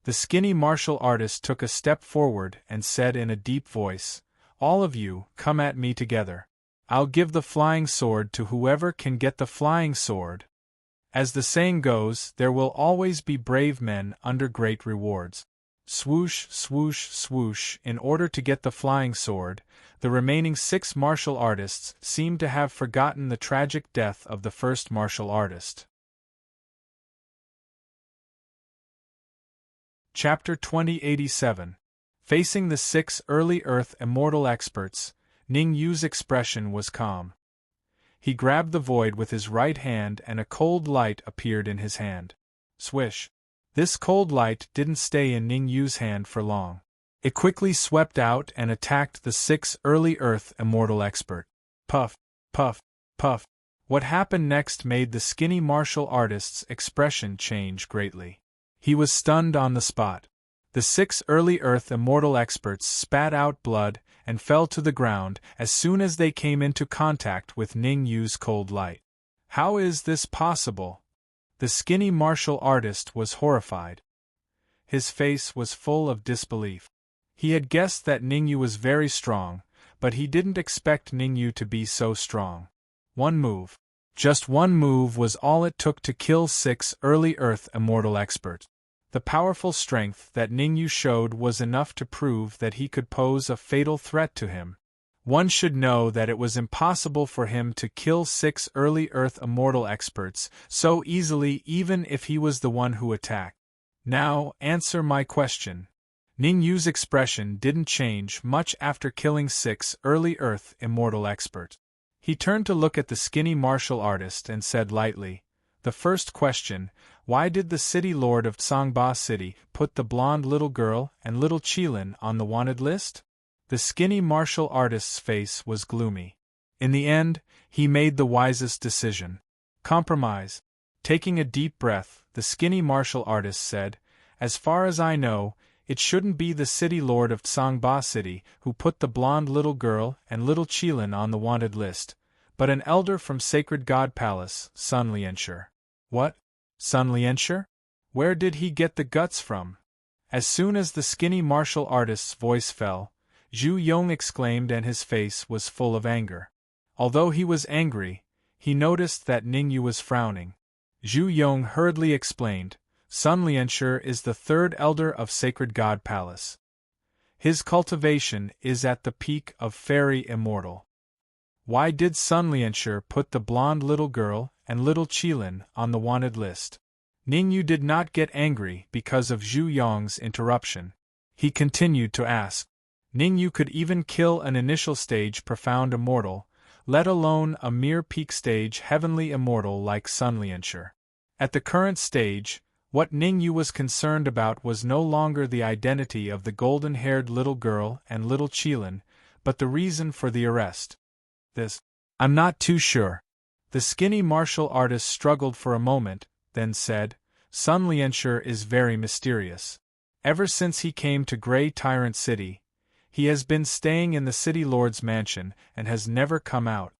The skinny martial artist took a step forward and said in a deep voice, All of you, come at me together. I'll give the flying sword to whoever can get the flying sword. As the saying goes, there will always be brave men under great rewards. Swoosh, swoosh, swoosh. In order to get the flying sword, the remaining 6 martial artists seemed to have forgotten the tragic death of the first martial artist. Chapter 2087. Facing the 6 Early Earth Immortal Experts, Ningyu's expression was calm. He grabbed the void with his right hand and a cold light appeared in his hand. Swish. This cold light didn't stay in Ningyu's hand for long. It quickly swept out and attacked the 6 Early Earth Immortal Expert. Puff, puff, puff. What happened next made the skinny martial artist's expression change greatly. He was stunned on the spot. The 6 Early Earth Immortal Experts spat out blood and fell to the ground as soon as they came into contact with Ningyu's cold light. How is this possible? The skinny martial artist was horrified. His face was full of disbelief. He had guessed that Ningyu was very strong, but he didn't expect Ningyu to be so strong. One move. Just one move was all it took to kill 6 Early Earth Immortal Experts. The powerful strength that Ningyu showed was enough to prove that he could pose a fatal threat to him. One should know that it was impossible for him to kill 6 Early Earth Immortal Experts so easily even if he was the one who attacked. Now, answer my question. Ningyu's expression didn't change much after killing 6 Early Earth Immortal Experts. He turned to look at the skinny martial artist and said lightly, The first question, why did the city lord of Tsangba City put the blonde little girl and little Qilin on the wanted list? The skinny martial artist's face was gloomy. In the end, he made the wisest decision. Compromise. Taking a deep breath, the skinny martial artist said, As far as I know, it shouldn't be the city lord of Tsangba City who put the blonde little girl and little Qilin on the wanted list, but an elder from Sacred God Palace, Sun Lianshur. What? Sun Lianshur? Where did he get the guts from? As soon as the skinny martial artist's voice fell, Zhu Yong exclaimed and his face was full of anger. Although he was angry, he noticed that Ningyu was frowning. Zhu Yong hurriedly explained, Sun Lianshur is the 3rd elder of Sacred God Palace. His cultivation is at the peak of Fairy Immortal. Why did Sun Lianshur put the blonde little girl and little Qilin on the wanted list? Ningyu did not get angry because of Zhu Yong's interruption. He continued to ask. Ningyu could even kill an initial stage profound immortal, let alone a mere peak stage heavenly immortal like Sun Lianshi. At the current stage, what Ningyu was concerned about was no longer the identity of the golden-haired little girl and little Qilin, but the reason for the arrest. I'm not too sure. The skinny martial artist struggled for a moment, then said, Sun Lianshi is very mysterious. Ever since he came to Grey Tyrant City, he has been staying in the City Lord's mansion and has never come out.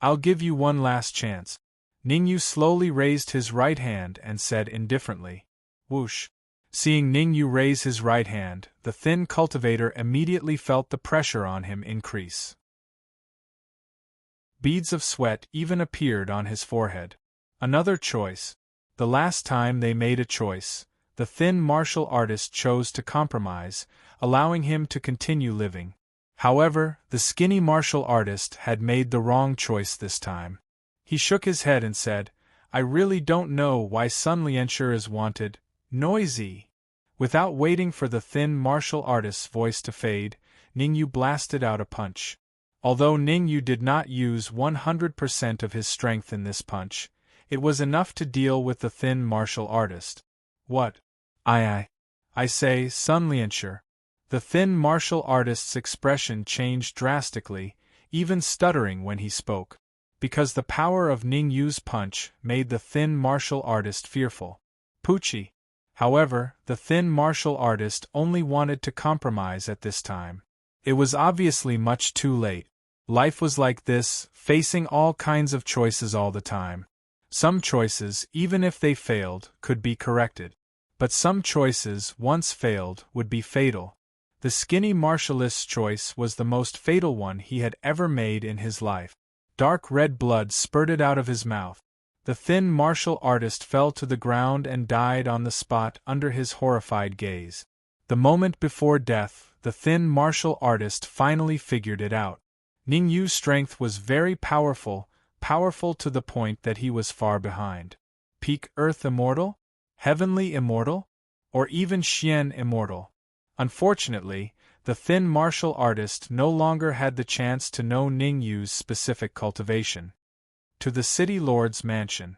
I'll give you one last chance. Ningyu slowly raised his right hand and said indifferently, Whoosh. Seeing Ningyu raise his right hand, the thin cultivator immediately felt the pressure on him increase. Beads of sweat even appeared on his forehead. Another choice. The last time they made a choice, the thin martial artist chose to compromise, allowing him to continue living. However, the skinny martial artist had made the wrong choice this time. He shook his head and said, I really don't know why Sun Lianshi is wanted. Noisy. Without waiting for the thin martial artist's voice to fade, Ningyu blasted out a punch. Although Ningyu did not use 100% of his strength in this punch, it was enough to deal with the thin martial artist. What? I say, Sun Lianshi. The thin martial artist's expression changed drastically, even stuttering when he spoke, because the power of Ningyu's punch made the thin martial artist fearful. Pucci. However, the thin martial artist only wanted to compromise at this time. It was obviously much too late. Life was like this, facing all kinds of choices all the time. Some choices, even if they failed, could be corrected. But some choices, once failed, would be fatal. The skinny martialist's choice was the most fatal one he had ever made in his life. Dark red blood spurted out of his mouth. The thin martial artist fell to the ground and died on the spot under his horrified gaze. The moment before death, the thin martial artist finally figured it out. Ningyu's strength was very powerful to the point that he was far behind. Peak Earth Immortal? Heavenly Immortal? Or even Xian Immortal? Unfortunately, the thin martial artist no longer had the chance to know Ningyu's specific cultivation. To the City Lord's mansion.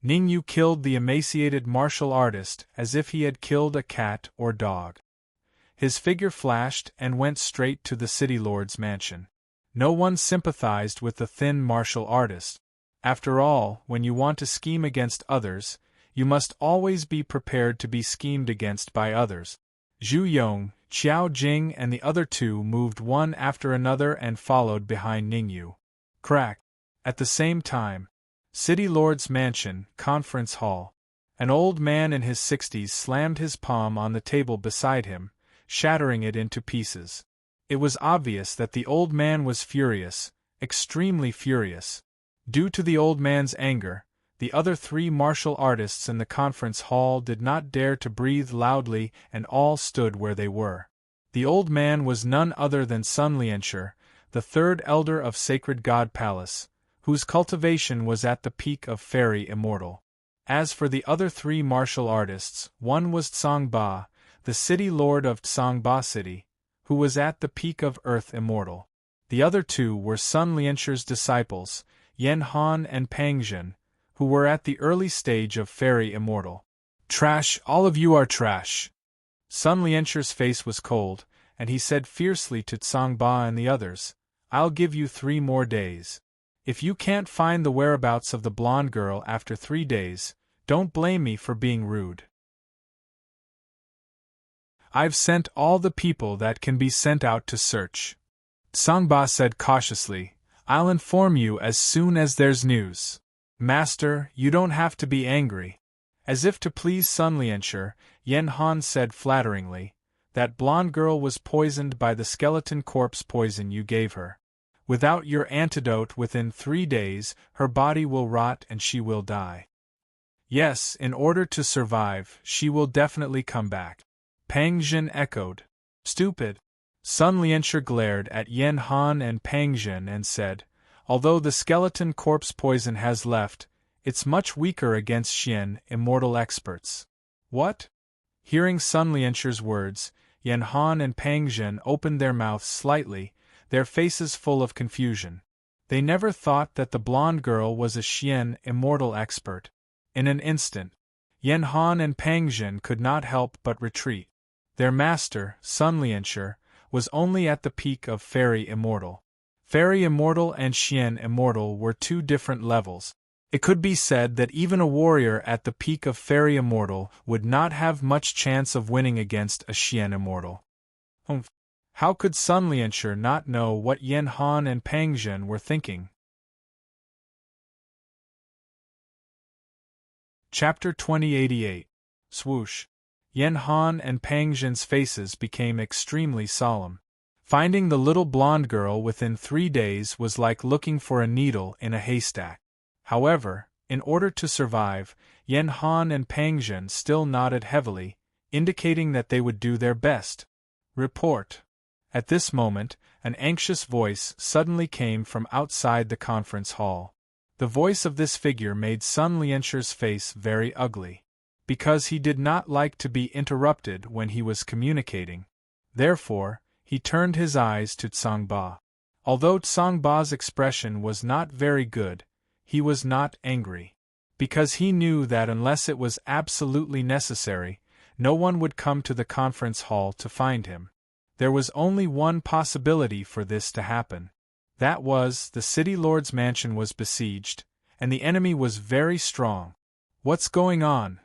Ningyu killed the emaciated martial artist as if he had killed a cat or dog. His figure flashed and went straight to the City Lord's mansion. No one sympathized with the thin martial artist. After all, when you want to scheme against others, you must always be prepared to be schemed against by others. Zhu Yong, Qiao Jing and the other two moved one after another and followed behind Ningyu. Crack. At the same time. City Lord's mansion, conference hall. An old man in his 60s slammed his palm on the table beside him, shattering it into pieces. It was obvious that the old man was furious, extremely furious. Due to the old man's anger, the other three martial artists in the conference hall did not dare to breathe loudly and all stood where they were. The old man was none other than Sun Lianshi, the third elder of Sacred God Palace, whose cultivation was at the peak of Fairy Immortal. As for the other three martial artists, one was Tsangba, the city lord of Tsangba City, who was at the peak of Earth Immortal. The other two were Sun Lianshi's disciples, Yan Han and Pangjin, who were at the early stage of Fairy Immortal. Trash, all of you are trash. Sun Lianshi's face was cold, and he said fiercely to Tsangba and the others, I'll give you 3 more days. If you can't find the whereabouts of the blonde girl after 3 days, don't blame me for being rude. I've sent all the people that can be sent out to search. Tsangba said cautiously, I'll inform you as soon as there's news. Master, you don't have to be angry. As if to please Sun Lianshi, Yan Han said flatteringly, that blonde girl was poisoned by the skeleton corpse poison you gave her. Without your antidote within 3 days, her body will rot and she will die. Yes, in order to survive, she will definitely come back. Pangjin echoed. Stupid. Sun Lianshi glared at Yan Han and Pangjin and said, although the skeleton corpse poison has left, it's much weaker against Xian immortal experts. What? Hearing Sun Lianshi's words, Yan Han and Pangjin opened their mouths slightly, their faces full of confusion. They never thought that the blonde girl was a Xian immortal expert. In an instant, Yen Han and Pang Zhen could not help but retreat. Their master, Sun Lianshi, was only at the peak of Fairy Immortal. Fairy Immortal and Xian Immortal were two different levels. It could be said that even a warrior at the peak of Fairy Immortal would not have much chance of winning against a Xian Immortal. How could Sun Lianshi not know what Yen Han and Pang Zhen were thinking? Chapter 2088. Swoosh. Yen Han and Pang Zhen's faces became extremely solemn. Finding the little blonde girl within 3 days was like looking for a needle in a haystack. However, in order to survive, Yen Han and Pang Zhen still nodded heavily, indicating that they would do their best. Report. At this moment, an anxious voice suddenly came from outside the conference hall. The voice of this figure made Sun Lianshi's face very ugly, because he did not like to be interrupted when he was communicating. Therefore, he turned his eyes to Tsangba. Although Tsangba's expression was not very good, he was not angry, because he knew that unless it was absolutely necessary, no one would come to the conference hall to find him. There was only one possibility for this to happen. That was, the city lord's mansion was besieged, and the enemy was very strong. "What's going on?"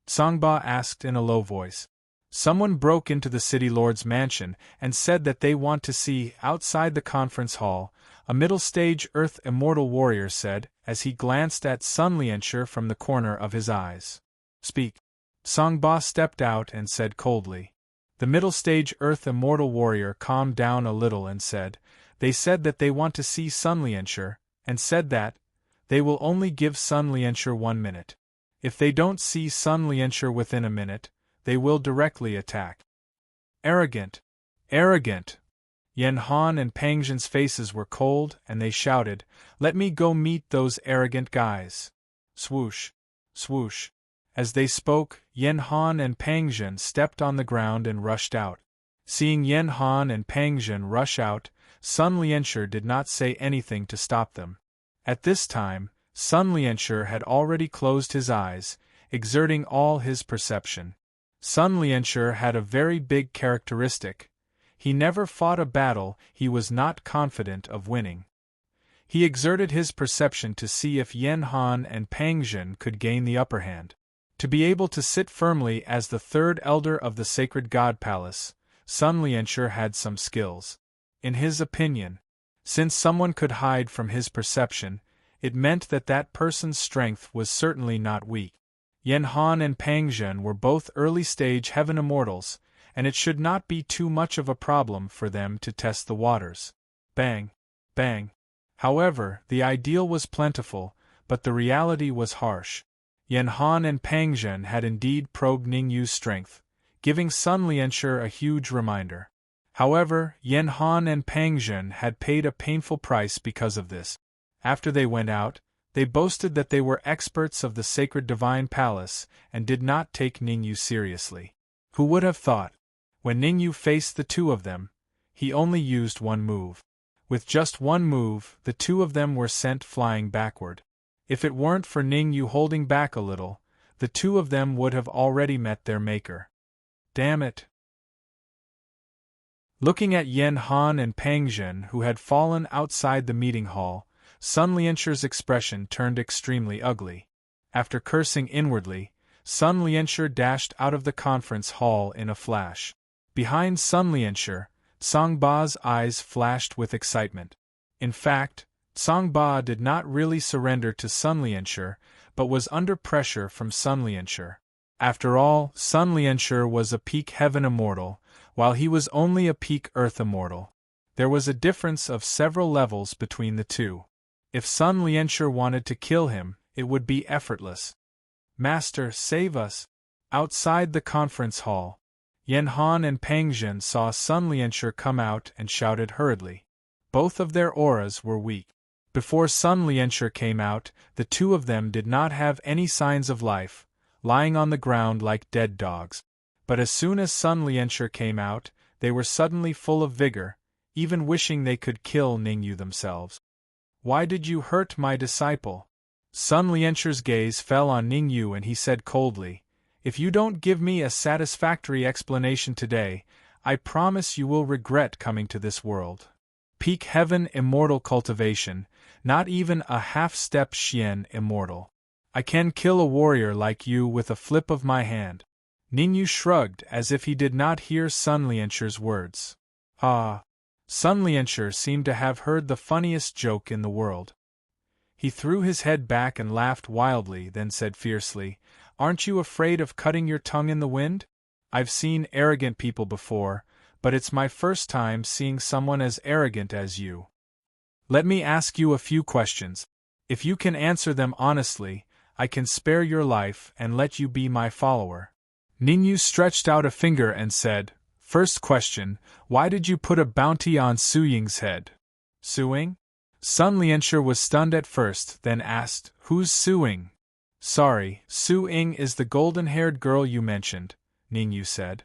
Tsangba asked in a low voice. "Someone broke into the city lord's mansion and said that they want to see outside the conference hall," a middle-stage Earth Immortal warrior said, as he glanced at Sun Lianshi from the corner of his eyes. "Speak." Tsangba stepped out and said coldly. The middle-stage Earth Immortal warrior calmed down a little and said, "They said that they want to see Sun Lianshi, and said that they will only give Sun Lianshi 1 minute. If they don't see Sun Lianshi within a minute, they will directly attack." Arrogant! Arrogant! Yen Han and Pang Zhen's faces were cold, and they shouted, "Let me go meet those arrogant guys!" Swoosh! Swoosh! As they spoke, Yen Han and Pang Zhen stepped on the ground and rushed out. Seeing Yen Han and Pang Zhen rush out, Sun Lianshi did not say anything to stop them. At this time, Sun Lianshi had already closed his eyes, exerting all his perception. Sun Lianshi had a very big characteristic. He never fought a battle he was not confident of winning. He exerted his perception to see if Yen Han and Pang Zhen could gain the upper hand. To be able to sit firmly as the third elder of the sacred god palace, Sun Lianshi had some skills. In his opinion, since someone could hide from his perception, it meant that that person's strength was certainly not weak. Yen Han and Pang Zhen were both early-stage heaven immortals, and it should not be too much of a problem for them to test the waters. Bang! Bang! However, the ideal was plentiful, but the reality was harsh. Yen Han and Pang Zhen had indeed probed Ningyu's strength, giving Sun Lianshi a huge reminder. However, Yen Han and Pang Zhen had paid a painful price because of this. After they went out, they boasted that they were experts of the sacred divine palace and did not take Ningyu seriously. Who would have thought? When Ningyu faced the two of them, he only used one move. With just one move, the two of them were sent flying backward. If it weren't for Ningyu holding back a little, the two of them would have already met their maker. Damn it! Looking at Yen Han and Pang Zhen, who had fallen outside the meeting hall, Sun Lianshi's expression turned extremely ugly. After cursing inwardly, Sun Lianshi dashed out of the conference hall in a flash. Behind Sun Lianshi, Tsangba's eyes flashed with excitement. In fact, Tsangba did not really surrender to Sun Lianshi, but was under pressure from Sun Lianshi. After all, Sun Lianshi was a peak heaven immortal, while he was only a peak earth immortal. There was a difference of several levels between the two. If Sun Lianshi wanted to kill him, it would be effortless. "Master, save us!" Outside the conference hall, Yen Han and Pang Zhen saw Sun Lianshi come out and shouted hurriedly. Both of their auras were weak. Before Sun Lianshi came out, the two of them did not have any signs of life, lying on the ground like dead dogs. But as soon as Sun Lianshi came out, they were suddenly full of vigor, even wishing they could kill Ningyu themselves. Why did you hurt my disciple? Sun Lianshur's gaze fell on Ningyu and he said coldly, If you don't give me a satisfactory explanation today, I promise you will regret coming to this world. Peak Heaven Immortal Cultivation, not even a half-step Xian Immortal. I can kill a warrior like you with a flip of my hand. Ningyu shrugged as if he did not hear Sun Lianshur's words. Ah! Sun Lianshur seemed to have heard the funniest joke in the world. He threw his head back and laughed wildly, then said fiercely, Aren't you afraid of cutting your tongue in the wind? I've seen arrogant people before, but it's my first time seeing someone as arrogant as you. Let me ask you a few questions. If you can answer them honestly, I can spare your life and let you be my follower. Ningyu stretched out a finger and said, First question, why did you put a bounty on Su Ying's head? Su Ying? Sun Lianshur was stunned at first, then asked, Who's Su Ying? Sorry, Su Ying is the golden-haired girl you mentioned, Ningyu said.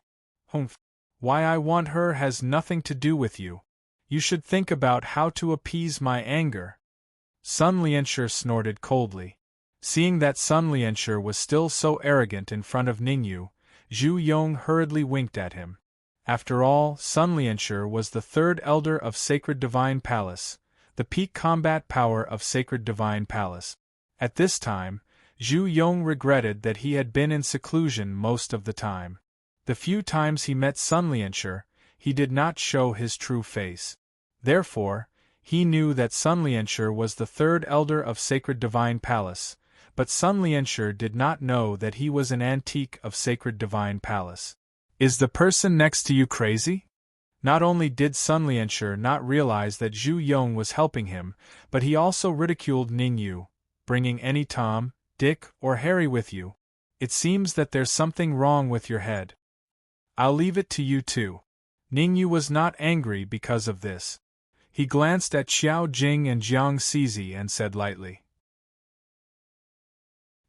Humph. Why I want her has nothing to do with you. You should think about how to appease my anger. Sun Lianshur snorted coldly. Seeing that Sun Lianshur was still so arrogant in front of Ningyu, Zhu Yong hurriedly winked at him. After all, Sun Lianshur was the third elder of Sacred Divine Palace, the peak combat power of Sacred Divine Palace. At this time, Zhu Yong regretted that he had been in seclusion most of the time. The few times he met Sun Lianshur, he did not show his true face. Therefore, he knew that Sun Lianshur was the third elder of Sacred Divine Palace, but Sun Lianshur did not know that he was an antique of Sacred Divine Palace. Is the person next to you crazy? Not only did Sun Lianshur not realize that Zhu Yong was helping him, but he also ridiculed Ningyu, bringing any Tom, Dick, or Harry with you. It seems that there's something wrong with your head. I'll leave it to you two. Ningyu was not angry because of this. He glanced at Xiao Jing and Jiang Cizi and said lightly.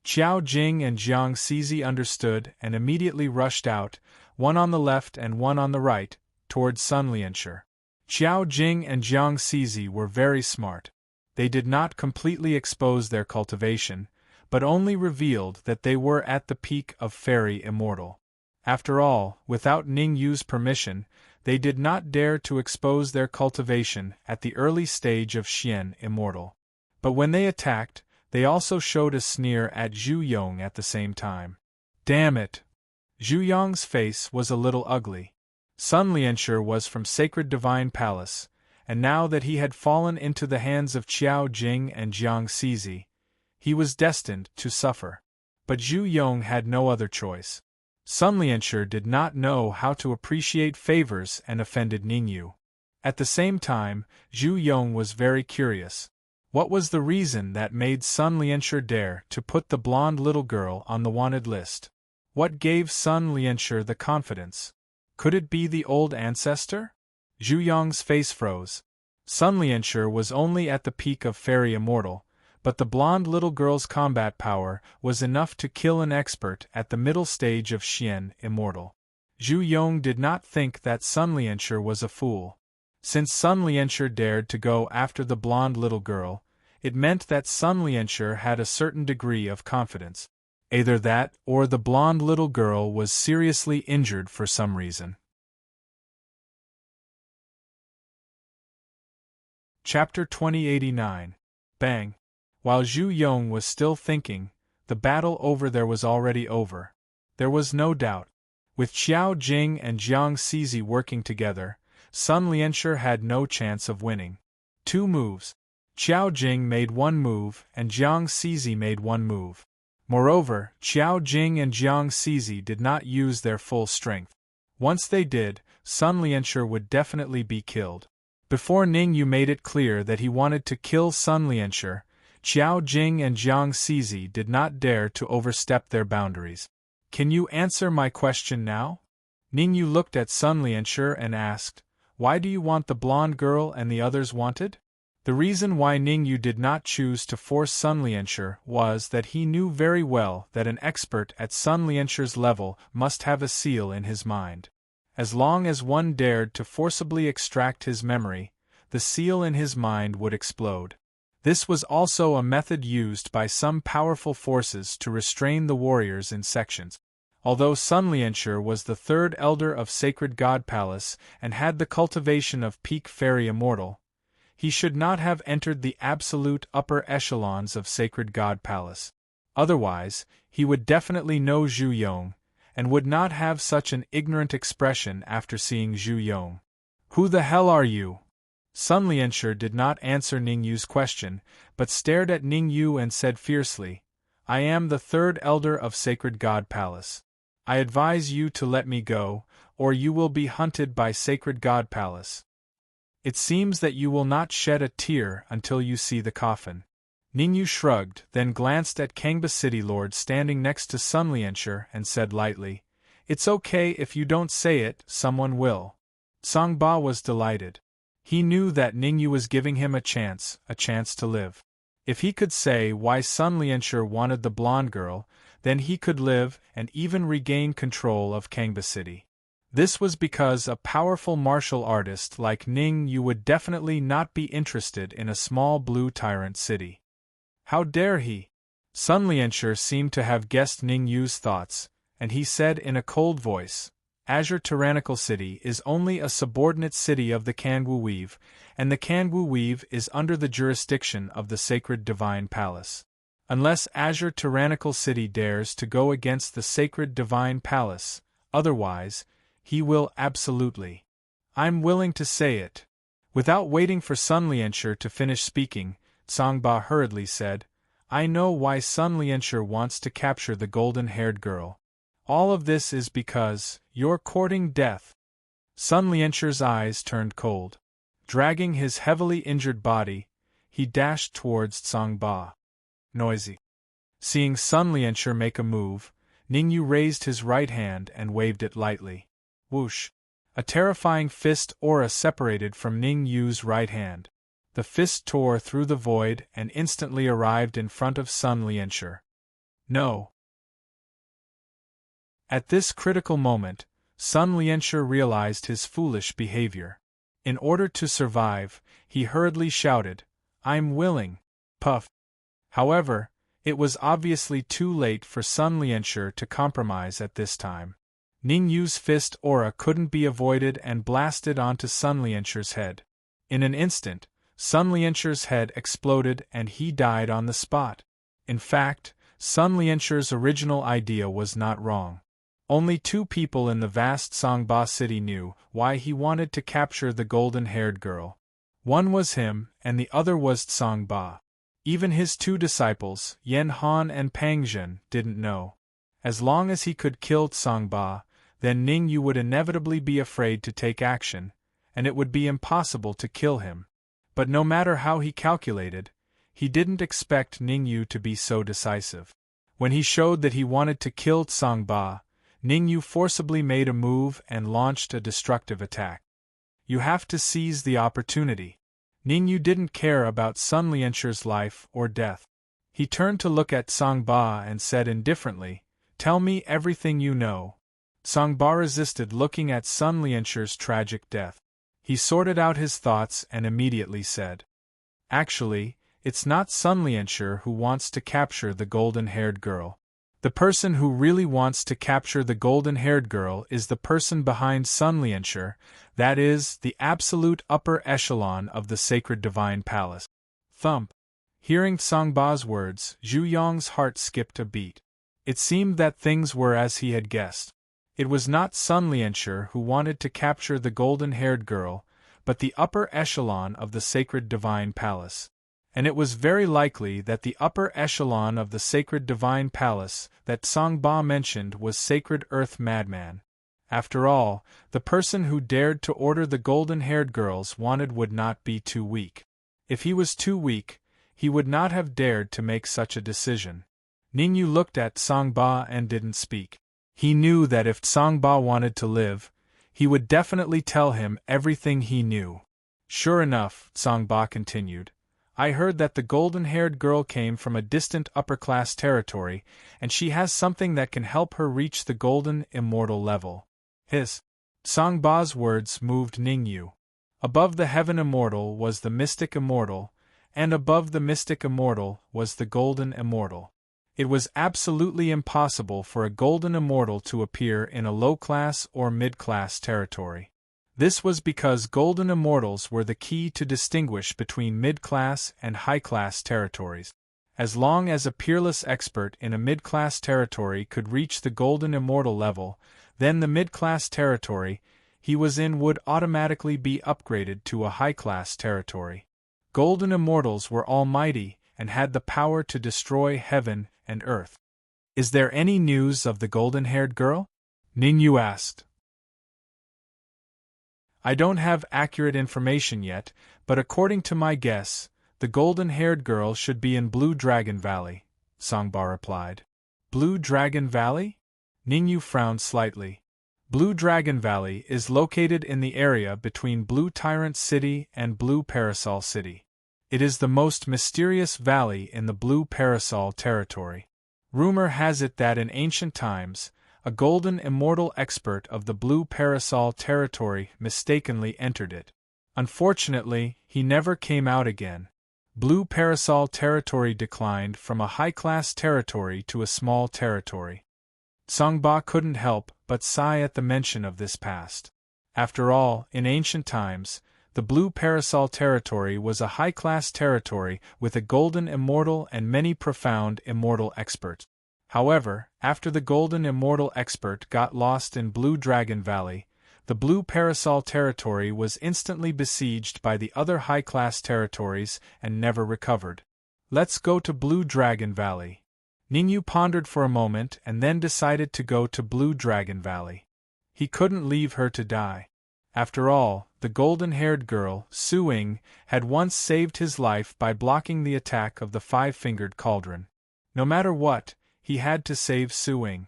Xiao Jing and Jiang Cizi understood and immediately rushed out, one on the left and one on the right, towards Sun Lianshur. Xiao Jing and Jiang Cizi were very smart. They did not completely expose their cultivation, but only revealed that they were at the peak of Fairy Immortal. After all, without Ningyu's permission, they did not dare to expose their cultivation at the early stage of Xian Immortal. But when they attacked, they also showed a sneer at Zhu Yong at the same time. Damn it! Zhu Yong's face was a little ugly. Sun Lianshur was from Sacred Divine Palace, and now that he had fallen into the hands of Xiao Jing and Jiang Cizi, he was destined to suffer. But Zhu Yong had no other choice. Sun Lianshur did not know how to appreciate favors and offended Ningyu. At the same time, Zhu Yong was very curious. What was the reason that made Sun Lianshur dare to put the blonde little girl on the wanted list? What gave Sun Lianshur the confidence? Could it be the old ancestor? Zhu Yong's face froze. Sun Lianshur was only at the peak of Fairy Immortal, but the blonde little girl's combat power was enough to kill an expert at the middle stage of Xian Immortal. Zhu Yong did not think that Sun Lianshur was a fool. Since Sun Lianshur dared to go after the blonde little girl, it meant that Sun Lianshur had a certain degree of confidence. Either that or the blonde little girl was seriously injured for some reason. Chapter 2089. Bang! While Zhu Yong was still thinking, the battle over there was already over. There was no doubt. With Xiao Jing and Jiang Cizi working together, Sun Lianshur had no chance of winning. 2 moves. Xiao Jing made 1 move and Jiang Cizi made 1 move. Moreover, Xiao Jing and Jiang Cizi did not use their full strength. Once they did, Sun Lianshur would definitely be killed. Before Ningyu made it clear that he wanted to kill Sun Lianshur, Xiao Jing and Jiang Cizi did not dare to overstep their boundaries. Can you answer my question now? Ningyu looked at Sun Lianshur and asked, Why do you want the blonde girl and the others wanted? The reason why Ningyu did not choose to force Sun Lianshur was that he knew very well that an expert at Sun Lianshur's level must have a seal in his mind. As long as one dared to forcibly extract his memory, the seal in his mind would explode. This was also a method used by some powerful forces to restrain the warriors in sections. Although Sun Lianshur was the third elder of Sacred God Palace and had the cultivation of peak fairy immortal, he should not have entered the absolute upper echelons of Sacred God Palace. Otherwise, he would definitely know Zhu Yong, and would not have such an ignorant expression after seeing Zhu Yong. "Who the hell are you?" Sun Lianshur did not answer Ning Yu's question, but stared at Ning Yu and said fiercely, "I am the third elder of Sacred God Palace. I advise you to let me go, or you will be hunted by Sacred God Palace. It seems that you will not shed a tear until you see the coffin." Ning Yu shrugged, then glanced at Kangba City Lord standing next to Sun Lianshur and said lightly, "It's okay if you don't say it, someone will." Song Ba was delighted. He knew that Ning Yu was giving him a chance to live. If he could say why Sun Lianshur wanted the blonde girl, then he could live and even regain control of Kangba City. This was because a powerful martial artist like Ning Yu would definitely not be interested in a small blue tyrant city. How dare he? Sun Lianshur seemed to have guessed Ning Yu's thoughts, and he said in a cold voice, "Azure Tyrannical City is only a subordinate city of the Kangwu Weave, and the Kangwu Weave is under the jurisdiction of the Sacred Divine Palace. Unless Azure Tyrannical City dares to go against the Sacred Divine Palace, otherwise, he will absolutely. I'm willing to say it." Without waiting for Sun Lianshur to finish speaking, Songba hurriedly said, "I know why Sun Lianshur wants to capture the golden-haired girl. All of this is because you're courting death." Sun Lianshur's eyes turned cold. Dragging his heavily injured body, he dashed towards Songba. Noisy. Seeing Sun Lianshur make a move, Ning Yu raised his right hand and waved it lightly. Whoosh! A terrifying fist aura separated from Ning Yu's right hand. The fist tore through the void and instantly arrived in front of Sun Lianshur. No! At this critical moment, Sun Lianshur realized his foolish behavior. In order to survive, he hurriedly shouted, "I'm willing." Puff! However, it was obviously too late for Sun Lianshur to compromise at this time. Ning Yu's fist aura couldn't be avoided and blasted onto Sun Lianshur's head. In an instant, Sun Lianshur's head exploded and he died on the spot. In fact, Sun Lianshur's original idea was not wrong. Only two people in the vast Songba city knew why he wanted to capture the golden-haired girl. One was him, and the other was Songba. Even his two disciples, Yen Han and Pang Zhen, didn't know. As long as he could kill Songba, then Ning Yu would inevitably be afraid to take action, and it would be impossible to kill him. But no matter how he calculated, he didn't expect Ning Yu to be so decisive. When he showed that he wanted to kill Songba, Ning Yu forcibly made a move and launched a destructive attack. You have to seize the opportunity. Ning Yu didn't care about Sun Lianshur's life or death. He turned to look at Songba and said indifferently, "Tell me everything you know." Songba resisted looking at Sun Lianshur's tragic death. He sorted out his thoughts and immediately said, "Actually, it's not Sun Lianshur who wants to capture the golden-haired girl. The person who really wants to capture the golden-haired girl is the person behind Sun Lianshur, that is, the absolute upper echelon of the Sacred Divine Palace." Thump! Hearing Songba's words, Zhu Yong's heart skipped a beat. It seemed that things were as he had guessed. It was not Sun Lianshur who wanted to capture the golden-haired girl, but the upper echelon of the Sacred Divine Palace. And it was very likely that the upper echelon of the Sacred Divine Palace that Songba mentioned was Sacred Earth Madman. After all, the person who dared to order the golden-haired girls wanted would not be too weak. If he was too weak, he would not have dared to make such a decision. Ning Yu looked at Songba and didn't speak. He knew that if Songba wanted to live, he would definitely tell him everything he knew. "Sure enough," Songba continued, "I heard that the golden-haired girl came from a distant upper-class territory, and she has something that can help her reach the golden immortal level." His Songba's words moved Ning Yu. Above the heaven immortal was the mystic immortal, and above the mystic immortal was the golden immortal. It was absolutely impossible for a golden immortal to appear in a low-class or mid-class territory. This was because golden immortals were the key to distinguish between mid-class and high-class territories. As long as a peerless expert in a mid-class territory could reach the golden immortal level, then the mid-class territory he was in would automatically be upgraded to a high-class territory. Golden immortals were almighty and had the power to destroy heaven and earth. "Is there any news of the golden-haired girl?" Ningyu asked. "I don't have accurate information yet, but according to my guess, the golden-haired girl should be in Blue Dragon Valley," Sangba replied. "Blue Dragon Valley?" Ningyu frowned slightly. Blue Dragon Valley is located in the area between Blue Tyrant City and Blue Parasol City. It is the most mysterious valley in the Blue Parasol territory. Rumor has it that in ancient times, a golden immortal expert of the Blue Parasol territory mistakenly entered it. Unfortunately, he never came out again. Blue Parasol territory declined from a high-class territory to a small territory. Sangba couldn't help but sigh at the mention of this past. After all, in ancient times, the Blue Parasol territory was a high-class territory with a golden immortal and many profound immortal experts. However, after the golden immortal expert got lost in Blue Dragon Valley, the Blue Parasol territory was instantly besieged by the other high-class territories and never recovered. "Let's go to Blue Dragon Valley." Ningyu pondered for a moment and then decided to go to Blue Dragon Valley. He couldn't leave her to die. After all, the golden-haired girl, Su-Ying, had once saved his life by blocking the attack of the five-fingered cauldron. No matter what, he had to save Su-Ying.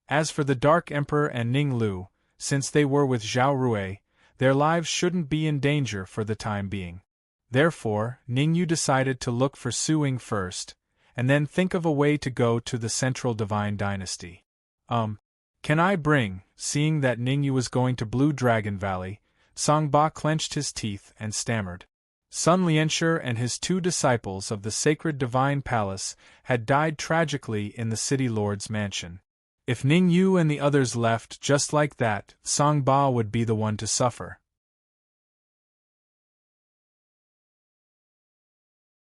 As for the Dark Emperor and Ning Lu, since they were with Zhao Rui, their lives shouldn't be in danger for the time being. Therefore, Ningyu decided to look for Su-Ying first, and then think of a way to go to the Central Divine Dynasty. Can I bring, seeing that Ningyu was going to Blue Dragon Valley, Sangba clenched his teeth and stammered. Sun Lianshi and his two disciples of the Sacred Divine Palace had died tragically in the City Lord's mansion. If Ningyu and the others left just like that, Sangba would be the one to suffer.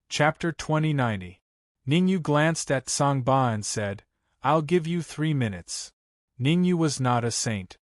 Chapter 2090. Ningyu glanced at Sangba and said, "I'll give you 3 minutes." Ningyu was not a saint.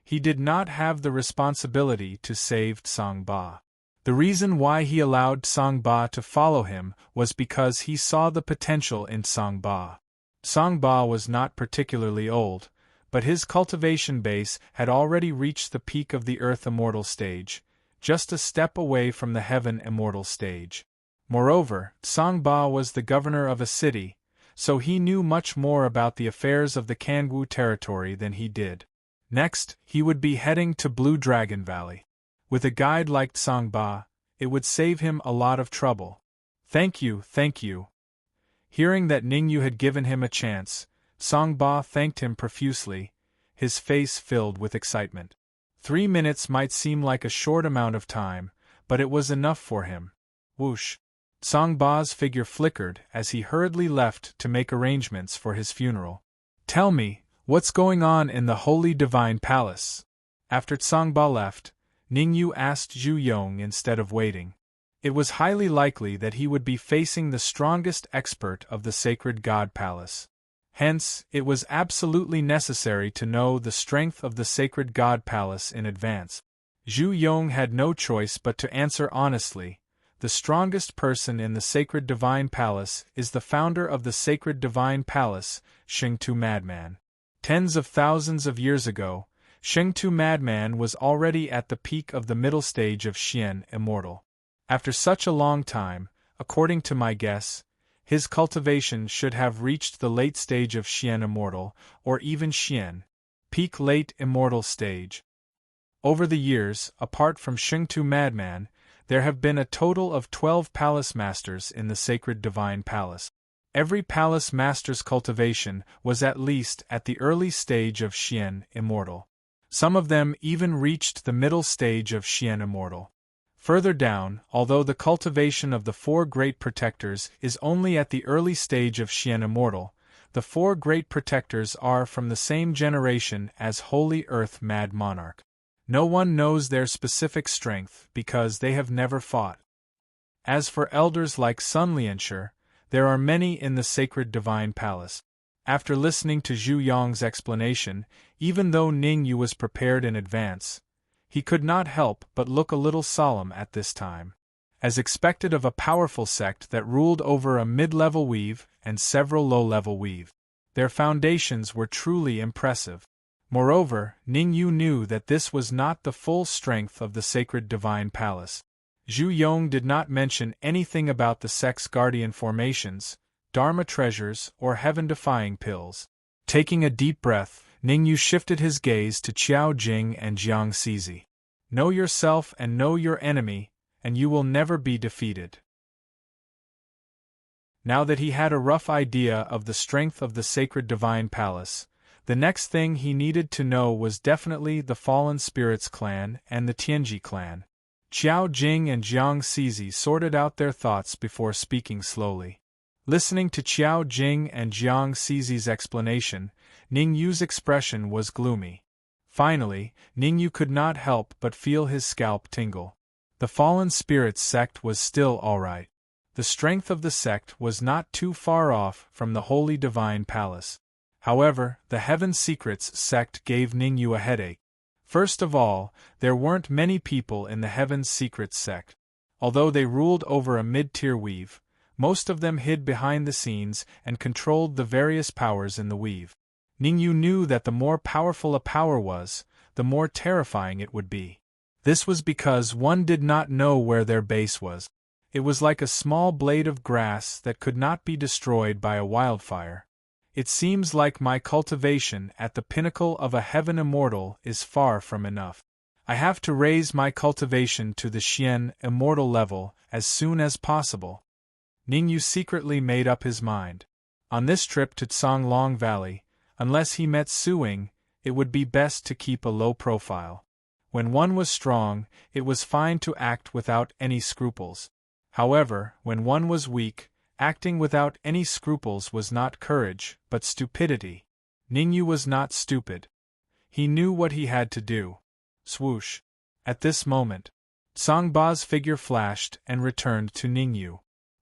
He did not have the responsibility to save Sangba. The reason why he allowed Sangba to follow him was because he saw the potential in Sangba. Sangba was not particularly old, but his cultivation base had already reached the peak of the Earth Immortal stage, just a step away from the Heaven Immortal stage. Moreover, Sangba was the governor of a city, so he knew much more about the affairs of the Kangwu territory than he did. Next, he would be heading to Blue Dragon Valley. With a guide like Sangba, it would save him a lot of trouble. Thank you. Hearing that Ningyu had given him a chance, Sangba thanked him profusely, his face filled with excitement. 3 minutes might seem like a short amount of time, but it was enough for him. Whoosh! Sangba's figure flickered as he hurriedly left to make arrangements for his funeral. "Tell me, what's going on in the Holy Divine Palace?" After Sangba left, Ningyu asked Zhu Yong instead of waiting. It was highly likely that he would be facing the strongest expert of the Sacred God Palace. Hence, it was absolutely necessary to know the strength of the Sacred God Palace in advance. Zhu Yong had no choice but to answer honestly. The strongest person in the Sacred Divine Palace is the founder of the Sacred Divine Palace, Shengtu Madman. Tens of thousands of years ago, Shengtu Madman was already at the peak of the middle stage of Xian Immortal. After such a long time, according to my guess, his cultivation should have reached the late stage of Xian Immortal, or even Xian, peak late Immortal stage. Over the years, apart from Shengtu Madman, there have been a total of 12 palace masters in the Sacred Divine Palace. Every palace master's cultivation was at least at the early stage of Xian Immortal. Some of them even reached the middle stage of Xian Immortal. Further down, although the cultivation of the four great protectors is only at the early stage of Xian Immortal, the four great protectors are from the same generation as Holy Earth Mad Monarch. No one knows their specific strength because they have never fought. As for elders like Sun Lianshi, there are many in the sacred divine palace. After listening to Zhu Yong's explanation, even though Ning Yu was prepared in advance, he could not help but look a little solemn at this time. As expected of a powerful sect that ruled over a mid-level weave and several low-level weave, their foundations were truly impressive. Moreover, Ning Yu knew that this was not the full strength of the sacred divine palace. Zhu Yong did not mention anything about the sect's guardian formations, Dharma treasures, or heaven-defying pills. Taking a deep breath, Ning Yu shifted his gaze to Qiao Jing and Jiang Cizi. Know yourself and know your enemy, and you will never be defeated. Now that he had a rough idea of the strength of the sacred divine palace, the next thing he needed to know was definitely the Fallen Spirits clan and the Tianji clan. Qiao Jing and Jiang Cizi sorted out their thoughts before speaking slowly. Listening to Qiao Jing and Jiang Cizi's explanation, Ning Yu's expression was gloomy. Finally, Ning Yu could not help but feel his scalp tingle. The Fallen Spirits sect was still alright. The strength of the sect was not too far off from the Holy Divine Palace. However, the Heaven Secrets sect gave Ning Yu a headache. First of all, there weren't many people in the Heaven Secrets sect. Although they ruled over a mid-tier weave, most of them hid behind the scenes and controlled the various powers in the weave. Ning Yu knew that the more powerful a power was, the more terrifying it would be. This was because one did not know where their base was. It was like a small blade of grass that could not be destroyed by a wildfire. It seems like my cultivation at the pinnacle of a heaven immortal is far from enough. I have to raise my cultivation to the Xian immortal level as soon as possible. Ning Yu secretly made up his mind. On this trip to Songlong Valley, unless he met Suing, it would be best to keep a low profile. When one was strong, it was fine to act without any scruples. However, when one was weak, acting without any scruples was not courage, but stupidity. Ning Yu was not stupid. He knew what he had to do. Swoosh. At this moment, Songba's figure flashed and returned to Ning Yu.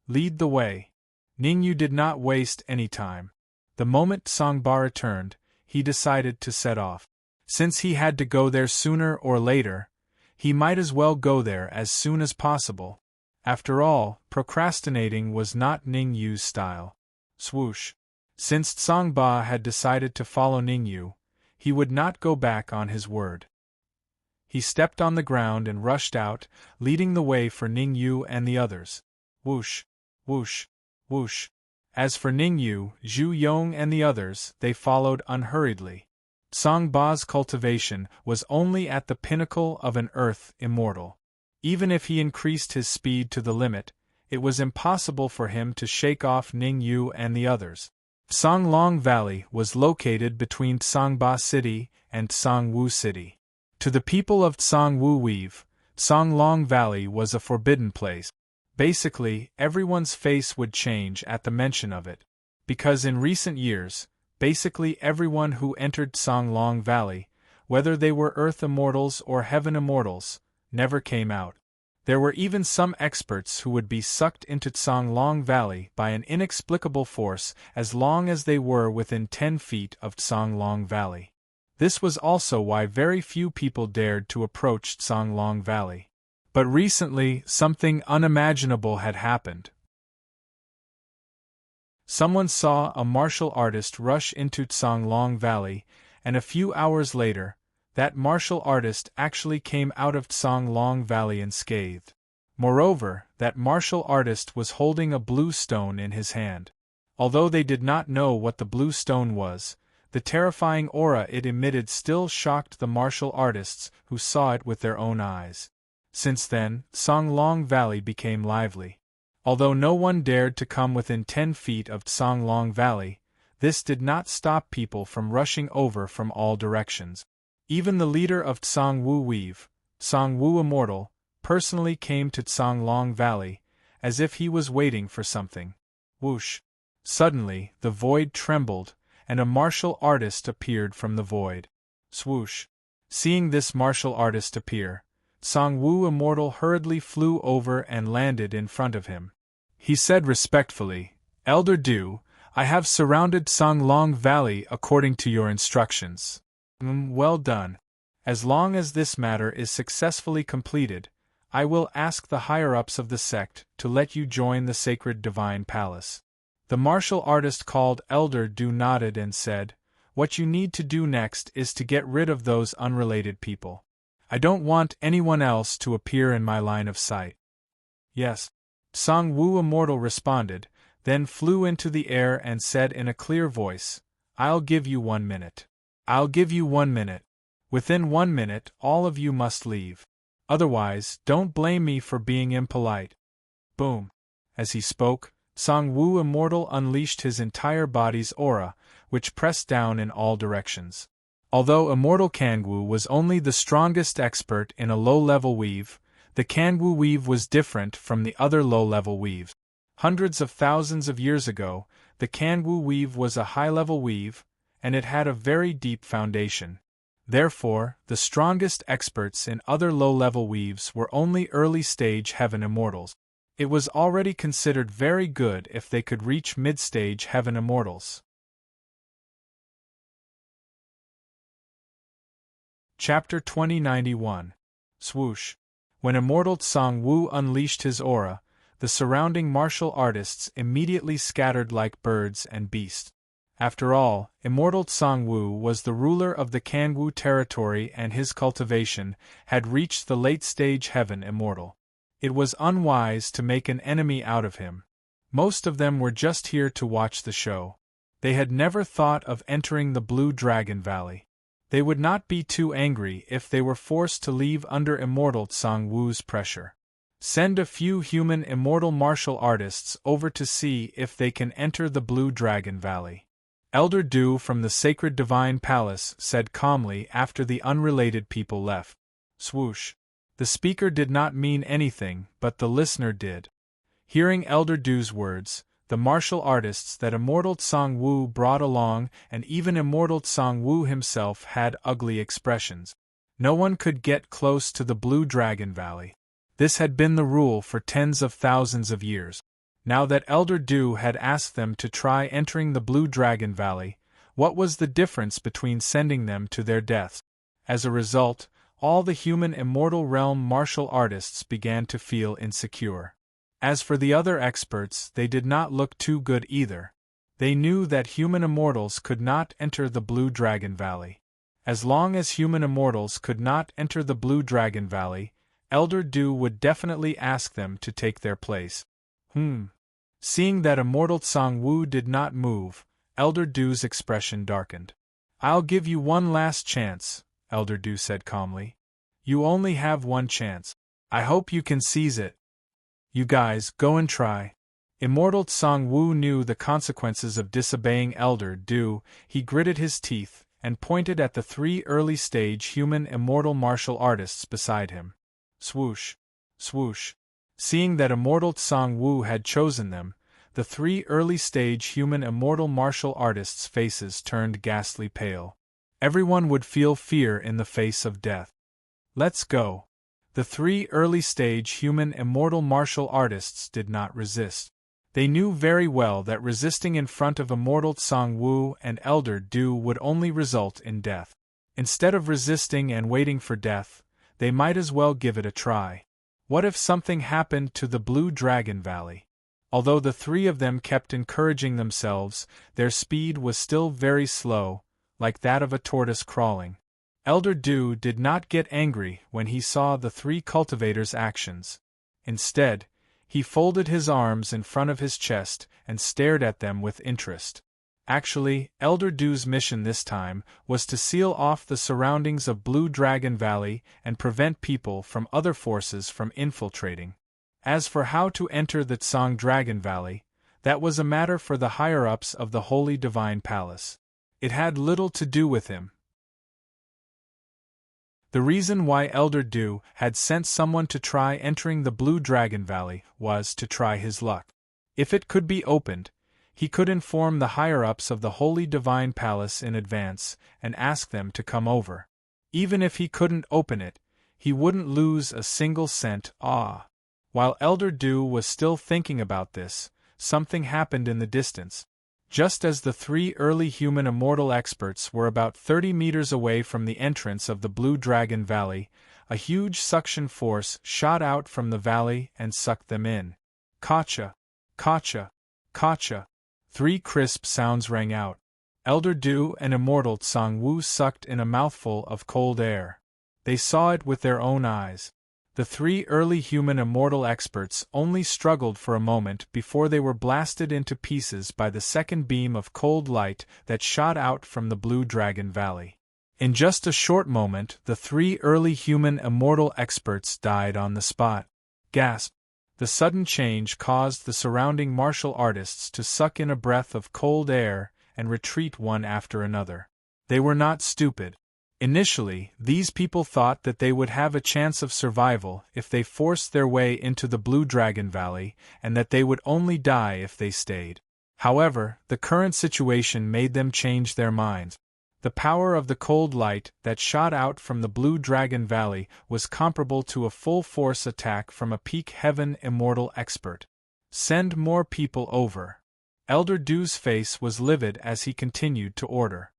Lead the way. Ning Yu did not waste any time. The moment Songba returned, he decided to set off. Since he had to go there sooner or later, he might as well go there as soon as possible. After all, procrastinating was not Ning Yu's style. Swoosh. Since Songba had decided to follow Ning Yu, he would not go back on his word. He stepped on the ground and rushed out, leading the way for Ning Yu and the others. Whoosh, whoosh, whoosh. As for Ning Yu, Zhu Yong and the others, they followed unhurriedly. Songba's cultivation was only at the pinnacle of an earth immortal. Even if he increased his speed to the limit, it was impossible for him to shake off Ning Yu and the others. Songlong Valley was located between Songba City and Songwu City. To the people of Songwu Weave, Songlong Valley was a forbidden place. Basically, everyone's face would change at the mention of it. Because in recent years, basically everyone who entered Songlong Valley, whether they were Earth Immortals or Heaven Immortals, never came out. There were even some experts who would be sucked into Songlong Valley by an inexplicable force as long as they were within 10 feet of Songlong Valley. This was also why very few people dared to approach Songlong Valley. But recently, something unimaginable had happened. Someone saw a martial artist rush into Songlong Valley, and a few hours later, that martial artist actually came out of Songlong Valley unscathed. Moreover, that martial artist was holding a blue stone in his hand. Although they did not know what the blue stone was, the terrifying aura it emitted still shocked the martial artists who saw it with their own eyes. Since then, Songlong Valley became lively. Although no one dared to come within 10 feet of Songlong Valley, this did not stop people from rushing over from all directions. Even the leader of Songwu Weave, Songwu Immortal, personally came to Tsonglong Valley, as if he was waiting for something. Whoosh! Suddenly, the void trembled, and a martial artist appeared from the void. Swoosh! Seeing this martial artist appear, Tsongwu Immortal hurriedly flew over and landed in front of him. He said respectfully, "Elder Du, I have surrounded Tsonglong Valley according to your instructions." Well done. As long as this matter is successfully completed, I will ask the higher-ups of the sect to let you join the sacred divine palace. The martial artist called Elder Du nodded and said, "What you need to do next is to get rid of those unrelated people. I don't want anyone else to appear in my line of sight." "Yes," Tsongwu Immortal responded, then flew into the air and said in a clear voice, "I'll give you 1 minute. I'll give you 1 minute. Within 1 minute, all of you must leave. Otherwise, don't blame me for being impolite." Boom! As he spoke, Tsongwu Immortal unleashed his entire body's aura, which pressed down in all directions. Although Immortal Kangwu was only the strongest expert in a low-level weave, the Kangwu weave was different from the other low-level weaves. Hundreds of thousands of years ago, the Kangwu weave was a high-level weave, and it had a very deep foundation. Therefore, the strongest experts in other low-level weaves were only early-stage Heaven Immortals. It was already considered very good if they could reach mid-stage Heaven Immortals. Chapter 2091. Swoosh! When Immortal Tsongwu unleashed his aura, the surrounding martial artists immediately scattered like birds and beasts. After all, Immortal Tsongwu was the ruler of the Kangwu territory and his cultivation had reached the late-stage Heaven Immortal. It was unwise to make an enemy out of him. Most of them were just here to watch the show. They had never thought of entering the Blue Dragon Valley. They would not be too angry if they were forced to leave under Immortal Tsongwu's pressure. Send a few human immortal martial artists over to see if they can enter the Blue Dragon Valley. Elder Du from the Sacred Divine Palace said calmly after the unrelated people left. Swoosh! The speaker did not mean anything, but the listener did. Hearing Elder Du's words, the martial artists that Immortal Tsongwu brought along and even Immortal Tsongwu himself had ugly expressions. No one could get close to the Blue Dragon Valley. This had been the rule for tens of thousands of years. Now that Elder Du had asked them to try entering the Blue Dragon Valley, what was the difference between sending them to their deaths? As a result, all the human immortal realm martial artists began to feel insecure. As for the other experts, they did not look too good either. They knew that human immortals could not enter the Blue Dragon Valley. As long as human immortals could not enter the Blue Dragon Valley, Elder Du would definitely ask them to take their place. Seeing that Immortal Tsongwu did not move, Elder Du's expression darkened. "I'll give you one last chance," Elder Du said calmly. "You only have one chance. I hope you can seize it. You guys, go and try." Immortal Tsongwu knew the consequences of disobeying Elder Du. He gritted his teeth and pointed at the 3 early-stage human immortal martial artists beside him. Swoosh! Swoosh! Seeing that Immortal Tsongwu had chosen them, the 3 early-stage human immortal martial artists' faces turned ghastly pale. Everyone would feel fear in the face of death. "Let's go." The 3 early-stage human immortal martial artists did not resist. They knew very well that resisting in front of Immortal Tsongwu and Elder Du would only result in death. Instead of resisting and waiting for death, they might as well give it a try. What if something happened to the Blue Dragon Valley? Although the 3 of them kept encouraging themselves, their speed was still very slow, like that of a tortoise crawling. Elder Du did not get angry when he saw the 3 cultivators' actions. Instead, he folded his arms in front of his chest and stared at them with interest. Actually, Elder Du's mission this time was to seal off the surroundings of Blue Dragon Valley and prevent people from other forces from infiltrating. As for how to enter the Tsong Dragon Valley, that was a matter for the higher-ups of the Holy Divine Palace. It had little to do with him. The reason why Elder Dew had sent someone to try entering the Blue Dragon Valley was to try his luck. If it could be opened, he could inform the higher-ups of the Holy Divine Palace in advance and ask them to come over. Even if he couldn't open it, he wouldn't lose a single cent. While Elder Dew was still thinking about this, something happened in the distance. Just as the 3 early human immortal experts were about 30 meters away from the entrance of the Blue Dragon Valley, a huge suction force shot out from the valley and sucked them in. Kacha! Kacha! Kacha! 3 crisp sounds rang out. Elder Dew and Immortal Tsang Wu sucked in a mouthful of cold air. They saw it with their own eyes. The 3 early human immortal experts only struggled for a moment before they were blasted into pieces by the second beam of cold light that shot out from the Blue Dragon Valley. In just a short moment, the 3 early human immortal experts died on the spot. Gasp! The sudden change caused the surrounding martial artists to suck in a breath of cold air and retreat one after another. They were not stupid. Initially, these people thought that they would have a chance of survival if they forced their way into the Blue Dragon Valley, and that they would only die if they stayed. However, the current situation made them change their minds. The power of the cold light that shot out from the Blue Dragon Valley was comparable to a full-force attack from a peak heaven immortal expert. Send more people over. Elder Dew's face was livid as he continued to order.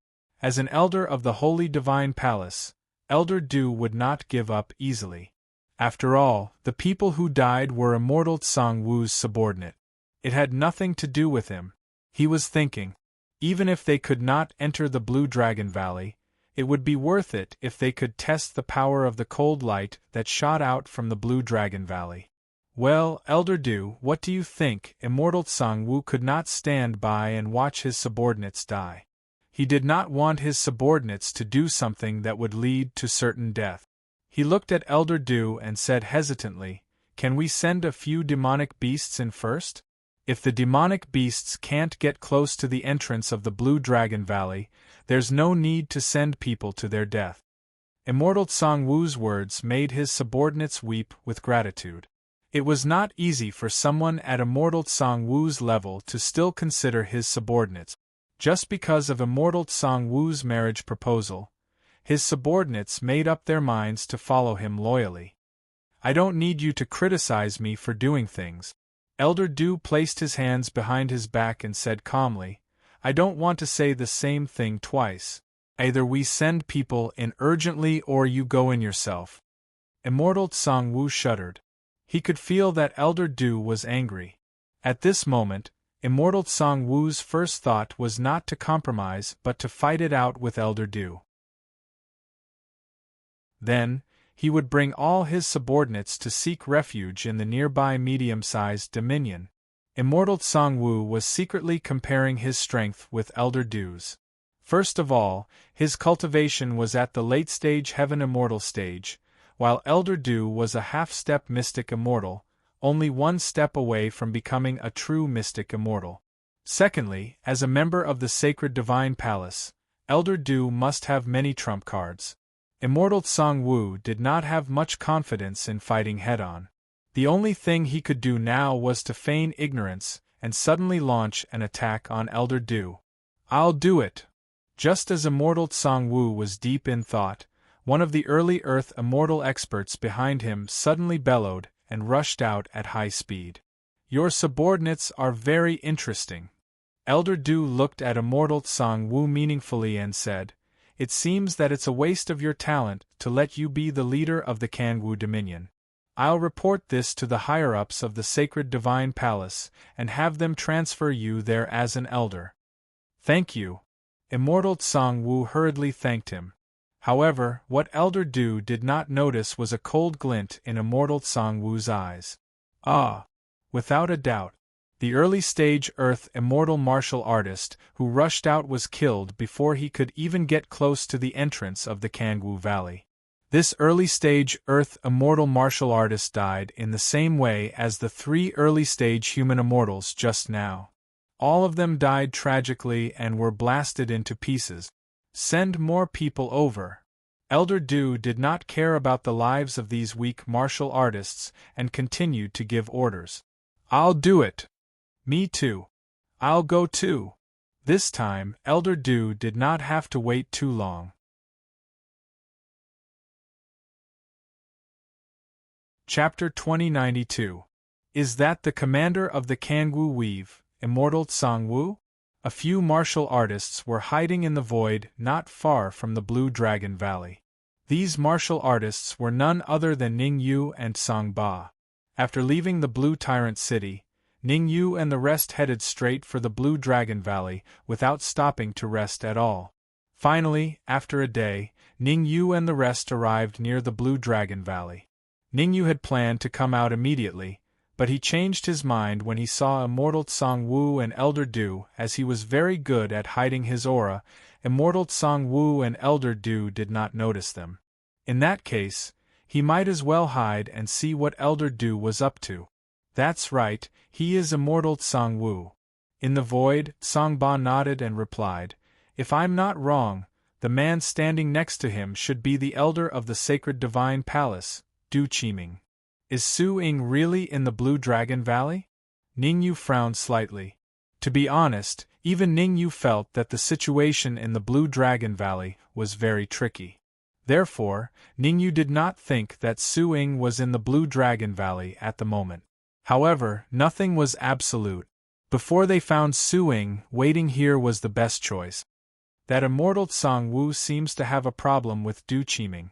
As an elder of the Holy Divine Palace, Elder Dew would not give up easily. After all, the people who died were Immortal Tsang Wu's subordinate. It had nothing to do with him. He was thinking, even if they could not enter the Blue Dragon Valley, it would be worth it if they could test the power of the cold light that shot out from the Blue Dragon Valley. Well, Elder Dew, what do you think? Immortal Tsang Wu could not stand by and watch his subordinates die. He did not want his subordinates to do something that would lead to certain death. He looked at Elder Dew and said hesitantly, "Can we send a few demonic beasts in first? If the demonic beasts can't get close to the entrance of the Blue Dragon Valley, there's no need to send people to their death." Immortal Tsang Wu's words made his subordinates weep with gratitude. It was not easy for someone at Immortal Tsang Wu's level to still consider his subordinates. Just because of Immortal Tsang Wu's marriage proposal, his subordinates made up their minds to follow him loyally. "I don't need you to criticize me for doing things." Elder Dew placed his hands behind his back and said calmly, "I don't want to say the same thing twice. Either we send people in urgently or you go in yourself." Immortal Tsang Wu shuddered. He could feel that Elder Dew was angry. At this moment, Immortal Tsang Wu's first thought was not to compromise but to fight it out with Elder Dew. Then, he would bring all his subordinates to seek refuge in the nearby medium-sized dominion. Immortal Tsang Wu was secretly comparing his strength with Elder Dew's. First of all, his cultivation was at the late-stage Heaven Immortal stage, while Elder Dew was a half-step Mystic Immortal, only one step away from becoming a true Mystic Immortal. Secondly, as a member of the Sacred Divine Palace, Elder Dew must have many trump cards. Immortal Tsang Wu did not have much confidence in fighting head-on. The only thing he could do now was to feign ignorance and suddenly launch an attack on Elder Dew. "I'll do it!" Just as Immortal Tsang Wu was deep in thought, one of the early Earth Immortal experts behind him suddenly bellowed and rushed out at high speed. "Your subordinates are very interesting." Elder Dew looked at Immortal Tsang Wu meaningfully and said, "It seems that it's a waste of your talent to let you be the leader of the Kangwu Dominion. I'll report this to the higher-ups of the Sacred Divine Palace and have them transfer you there as an elder." "Thank you." Immortal Tsang Wu hurriedly thanked him. However, what Elder Dew did not notice was a cold glint in Immortal Tsang Wu's eyes. Without a doubt, the early-stage Earth Immortal martial artist who rushed out was killed before he could even get close to the entrance of the Kangwu Valley. This early-stage Earth Immortal martial artist died in the same way as the 3 early-stage human immortals just now. All of them died tragically and were blasted into pieces. "Send more people over." Elder Du did not care about the lives of these weak martial artists and continued to give orders. "I'll do it." "Me too." "I'll go too." This time, Elder Du did not have to wait too long. Chapter 2092. Is that the commander of the Kangwu Weave, Immortal Tsang Wu? A few martial artists were hiding in the void not far from the Blue Dragon Valley. These martial artists were none other than Ning Yu and Song Ba. After leaving the Blue Tyrant City, Ning Yu and the rest headed straight for the Blue Dragon Valley without stopping to rest at all. Finally, after a day, Ning Yu and the rest arrived near the Blue Dragon Valley. Ning Yu had planned to come out immediately, but he changed his mind when he saw Immortal Tsang Wu and Elder Du. As he was very good at hiding his aura, Immortal Tsang Wu and Elder Du did not notice them. In that case, he might as well hide and see what Elder Du was up to. That's right, he is Immortal Tsang Wu. In the void, Song Ba nodded and replied, "If I'm not wrong, the man standing next to him should be the elder of the Sacred Divine Palace, Du Qiming. Is Su Ying really in the Blue Dragon Valley?" Ning Yu frowned slightly. To be honest, even Ning Yu felt that the situation in the Blue Dragon Valley was very tricky. Therefore, Ning Yu did not think that Su Ying was in the Blue Dragon Valley at the moment. However, nothing was absolute. Before they found Su Ying, waiting here was the best choice. That Immortal Tsang Wu seems to have a problem with Du Qiming.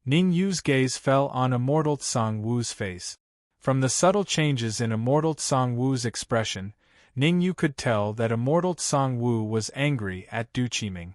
Ning Yu's gaze fell on Immortal Tsang Wu's face. From the subtle changes in Immortal Tsang Wu's expression, Ning Yu could tell that Immortal Tsang Wu was angry at Du Qiming.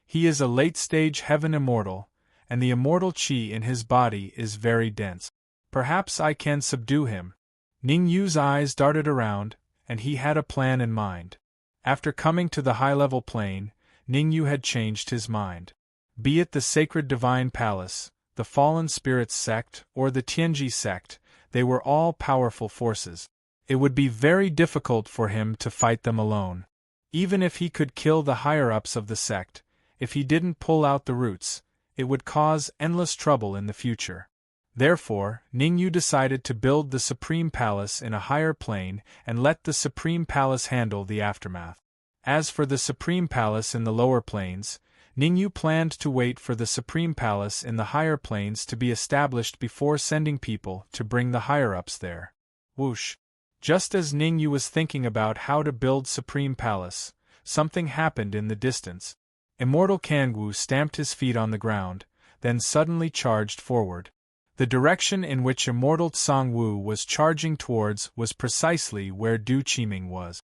He is a late-stage heaven immortal, and the immortal qi in his body is very dense. Perhaps I can subdue him. Ning Yu's eyes darted around, and he had a plan in mind. After coming to the high-level plane, Ning Yu had changed his mind. Be it the Sacred Divine Palace, the Fallen Spirits sect, or the Tianji sect, they were all powerful forces. It would be very difficult for him to fight them alone. Even if he could kill the higher-ups of the sect, if he didn't pull out the roots, it would cause endless trouble in the future. Therefore, Ning Yu decided to build the Supreme Palace in a higher plane and let the Supreme Palace handle the aftermath. As for the Supreme Palace in the lower planes, Ning Yu planned to wait for the Supreme Palace in the higher planes to be established before sending people to bring the higher-ups there. Whoosh! Just as Ning Yu was thinking about how to build Supreme Palace, something happened in the distance. Immortal Kangwu stamped his feet on the ground, then suddenly charged forward. The direction in which Immortal Tsang Wu was charging towards was precisely where Du Qiming was.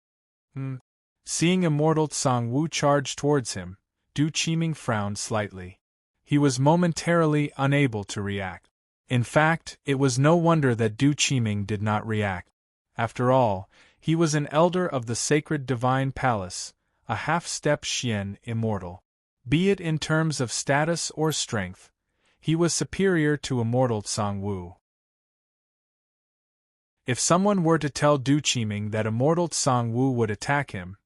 Seeing Immortal Tsang Wu charge towards him, Du Qiming frowned slightly. He was momentarily unable to react. In fact, it was no wonder that Du Qiming did not react. After all, he was an elder of the Sacred Divine Palace, a half-step Xian immortal. Be it in terms of status or strength, he was superior to Immortal Tsang Wu. If someone were to tell Du Qiming that Immortal Tsang Wu would attack him,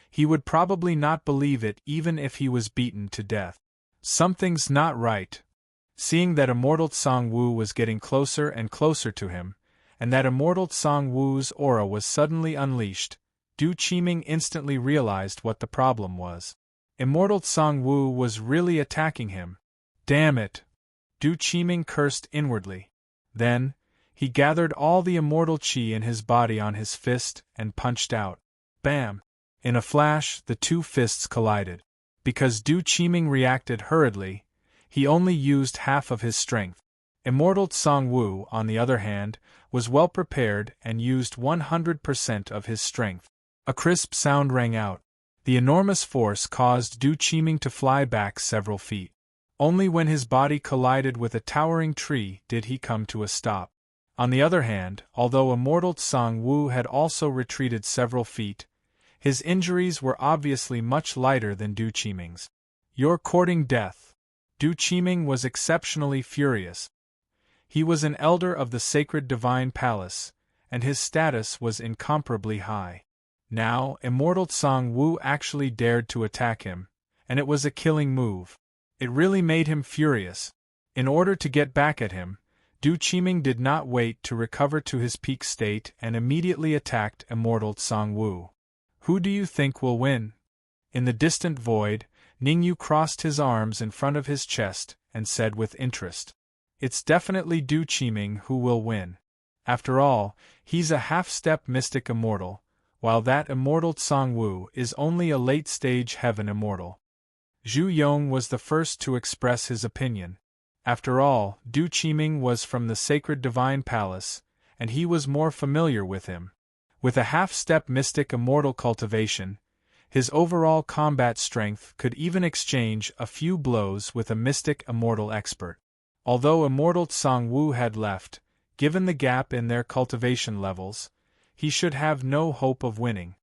he would probably not believe it even if he was beaten to death. Something's not right. Seeing that Immortal Tsang Wu was getting closer and closer to him, and that Immortal Tsang Wu's aura was suddenly unleashed, Du Qiming instantly realized what the problem was. Immortal Tsang Wu was really attacking him. Damn it! Du Qiming cursed inwardly. Then, he gathered all the immortal qi in his body on his fist and punched out. Bam! In a flash, the two fists collided. Because Du Qiming reacted hurriedly, he only used half of his strength. Immortal Tsang Wu, on the other hand, was well prepared and used 100% of his strength. A crisp sound rang out. The enormous force caused Du Qiming to fly back several feet. Only when his body collided with a towering tree did he come to a stop. On the other hand, although Immortal Tsang Wu had also retreated several feet, his injuries were obviously much lighter than Du Qiming's. You're courting death. Du Qiming was exceptionally furious. He was an elder of the Sacred Divine Palace, and his status was incomparably high. Now, Immortal Tsang Wu actually dared to attack him, and it was a killing move. It really made him furious. In order to get back at him, Du Qiming did not wait to recover to his peak state and immediately attacked immortal Song Wu. Who do you think will win? In the distant void, Ningyu crossed his arms in front of his chest and said with interest, "It's definitely Du Qiming who will win. After all, he's a half-step mystic immortal, while that immortal Song Wu is only a late-stage heaven immortal." Zhu Yong was the first to express his opinion. After all, Du Qiming was from the sacred divine palace, and he was more familiar with him. With a half-step mystic immortal cultivation, his overall combat strength could even exchange a few blows with a mystic immortal expert. Although immortal Song Wu had left, given the gap in their cultivation levels, he should have no hope of winning.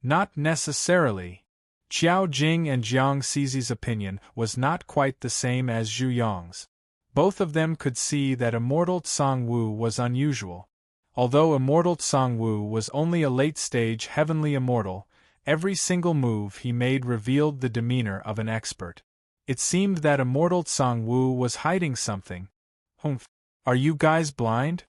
Not necessarily. Qiao Jing and Jiang Cizi's opinion was not quite the same as Zhu Yong's. Both of them could see that immortal Song Wu was unusual. Although immortal Song Wu was only a late-stage heavenly immortal, every single move he made revealed the demeanor of an expert. It seemed that immortal Song Wu was hiding something. "Humph! Are you guys blind?"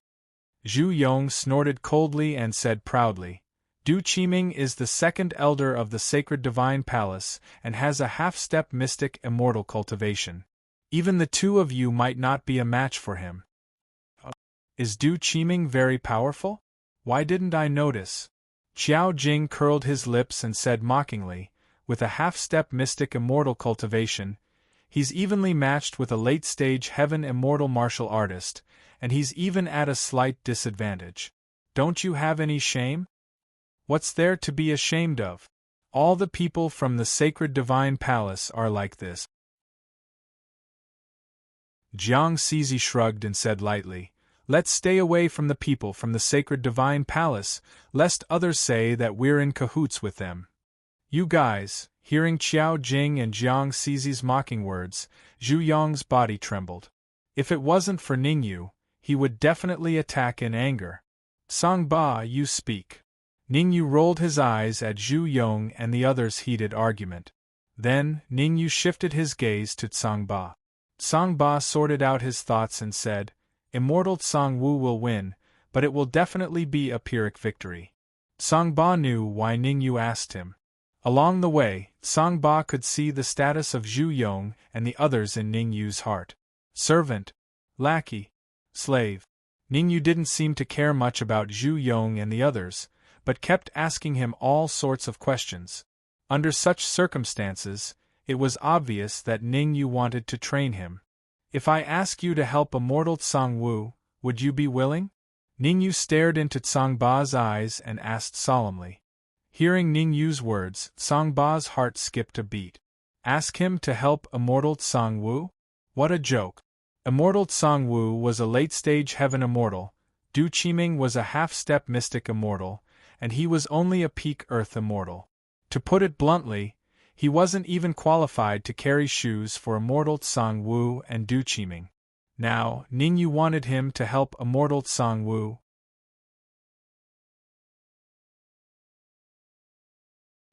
Zhu Yong snorted coldly and said proudly, "Du Qiming is the second elder of the sacred divine palace and has a half-step mystic immortal cultivation. Even the two of you might not be a match for him." "Is Du Qiming very powerful? Why didn't I notice?" Qiao Jing curled his lips and said mockingly, "With a half-step mystic immortal cultivation, he's evenly matched with a late-stage heaven immortal martial artist, and he's even at a slight disadvantage. Don't you have any shame?" "What's there to be ashamed of? All the people from the sacred divine palace are like this." Jiang Cizi shrugged and said lightly, "Let's stay away from the people from the sacred divine palace, lest others say that we're in cahoots with them." You guys, hearing Qiao Jing and Jiang Cizi's mocking words, Zhu Yong's body trembled. If it wasn't for Ningyu, he would definitely attack in anger. "Song Ba, you speak." Ningyu rolled his eyes at Zhu Yong and the others' heated argument. Then, Ningyu shifted his gaze to Song Ba. Song Ba sorted out his thoughts and said, "Immortal Song Wu will win, but it will definitely be a Pyrrhic victory." Song Ba knew why Ningyu asked him. Along the way, Song Ba could see the status of Zhu Yong and the others in Ningyu's heart. Servant, lackey, slave. Ningyu didn't seem to care much about Zhu Yong and the others, but kept asking him all sorts of questions. Under such circumstances, it was obvious that Ningyu wanted to train him. "If I ask you to help immortal Song Wu, would you be willing?" Ningyu stared into Song Ba's eyes and asked solemnly. Hearing Ningyu's words, Song Ba's heart skipped a beat. Ask him to help immortal Song Wu? What a joke. Immortal Song Wu was a late-stage heaven immortal, Du Qiming was a half-step mystic immortal, and he was only a peak earth immortal. To put it bluntly, he wasn't even qualified to carry shoes for immortal Song Wu and Du Qiming. Now, Ningyu wanted him to help immortal Song Wu.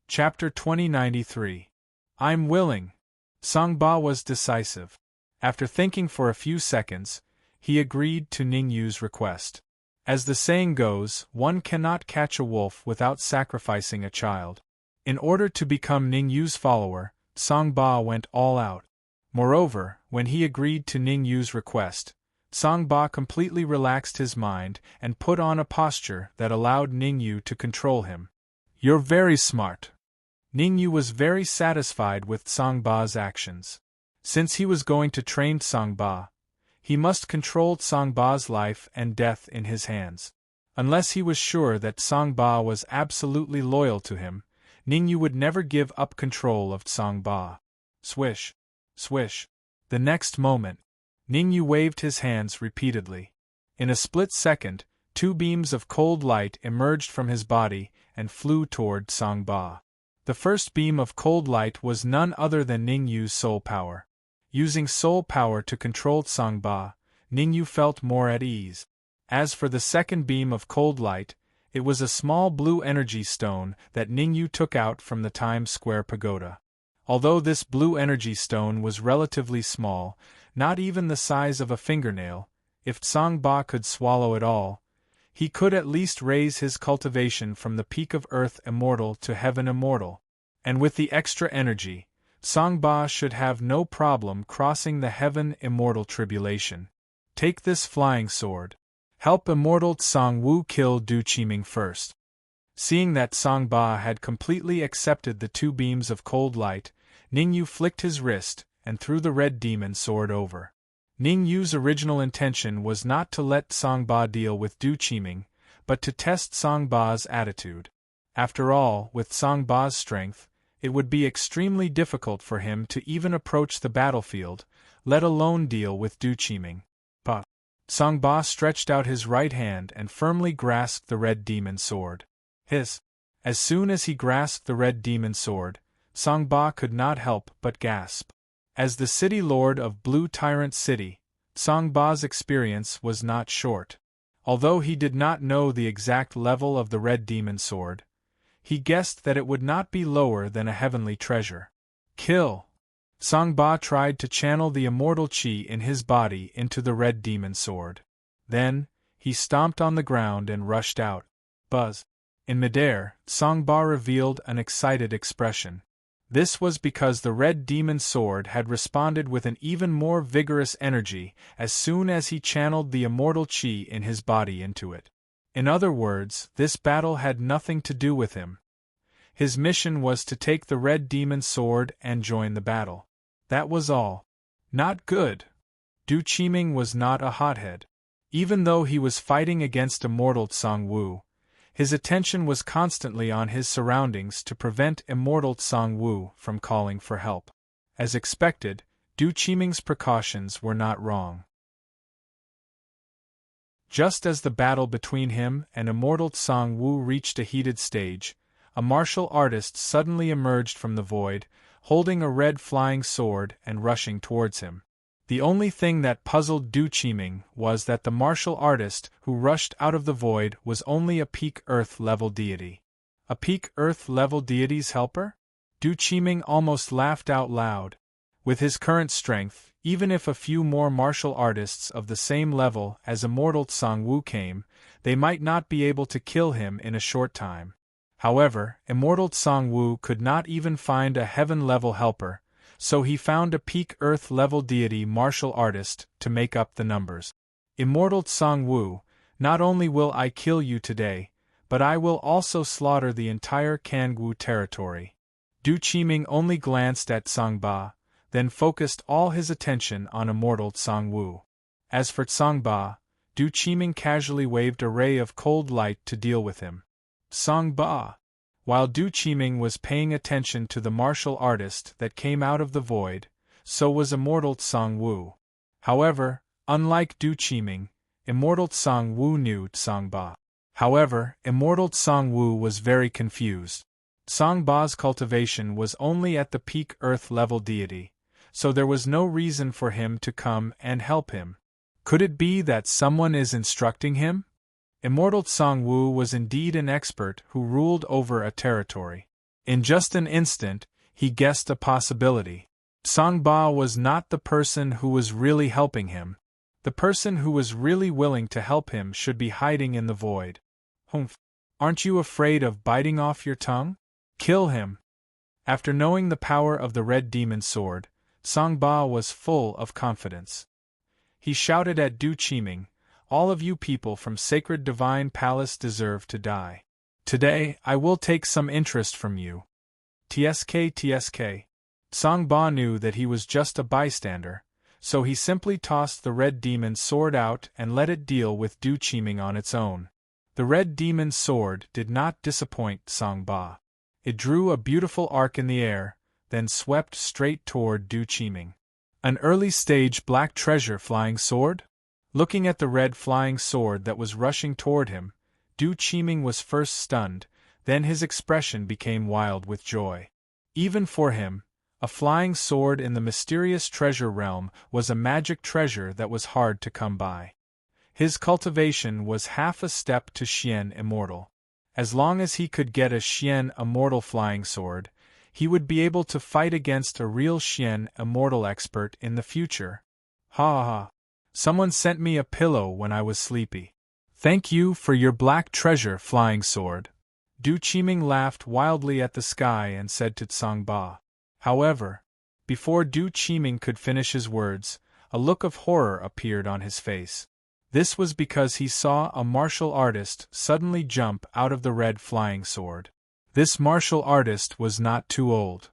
Chapter 2093. I'm willing. Song Ba was decisive. After thinking for a few seconds, he agreed to Ningyu's request. As the saying goes, one cannot catch a wolf without sacrificing a child. In order to become Ningyu's follower, Song Ba went all out. Moreover, when he agreed to Ningyu's request, Song Ba completely relaxed his mind and put on a posture that allowed Ningyu to control him. You're very smart. Ningyu was very satisfied with Song Ba's actions. Since he was going to train Song Ba, he must control Song Ba's life and death in his hands. Unless he was sure that Song Ba was absolutely loyal to him, Ningyu would never give up control of Song Ba. Swish, swish. The next moment, Ningyu waved his hands repeatedly. In a split second, two beams of cold light emerged from his body and flew toward Song Ba. The first beam of cold light was none other than Ningyu's soul power. Using soul power to control Song Ba, Ningyu felt more at ease. As for the second beam of cold light, it was a small blue energy stone that Ningyu took out from the Times Square pagoda. Although this blue energy stone was relatively small, not even the size of a fingernail, if Tsang-Ba could swallow it all, he could at least raise his cultivation from the peak of earth immortal to heaven immortal. And with the extra energy, Tsang-Ba should have no problem crossing the heaven immortal tribulation. Take this flying sword. Help immortal Tsang-Wu kill Du Qiming first. Seeing that Tsang-Ba had completely accepted the two beams of cold light, Ningyu flicked his wrist and threw the red demon sword over. Ningyu's original intention was not to let Tsang-Ba deal with Du Qiming, but to test Tsang-Ba's attitude. After all, with Tsang-Ba's strength, it would be extremely difficult for him to even approach the battlefield, let alone deal with Du Qiming. But Tsang-Ba stretched out his right hand and firmly grasped the red demon sword. As soon as he grasped the red demon sword, Tsang-Ba could not help but gasp. As the city lord of Blue Tyrant City, Tsang-Ba's experience was not short. Although he did not know the exact level of the red demon sword, he guessed that it would not be lower than a heavenly treasure. Kill! Tsang-Ba tried to channel the immortal qi in his body into the red demon sword. Then, he stomped on the ground and rushed out. Buzz! In midair, Tsang-Ba revealed an excited expression. This was because the red demon sword had responded with an even more vigorous energy as soon as he channeled the immortal qi in his body into it. In other words, this battle had nothing to do with him. His mission was to take the red demon sword and join the battle. That was all. Not good. Du Qiming was not a hothead. Even though he was fighting against immortal Tsang-Wu, his attention was constantly on his surroundings to prevent immortal Tsang-Wu from calling for help. As expected, Du Qiming's precautions were not wrong. Just as the battle between him and immortal Tsang-Wu reached a heated stage, a martial artist suddenly emerged from the void, holding a red flying sword and rushing towards him. The only thing that puzzled Du Qiming was that the martial artist who rushed out of the void was only a peak Earth-level deity. A peak Earth-level deity's helper? Du Qiming almost laughed out loud. With his current strength, even if a few more martial artists of the same level as immortal Tsang-Wu came, they might not be able to kill him in a short time. However, immortal Tsang-Wu could not even find a heaven-level helper, so he found a peak Earth-level deity martial artist to make up the numbers. Immortal Tsang-Wu, not only will I kill you today, but I will also slaughter the entire Kangwu territory. Du Qiming only glanced at Tsang-Ba, then focused all his attention on immortal Tsang-Wu. As for Tsang-Ba, Du Qiming casually waved a ray of cold light to deal with him. Tsang-Ba! While Du Qiming was paying attention to the martial artist that came out of the void, so was immortal Tsang-Wu. However, unlike Du Qiming, immortal Tsang-Wu knew Tsang-Ba. However, immortal Tsang-Wu was very confused. Tsang-Ba's cultivation was only at the peak Earth-level deity, so there was no reason for him to come and help him. Could it be that someone is instructing him? Immortal Tsang-Wu was indeed an expert who ruled over a territory. In just an instant, he guessed a possibility. Tsang-Ba was not the person who was really helping him. The person who was really willing to help him should be hiding in the void. Humph! Aren't you afraid of biting off your tongue? Kill him! After knowing the power of the red demon sword, Tsang-Ba was full of confidence. He shouted at Du Qiming, "All of you people from Sacred Divine Palace deserve to die. Today, I will take some interest from you." Tsk. Tsang-Ba knew that he was just a bystander, so he simply tossed the red demon sword out and let it deal with Du Qiming on its own. The red demon sword did not disappoint Tsang-Ba. It drew a beautiful arc in the air, then swept straight toward Du Qiming. An early-stage black treasure flying sword? Looking at the red flying sword that was rushing toward him, Du Qiming was first stunned, then his expression became wild with joy. Even for him, a flying sword in the mysterious treasure realm was a magic treasure that was hard to come by. His cultivation was half a step to Xian Immortal. As long as he could get a Xian Immortal flying sword, He would be able to fight against a real Xian immortal expert in the future. Ha ha ha. Someone sent me a pillow when I was sleepy. Thank you for your black treasure, flying sword. Du Qiming laughed wildly at the sky and said to Tsang Ba. However, before Du Qiming could finish his words, a look of horror appeared on his face. This was because he saw a martial artist suddenly jump out of the red flying sword. This martial artist was not too old.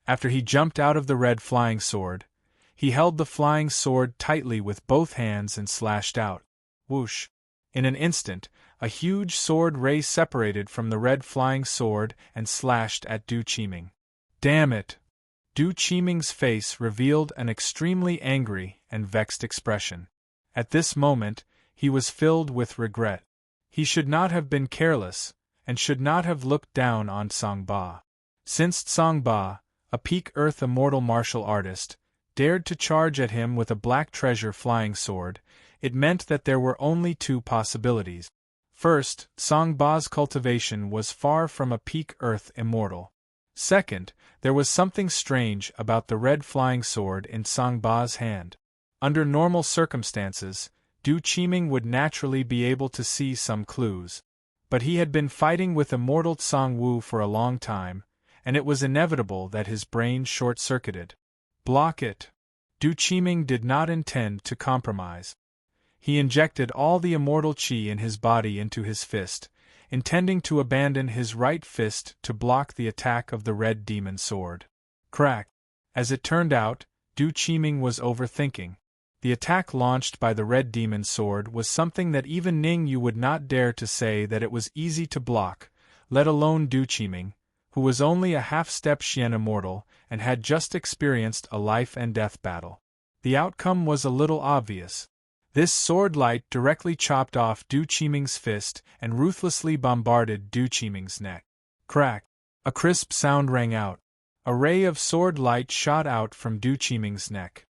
After he jumped out of the red flying sword, he held the flying sword tightly with both hands and slashed out. Whoosh! In an instant, a huge sword ray separated from the red flying sword and slashed at Du Qiming. Damn it! Du Qiming's face revealed an extremely angry and vexed expression. At this moment, he was filled with regret. He should not have been careless, and should not have looked down on Tsang Ba. Since Tsang Ba, a peak Earth immortal martial artist, dared to charge at him with a black treasure flying sword, it meant that there were only two possibilities. First, Tsang Ba's cultivation was far from a peak Earth immortal. Second, there was something strange about the red flying sword in Tsang Ba's hand. Under normal circumstances, Du Qiming would naturally be able to see some clues. But he had been fighting with immortal Tsang Wu for a long time, and it was inevitable that his brain short-circuited. Block it! Du Qiming did not intend to compromise. He injected all the immortal qi in his body into his fist, intending to abandon his right fist to block the attack of the red demon sword. Crack! As it turned out, Du Qiming was overthinking. The attack launched by the red demon sword was something that even Ning Yu would not dare to say that it was easy to block, let alone Du Qiming, who was only a half-step Xian immortal and had just experienced a life-and-death battle. The outcome was a little obvious. This sword light directly chopped off Du Qiming's fist and ruthlessly bombarded Du Qiming's neck. Crack! A crisp sound rang out. A ray of sword light shot out from Du Qiming's neck.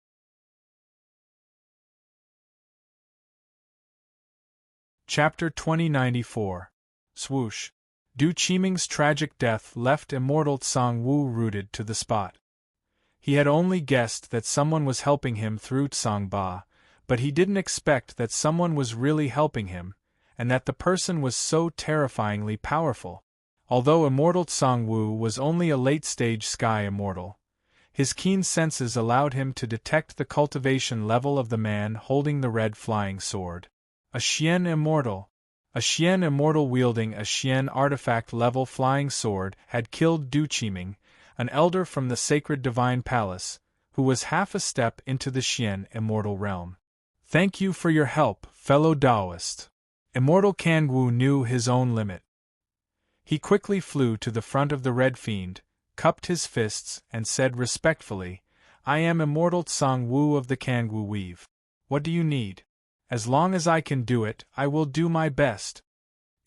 Chapter 2094. Swoosh! Du Qiming's tragic death left immortal Tsang Wu rooted to the spot. He had only guessed that someone was helping him through Tsang Ba, but he didn't expect that someone was really helping him, and that the person was so terrifyingly powerful. Although immortal Tsang Wu was only a late-stage sky immortal, his keen senses allowed him to detect the cultivation level of the man holding the red flying sword. A Xian immortal. A Xian immortal wielding a Xian artifact-level flying sword had killed Du Qiming, an elder from the sacred divine palace, who was half a step into the Xian immortal realm. Thank you for your help, fellow Taoist. Immortal Kangwu knew his own limit. He quickly flew to the front of the Red Fiend, cupped his fists, and said respectfully, I am immortal Tsang Wu of the Kangwu Weave. What do you need? As long as I can do it, I will do my best.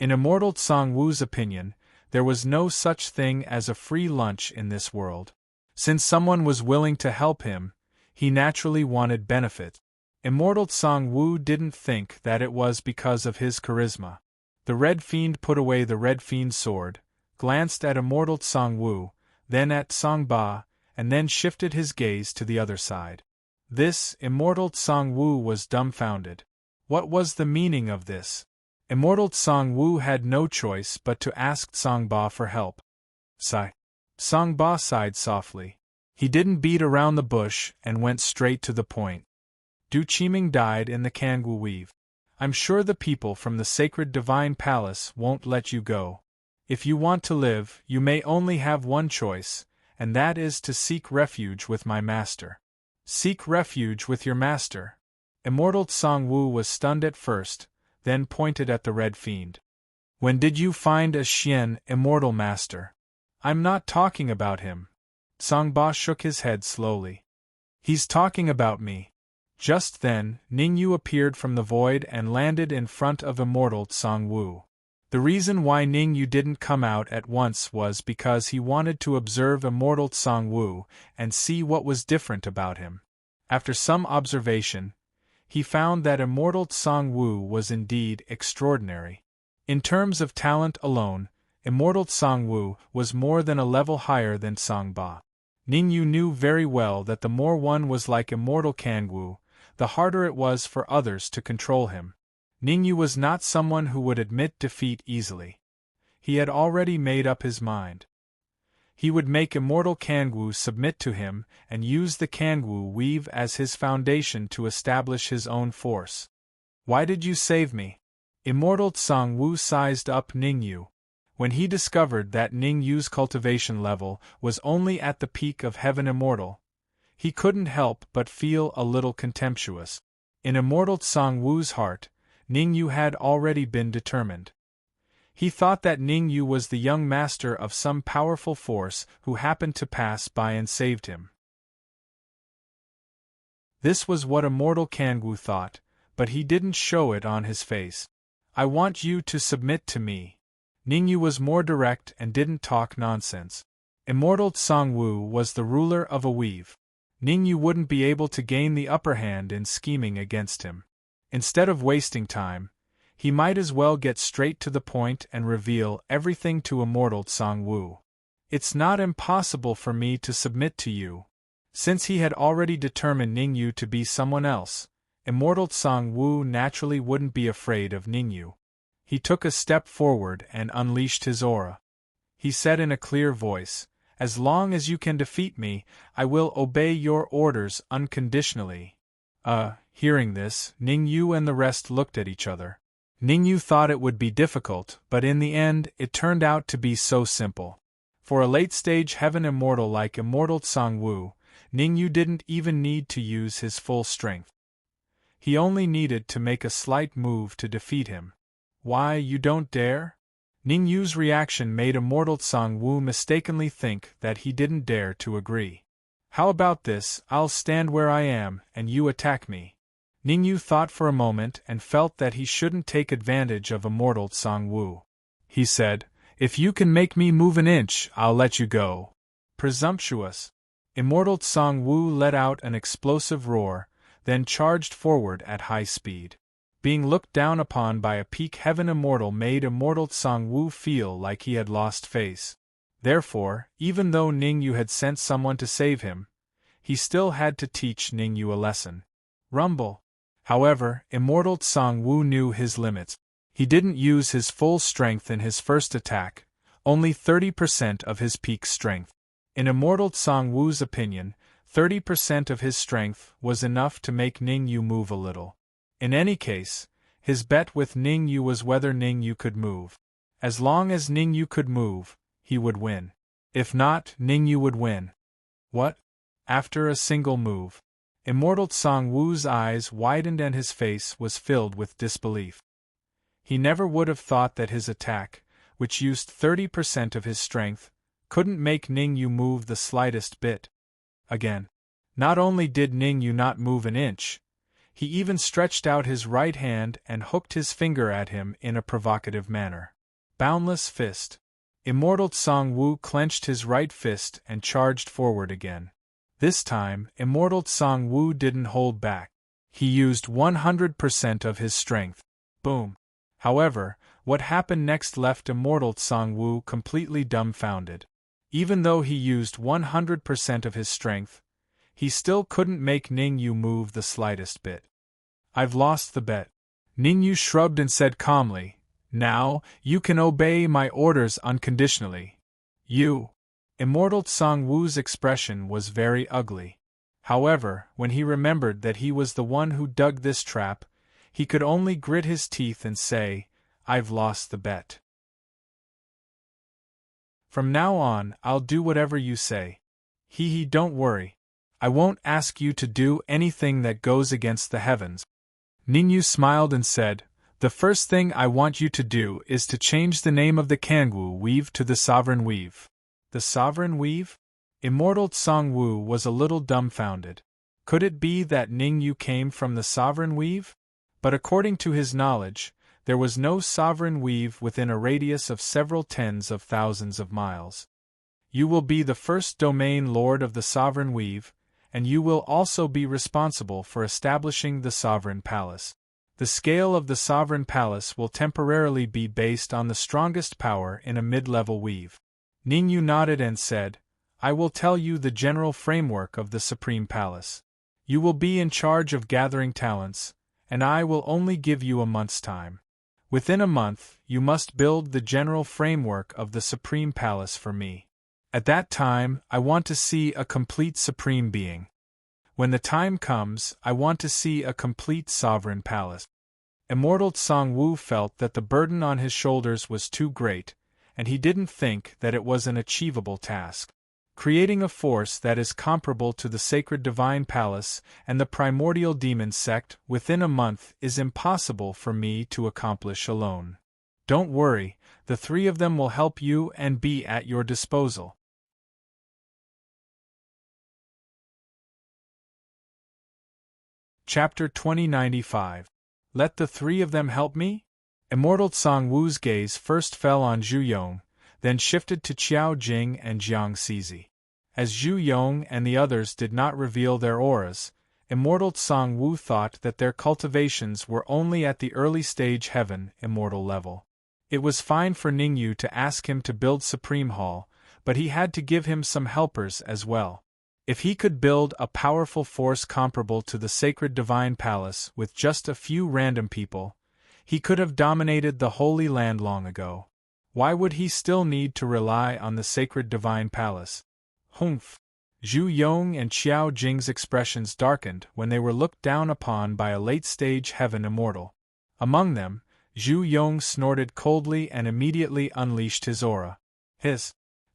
In immortal Tsang Wu's opinion, there was no such thing as a free lunch in this world. Since someone was willing to help him, he naturally wanted benefit. Immortal Tsang Wu didn't think that it was because of his charisma. The Red Fiend put away the Red Fiend's sword, glanced at immortal Tsang Wu, then at Tsang Ba, and then shifted his gaze to the other side. This immortal Tsang Wu was dumbfounded. What was the meaning of this? Immortal Tsang Wu had no choice but to ask Tsang Ba for help. Sigh. Tsang Ba sighed softly. He didn't beat around the bush and went straight to the point. Du Qiming died in the Kangwu Weave. I'm sure the people from the sacred divine palace won't let you go. If you want to live, you may only have one choice, and that is to seek refuge with my master. Seek refuge with your master. Immortal Tsang Wu was stunned at first, then pointed at the Red Fiend. When did you find a Xian immortal master? I'm not talking about him. Tsang Ba shook his head slowly. He's talking about me. Just then, Ning Yu appeared from the void and landed in front of immortal Tsang Wu. The reason why Ning Yu didn't come out at once was because he wanted to observe immortal Tsang Wu and see what was different about him. After some observation, he found that immortal Tsang Wu was indeed extraordinary. In terms of talent alone, Immortal Sangwoo was more than a level higher than Sangba. Ningyu knew very well that the more one was like Immortal Kangwoo, the harder it was for others to control him. Ningyu was not someone who would admit defeat easily. He had already made up his mind. He would make Immortal Kangwoo submit to him and use the Kangwoo weave as his foundation to establish his own force. Why did you save me? Immortal Sangwoo sized up Ningyu. When he discovered that Ningyu's cultivation level was only at the peak of Heaven Immortal, he couldn't help but feel a little contemptuous. In Immortal Sangwoo's heart, Ningyu had already been determined. He thought that Ningyu was the young master of some powerful force who happened to pass by and saved him. This was what Immortal Kangwoo thought, but he didn't show it on his face. I want you to submit to me. Ningyu was more direct and didn't talk nonsense. Immortal Sangwoo was the ruler of a weave. Ningyu wouldn't be able to gain the upper hand in scheming against him. Instead of wasting time, he might as well get straight to the point and reveal everything to Immortal Sangwoo. It's not impossible for me to submit to you. Since he had already determined Ningyu to be someone else, Immortal Sangwoo naturally wouldn't be afraid of Ningyu. He took a step forward and unleashed his aura. He said in a clear voice, "As long as you can defeat me, I will obey your orders unconditionally." Hearing this, Ningyu and the rest looked at each other. Ningyu thought it would be difficult, but in the end it turned out to be so simple. For a late-stage Heaven Immortal like Immortal Sangwoo, Ningyu didn't even need to use his full strength. He only needed to make a slight move to defeat him. Why, you don't dare? Ningyu's reaction made Immortal Sangwoo mistakenly think that he didn't dare to agree. How about this, I'll stand where I am, and you attack me. Ningyu thought for a moment and felt that he shouldn't take advantage of Immortal Sangwoo. He said, "If you can make me move an inch, I'll let you go." Presumptuous. Immortal Sangwoo let out an explosive roar, then charged forward at high speed. Being looked down upon by a peak Heaven Immortal made Immortal Sangwoo feel like he had lost face. Therefore, even though Ningyu had sent someone to save him, he still had to teach Ningyu a lesson. Rumble. However, Immortal Sangwoo knew his limits. He didn't use his full strength in his first attack, only 30% of his peak strength. In Immortal Sangwoo's opinion, 30% of his strength was enough to make Ningyu move a little. In any case, his bet with Ningyu was whether Ningyu could move. As long as Ningyu could move, he would win. If not, Ningyu would win. What? After a single move? Immortal Sangwoo's eyes widened and his face was filled with disbelief. He never would have thought that his attack, which used 30% of his strength, couldn't make Ningyu move the slightest bit. Again. Not only did Ningyu not move an inch, he even stretched out his right hand and hooked his finger at him in a provocative manner. Boundless fist. Immortal Sangwoo clenched his right fist and charged forward again. This time, Immortal Sangwoo didn't hold back. He used 100% of his strength. Boom. However, what happened next left Immortal Sangwoo completely dumbfounded. Even though he used 100% of his strength, he still couldn't make Ningyu move the slightest bit. I've lost the bet. Ningyu shrugged and said calmly, "Now, you can obey my orders unconditionally." You. Immortal Sangwoo's expression was very ugly. However, when he remembered that he was the one who dug this trap, he could only grit his teeth and say, "I've lost the bet. From now on, I'll do whatever you say. Don't worry. I won't ask you to do anything that goes against the heavens." Ningyu smiled and said, "The first thing I want you to do is to change the name of the Kangwoo weave to the Sovereign Weave." The Sovereign Weave? Immortal Sangwoo was a little dumbfounded. Could it be that Ningyu came from the Sovereign Weave? But according to his knowledge, there was no Sovereign Weave within a radius of several tens of thousands of miles. You will be the first domain lord of the Sovereign Weave, and you will also be responsible for establishing the Sovereign Palace. The scale of the sovereign palace will temporarily be based on the strongest power in a mid-level weave. Ningyu nodded and said, I will tell you the general framework of the Supreme Palace. You will be in charge of gathering talents, and I will only give you a month's time. Within a month, you must build the general framework of the Supreme Palace for me. At that time, I want to see a complete Supreme Being. When the time comes, I want to see a complete sovereign palace. Immortal Tsang-Wu felt that the burden on his shoulders was too great, and he didn't think that it was an achievable task. Creating a force that is comparable to the sacred divine palace and the primordial demon sect within a month is impossible for me to accomplish alone. Don't worry, the three of them will help you and be at your disposal. Chapter 2095. Let the three of them help me? Immortal Tsang-Wu's gaze first fell on Zhu Yong, then shifted to Qiao Jing and Jiang Cizi. As Zhu Yong and the others did not reveal their auras, Immortal Tsang-Wu thought that their cultivations were only at the early stage heaven immortal level. It was fine for Ningyu to ask him to build Supreme Hall, but he had to give him some helpers as well. If he could build a powerful force comparable to the sacred divine palace with just a few random people, he could have dominated the Holy Land long ago. Why would he still need to rely on the sacred divine palace? Humph! Zhu Yong and Qiao Jing's expressions darkened when they were looked down upon by a late-stage heaven immortal. Among them, Zhu Yong snorted coldly and immediately unleashed his aura.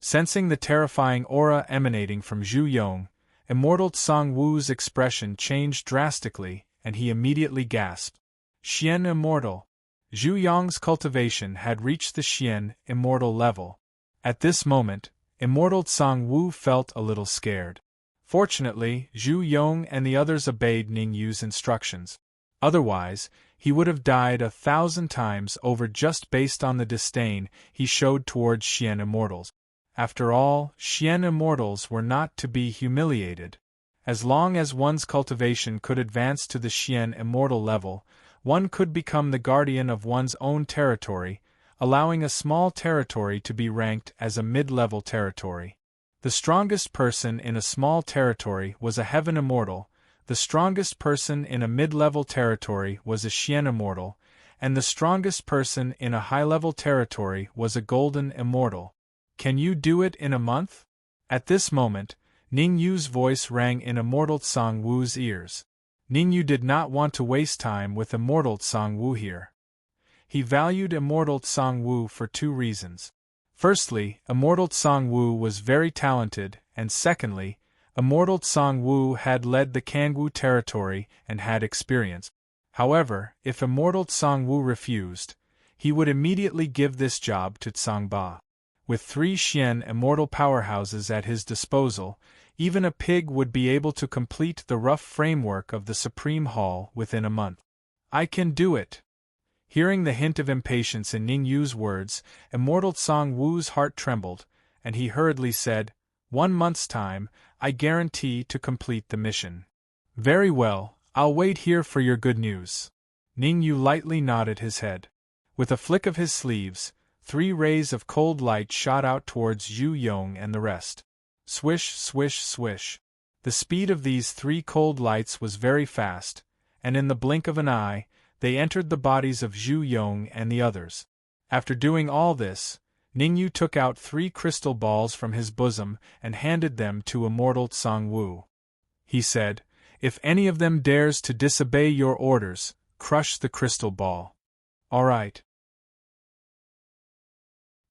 Sensing the terrifying aura emanating from Zhu Yong, Immortal Tsang-Wu's expression changed drastically, and he immediately gasped. Xian Immortal! Zhu Yong's cultivation had reached the Xian Immortal level. At this moment, Immortal Tsang-Wu felt a little scared. Fortunately, Zhu Yong and the others obeyed Ningyu's instructions. Otherwise, he would have died 1,000 times over just based on the disdain he showed towards Xian Immortals. After all, Xian Immortals were not to be humiliated. As long as one's cultivation could advance to the Xian Immortal level, one could become the guardian of one's own territory, allowing a small territory to be ranked as a mid-level territory. The strongest person in a small territory was a Heaven Immortal, the strongest person in a mid-level territory was a Xian Immortal, and the strongest person in a high-level territory was a Golden Immortal. Can you do it in a month? At this moment, Ningyu's voice rang in Immortal Tsang-Wu's ears. Ningyu did not want to waste time with Immortal Tsang-Wu here. He valued Immortal Tsang-Wu for two reasons. Firstly, Immortal Tsang-Wu was very talented, and secondly, Immortal Tsang-Wu had led the Kangwu territory and had experience. However, if Immortal Tsang-Wu refused, he would immediately give this job to Tsang-Ba. With 3 Xian immortal powerhouses at his disposal, even a pig would be able to complete the rough framework of the Supreme Hall within a month. I can do it! Hearing the hint of impatience in Ningyu's words, Immortal Tsang-Wu's heart trembled, and he hurriedly said, 1 month's time, I guarantee to complete the mission. Very well, I'll wait here for your good news. Ningyu lightly nodded his head. With a flick of his sleeves, 3 rays of cold light shot out towards Zhu Yong and the rest. Swish, swish, swish. The speed of these 3 cold lights was very fast, and in the blink of an eye, they entered the bodies of Zhu Yong and the others. After doing all this, Ningyu took out 3 crystal balls from his bosom and handed them to Immortal Tsang-Wu. He said, If any of them dares to disobey your orders, crush the crystal ball. All right.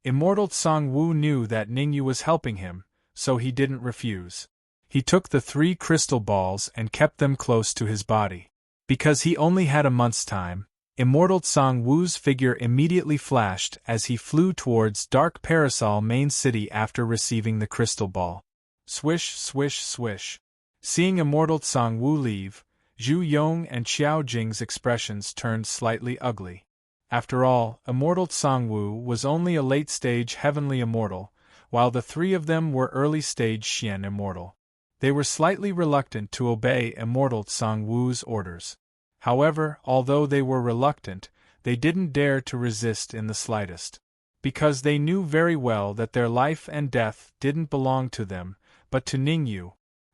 Immortal Tsang-Wu knew that Ningyu was helping him, so he didn't refuse. He took the 3 crystal balls and kept them close to his body. Because he only had a month's time, Immortal Tsang-Wu's figure immediately flashed as he flew towards Dark Parasol Main City after receiving the crystal ball. Swish, swish, swish. Seeing Immortal Tsang-Wu leave, Zhu Yong and Qiao Jing's expressions turned slightly ugly. After all, Immortal Tsang-Wu was only a late-stage heavenly immortal, while the 3 of them were early-stage Xian immortal. They were slightly reluctant to obey Immortal Tsang-Wu's orders. However, although they were reluctant, they didn't dare to resist in the slightest. Because they knew very well that their life and death didn't belong to them, but to Ningyu.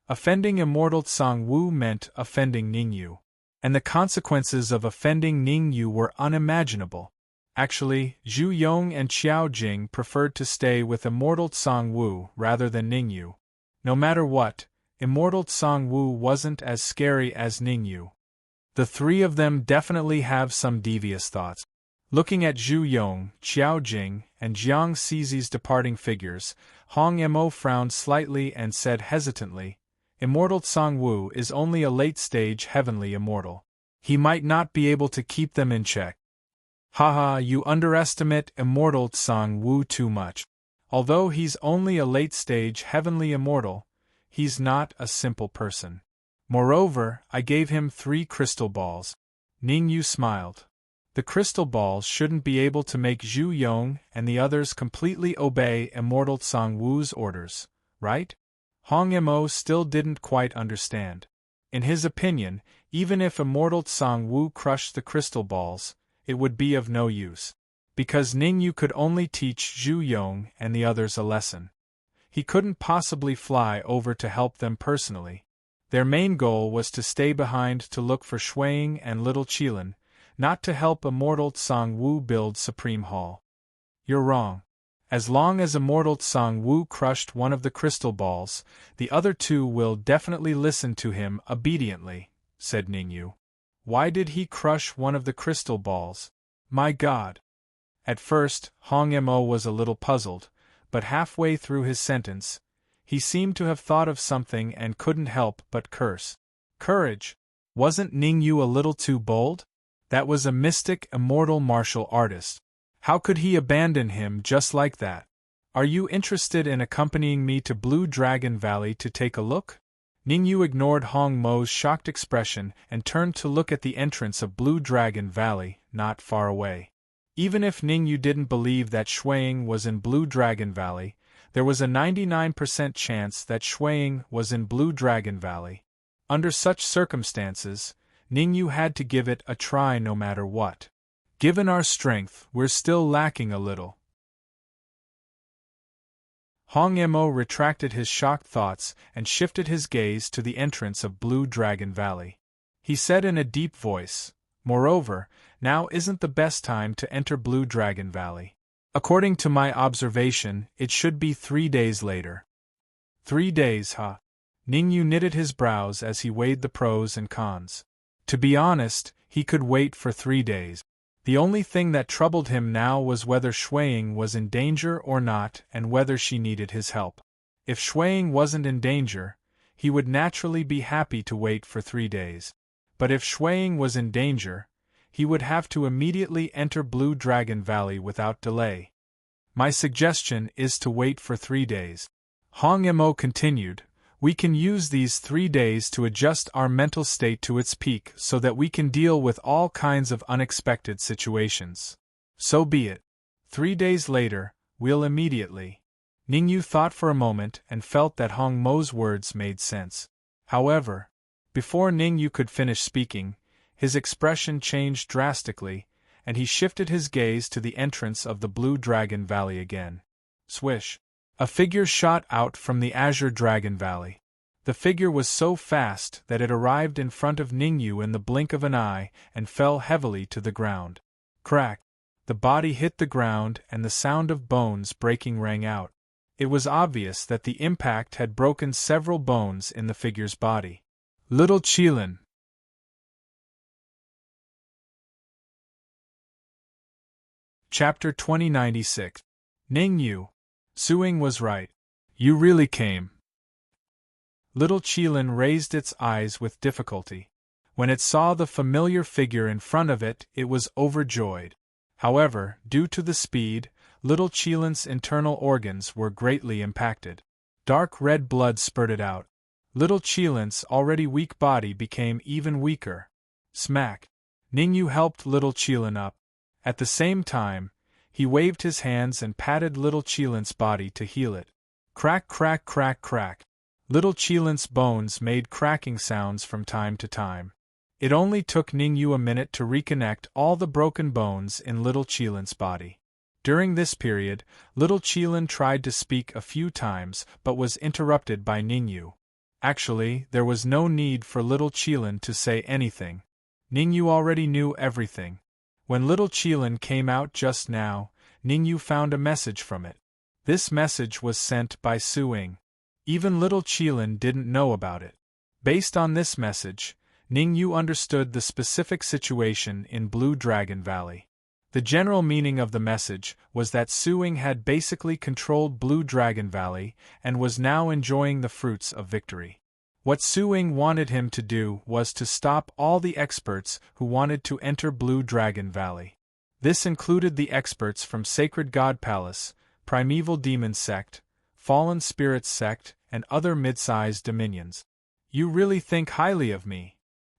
Offending immortal Tsang-Wu meant offending Ningyu. And the consequences of offending Ningyu were unimaginable. Actually, Zhu Yong and Qiao Jing preferred to stay with immortal Tsang-Wu rather than Ningyu. No matter what, immortal Tsang-Wu wasn't as scary as Ningyu. The three of them definitely have some devious thoughts. Looking at Zhu Yong, Qiao Jing, and Jiang Zizi's departing figures, Hong Mo frowned slightly and said hesitantly, "Immortal Tsang-Wu is only a late-stage heavenly immortal. He might not be able to keep them in check." "Haha, you underestimate immortal Tsang-Wu too much. Although he's only a late-stage heavenly immortal, he's not a simple person. Moreover, I gave him 3 crystal balls." Ningyu smiled. "The crystal balls shouldn't be able to make Zhu Yong and the others completely obey immortal Tsang-Wu's orders, right?" Hong Mo still didn't quite understand. In his opinion, even if immortal Tsang-Wu crushed the crystal balls, it would be of no use. Because Ningyu could only teach Zhu Yong and the others a lesson. He couldn't possibly fly over to help them personally. Their main goal was to stay behind to look for Shuiying and little Qilin, not to help immortal Tsang-Wu build Supreme Hall. "You're wrong. As long as immortal Tsang-Wu crushed one of the crystal balls, the other 2 will definitely listen to him obediently," said Ningyu. "Why did he crush one of the crystal balls? My God!" At first, Hong Mo was a little puzzled, but halfway through his sentence, he seemed to have thought of something and couldn't help but curse. Courage! Wasn't Ningyu a little too bold? That was a mystic, immortal martial artist. How could he abandon him just like that? "Are you interested in accompanying me to Blue Dragon Valley to take a look?" Ningyu ignored Hong Mo's shocked expression and turned to look at the entrance of Blue Dragon Valley, not far away. Even if Ningyu didn't believe that Shuiying was in Blue Dragon Valley, there was a 99% chance that Shuiying was in Blue Dragon Valley. Under such circumstances, Ningyu had to give it a try no matter what. "Given our strength, we're still lacking a little." Hong Mo retracted his shocked thoughts and shifted his gaze to the entrance of Blue Dragon Valley. He said in a deep voice, "Moreover, now isn't the best time to enter Blue Dragon Valley. According to my observation, it should be 3 days later." 3 days, huh? Ningyu knitted his brows as he weighed the pros and cons. To be honest, he could wait for 3 days. The only thing that troubled him now was whether Shuiying was in danger or not and whether she needed his help. If Shuiying wasn't in danger, he would naturally be happy to wait for 3 days. But if Shuiying was in danger, he would have to immediately enter Blue Dragon Valley without delay. "My suggestion is to wait for 3 days." Hong Mo continued, "We can use these 3 days to adjust our mental state to its peak so that we can deal with all kinds of unexpected situations." "So be it. 3 days later, we'll immediately." Ningyu thought for a moment and felt that Hong Mo's words made sense. However, before Ningyu could finish speaking, his expression changed drastically, and he shifted his gaze to the entrance of the Blue Dragon Valley again. Swish! A figure shot out from the Azure Dragon Valley. The figure was so fast that it arrived in front of Ningyu in the blink of an eye and fell heavily to the ground. Crack! The body hit the ground and the sound of bones breaking rang out. It was obvious that the impact had broken several bones in the figure's body. Little Qilin. Chapter 2096. Ningyu. Suing was right. You really came. Little Qilin raised its eyes with difficulty. When it saw the familiar figure in front of it, it was overjoyed. However, due to the speed, little Qilin's internal organs were greatly impacted. Dark red blood spurted out. Little Qilin's already weak body became even weaker. Smack! Ningyu helped little Qilin up. At the same time, he waved his hands and patted little Qilin's body to heal it. Crack, crack, crack, crack. Little Qilin's bones made cracking sounds from time to time. It only took Ningyu a minute to reconnect all the broken bones in little Qilin's body. During this period, little Qilin tried to speak a few times but was interrupted by Ningyu. Actually, there was no need for little Qilin to say anything. Ningyu already knew everything. When little Qilin came out just now, Ningyu found a message from it. This message was sent by Suing. Even little Qilin didn't know about it. Based on this message, Ningyu understood the specific situation in Blue Dragon Valley. The general meaning of the message was that Suing had basically controlled Blue Dragon Valley and was now enjoying the fruits of victory. What Suing wanted him to do was to stop all the experts who wanted to enter Blue Dragon Valley. This included the experts from Sacred God Palace, Primeval Demon Sect, Fallen Spirits Sect, and other mid-sized dominions. You really think highly of me?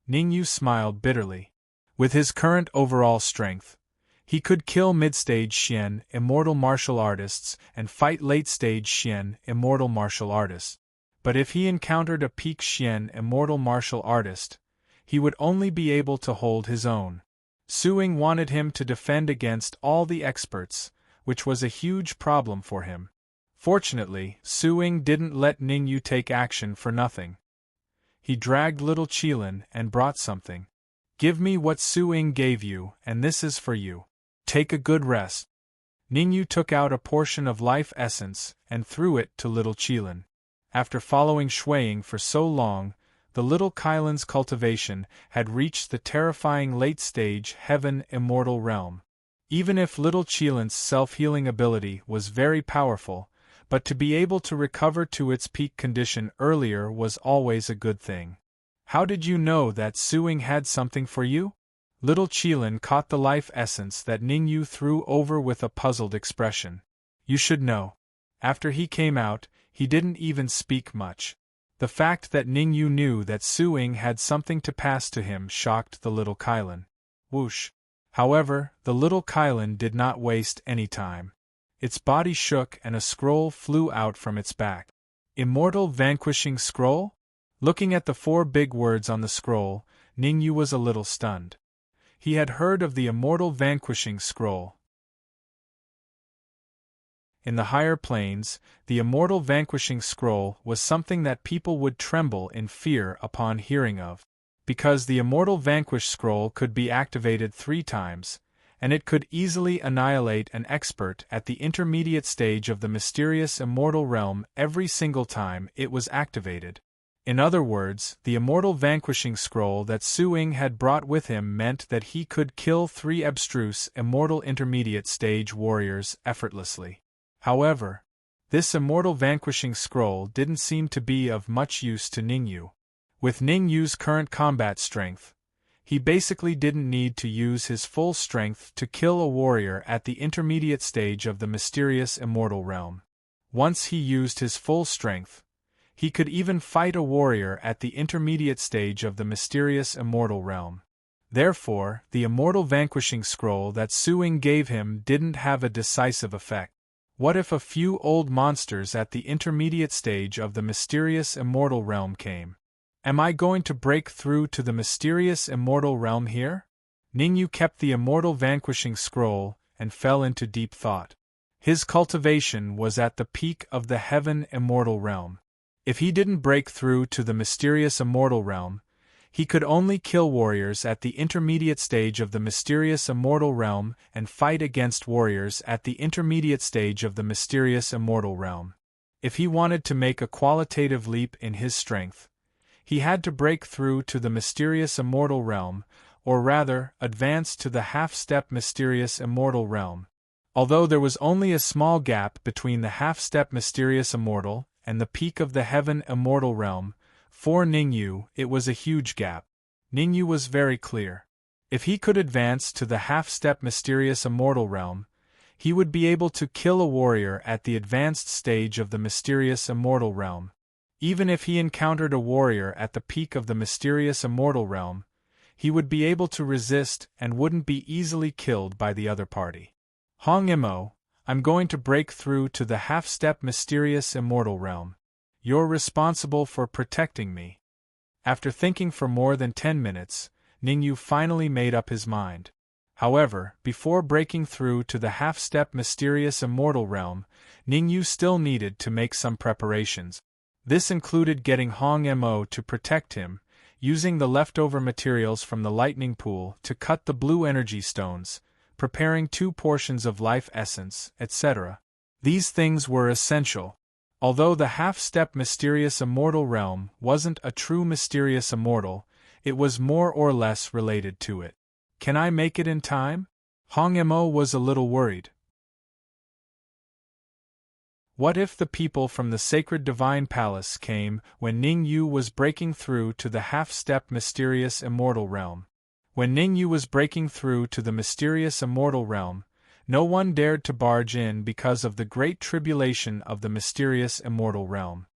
Ningyu smiled bitterly. With his current overall strength, he could kill mid-stage Xian immortal martial artists and fight late-stage Xian immortal martial artists. But if he encountered a peak Xian immortal martial artist, he would only be able to hold his own. Suing wanted him to defend against all the experts, which was a huge problem for him. Fortunately, Suing didn't let Ningyu take action for nothing. He dragged little Qilin and brought something. Give me what Suing gave you, and this is for you. Take a good rest. Ningyu took out a portion of life essence and threw it to little Qilin. After following Shuiying for so long, the little Qilin's cultivation had reached the terrifying late-stage Heaven Immortal Realm. Even if little Qilin's self-healing ability was very powerful, but to be able to recover to its peak condition earlier was always a good thing. How did you know that Suing had something for you? Little Qilin caught the life essence that Ningyu threw over with a puzzled expression. You should know. After he came out, he didn't even speak much. The fact that Ningyu knew that Suing had something to pass to him shocked the little Qilin. Whoosh. However, the little Qilin did not waste any time. Its body shook and a scroll flew out from its back. Immortal Vanquishing Scroll? Looking at the 4 big words on the scroll, Ningyu was a little stunned. He had heard of the Immortal Vanquishing Scroll. In the higher planes, the Immortal Vanquishing Scroll was something that people would tremble in fear upon hearing of. Because the Immortal Vanquish Scroll could be activated 3 times, and it could easily annihilate an expert at the intermediate stage of the mysterious immortal realm every single time it was activated. In other words, the Immortal Vanquishing Scroll that Suing had brought with him meant that he could kill 3 abstruse immortal intermediate stage warriors effortlessly. However, this Immortal Vanquishing Scroll didn't seem to be of much use to Ningyu. With Ningyu's current combat strength, he basically didn't need to use his full strength to kill a warrior at the intermediate stage of the mysterious immortal realm. Once he used his full strength, he could even fight a warrior at the intermediate stage of the mysterious immortal realm. Therefore, the Immortal Vanquishing Scroll that Suing gave him didn't have a decisive effect. What if a few old monsters at the intermediate stage of the mysterious immortal realm came? Am I going to break through to the mysterious immortal realm here? Ningyu kept the Immortal Vanquishing Scroll and fell into deep thought. His cultivation was at the peak of the Heaven Immortal Realm. If he didn't break through to the mysterious immortal realm, he could only kill warriors at the intermediate stage of the mysterious immortal realm and fight against warriors at the intermediate stage of the mysterious immortal realm. If he wanted to make a qualitative leap in his strength, he had to break through to the mysterious immortal realm, or rather, advance to the half-step mysterious immortal realm. Although there was only a small gap between the half-step mysterious immortal and the peak of the Heaven Immortal Realm, for Ningyu it was a huge gap. Ningyu was very clear. If he could advance to the half-step mysterious immortal realm, he would be able to kill a warrior at the advanced stage of the mysterious immortal realm. Even if he encountered a warrior at the peak of the mysterious immortal realm, he would be able to resist and wouldn't be easily killed by the other party. Hong Imo, I'm going to break through to the half-step mysterious immortal realm. You're responsible for protecting me. After thinking for more than 10 minutes, Ningyu finally made up his mind. However, before breaking through to the half-step mysterious immortal realm, Ningyu still needed to make some preparations. This included getting Hong Mo to protect him, using the leftover materials from the lightning pool to cut the blue energy stones, preparing 2 portions of life essence, etc. These things were essential. Although the half-step mysterious immortal realm wasn't a true mysterious immortal, it was more or less related to it. Can I make it in time? Hong Mo was a little worried. What if the people from the sacred divine palace came when Ningyu was breaking through to the half-step mysterious immortal realm? When Ningyu was breaking through to the mysterious immortal realm, no one dared to barge in because of the great tribulation of the mysterious immortal realm.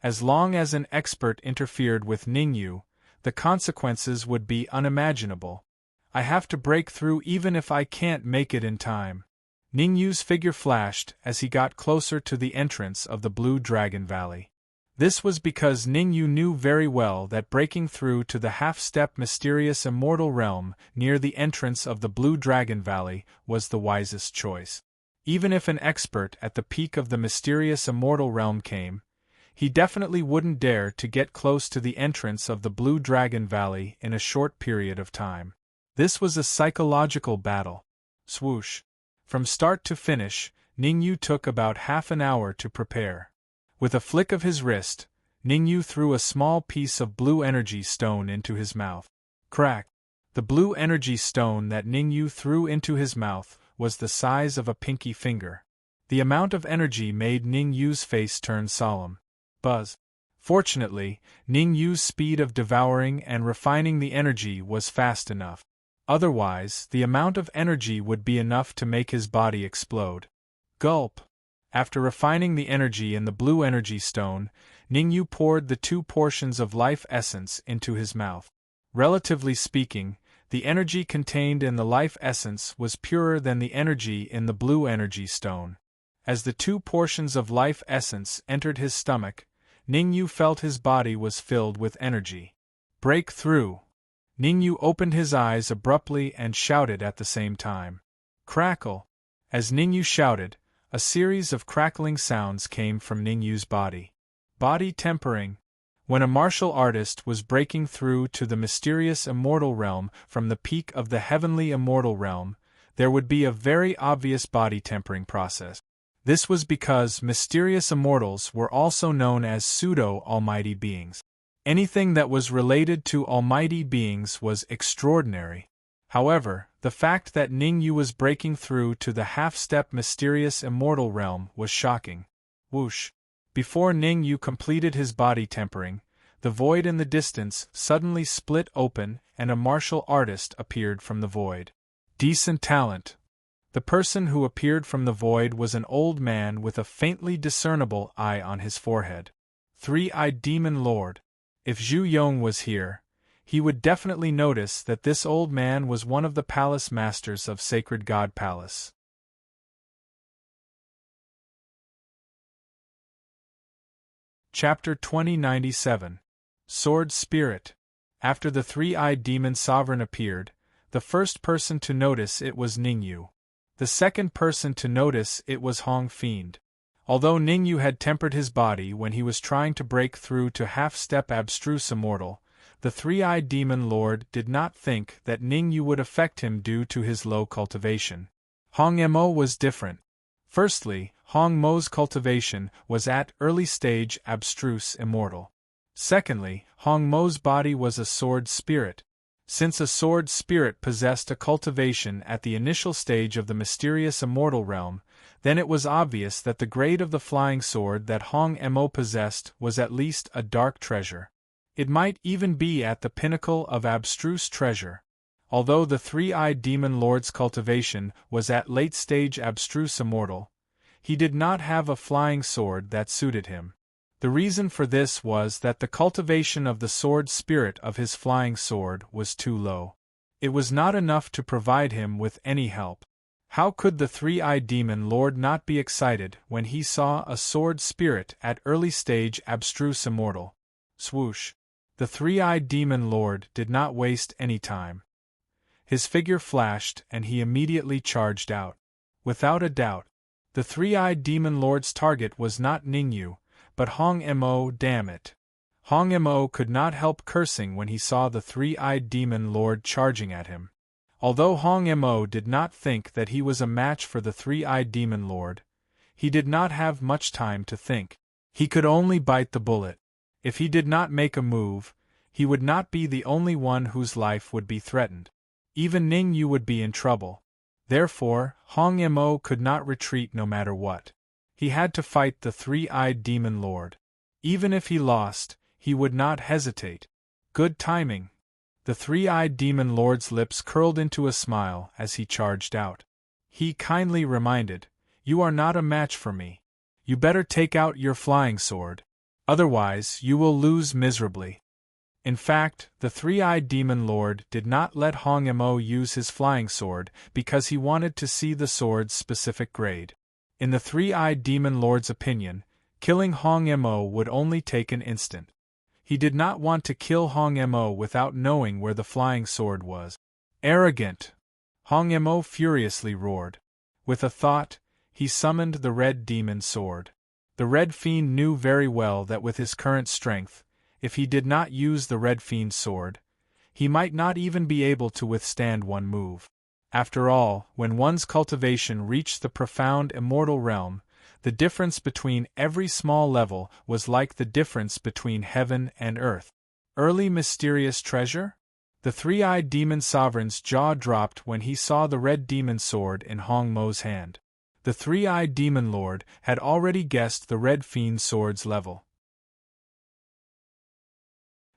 As long as an expert interfered with Ningyu, the consequences would be unimaginable. I have to break through even if I can't make it in time. Ningyu's figure flashed as he got closer to the entrance of the Blue Dragon Valley. This was because Ningyu knew very well that breaking through to the half-step mysterious immortal realm near the entrance of the Blue Dragon Valley was the wisest choice. Even if an expert at the peak of the mysterious immortal realm came, he definitely wouldn't dare to get close to the entrance of the Blue Dragon Valley in a short period of time. This was a psychological battle. Swoosh. From start to finish, Ningyu took about half an hour to prepare. With a flick of his wrist, Ningyu threw a small piece of blue energy stone into his mouth. Crack! The blue energy stone that Ningyu threw into his mouth was the size of a pinky finger. The amount of energy made Ningyu's face turn solemn. Buzz! Fortunately, Ningyu's speed of devouring and refining the energy was fast enough. Otherwise, the amount of energy would be enough to make his body explode. Gulp! After refining the energy in the blue energy stone, Ningyu poured the 2 portions of life essence into his mouth. Relatively speaking, the energy contained in the life essence was purer than the energy in the blue energy stone. As the 2 portions of life essence entered his stomach, Ningyu felt his body was filled with energy. Break through! Ningyu opened his eyes abruptly and shouted at the same time. Crackle! As Ningyu shouted, a series of crackling sounds came from Ningyu's body. Body tempering. When a martial artist was breaking through to the mysterious immortal realm from the peak of the heavenly immortal realm, there would be a very obvious body tempering process. This was because mysterious immortals were also known as pseudo-almighty beings. Anything that was related to almighty beings was extraordinary. However, the fact that Ningyu was breaking through to the half-step mysterious immortal realm was shocking. Whoosh! Before Ningyu completed his body tempering, the void in the distance suddenly split open and a martial artist appeared from the void. Decent talent. The person who appeared from the void was an old man with a faintly discernible eye on his forehead. 3-eyed demon lord. If Zhu Yong was here, he would definitely notice that this old man was one of the palace masters of Sacred God Palace. Chapter 2097. Sword Spirit. After the 3-eyed demon sovereign appeared, the first person to notice it was Ningyu. The second person to notice it was Hong Fiend. Although Ningyu had tempered his body when he was trying to break through to half-step abstruse immortal, the 3-eyed demon lord did not think that Ningyu would affect him due to his low cultivation. Hong Mo was different. Firstly, Hong Mo's cultivation was at early stage abstruse immortal. Secondly, Hong Mo's body was a sword spirit. Since a sword spirit possessed a cultivation at the initial stage of the mysterious immortal realm, then it was obvious that the grade of the flying sword that Hong Mo possessed was at least a dark treasure. It might even be at the pinnacle of abstruse treasure. Although the 3-eyed demon lord's cultivation was at late-stage abstruse immortal, he did not have a flying sword that suited him. The reason for this was that the cultivation of the sword spirit of his flying sword was too low. It was not enough to provide him with any help. How could the 3-eyed demon lord not be excited when he saw a sword spirit at early stage abstruse immortal? Swoosh! The three-eyed demon lord did not waste any time. His figure flashed and he immediately charged out. Without a doubt, the three-eyed demon lord's target was not Ningyu, but Hong Mo. Damn it. Hong Mo could not help cursing when he saw the three-eyed demon lord charging at him. Although Hong Mo did not think that he was a match for the three-eyed demon lord, he did not have much time to think. He could only bite the bullet. If he did not make a move, he would not be the only one whose life would be threatened. Even Ningyu would be in trouble. Therefore, Hong Mo could not retreat no matter what. He had to fight the three-eyed demon lord. Even if he lost, he would not hesitate. Good timing. The three-eyed demon lord's lips curled into a smile as he charged out. He kindly reminded, "You are not a match for me. You better take out your flying sword. Otherwise, you will lose miserably." In fact, the three-eyed demon lord did not let Hong Mo use his flying sword because he wanted to see the sword's specific grade. In the three-eyed demon lord's opinion, killing Hong Mo would only take an instant. He did not want to kill Hong Mo without knowing where the flying sword was. Arrogant! Hong Mo furiously roared. With a thought, he summoned the red demon sword. The red fiend knew very well that with his current strength, if he did not use the red fiend's sword, he might not even be able to withstand one move. After all, when one's cultivation reached the profound immortal realm, the difference between every small level was like the difference between heaven and earth. Early mysterious treasure? The three-eyed demon sovereign's jaw dropped when he saw the red demon sword in Hong Mo's hand. The three-eyed demon lord had already guessed the red fiend sword's level.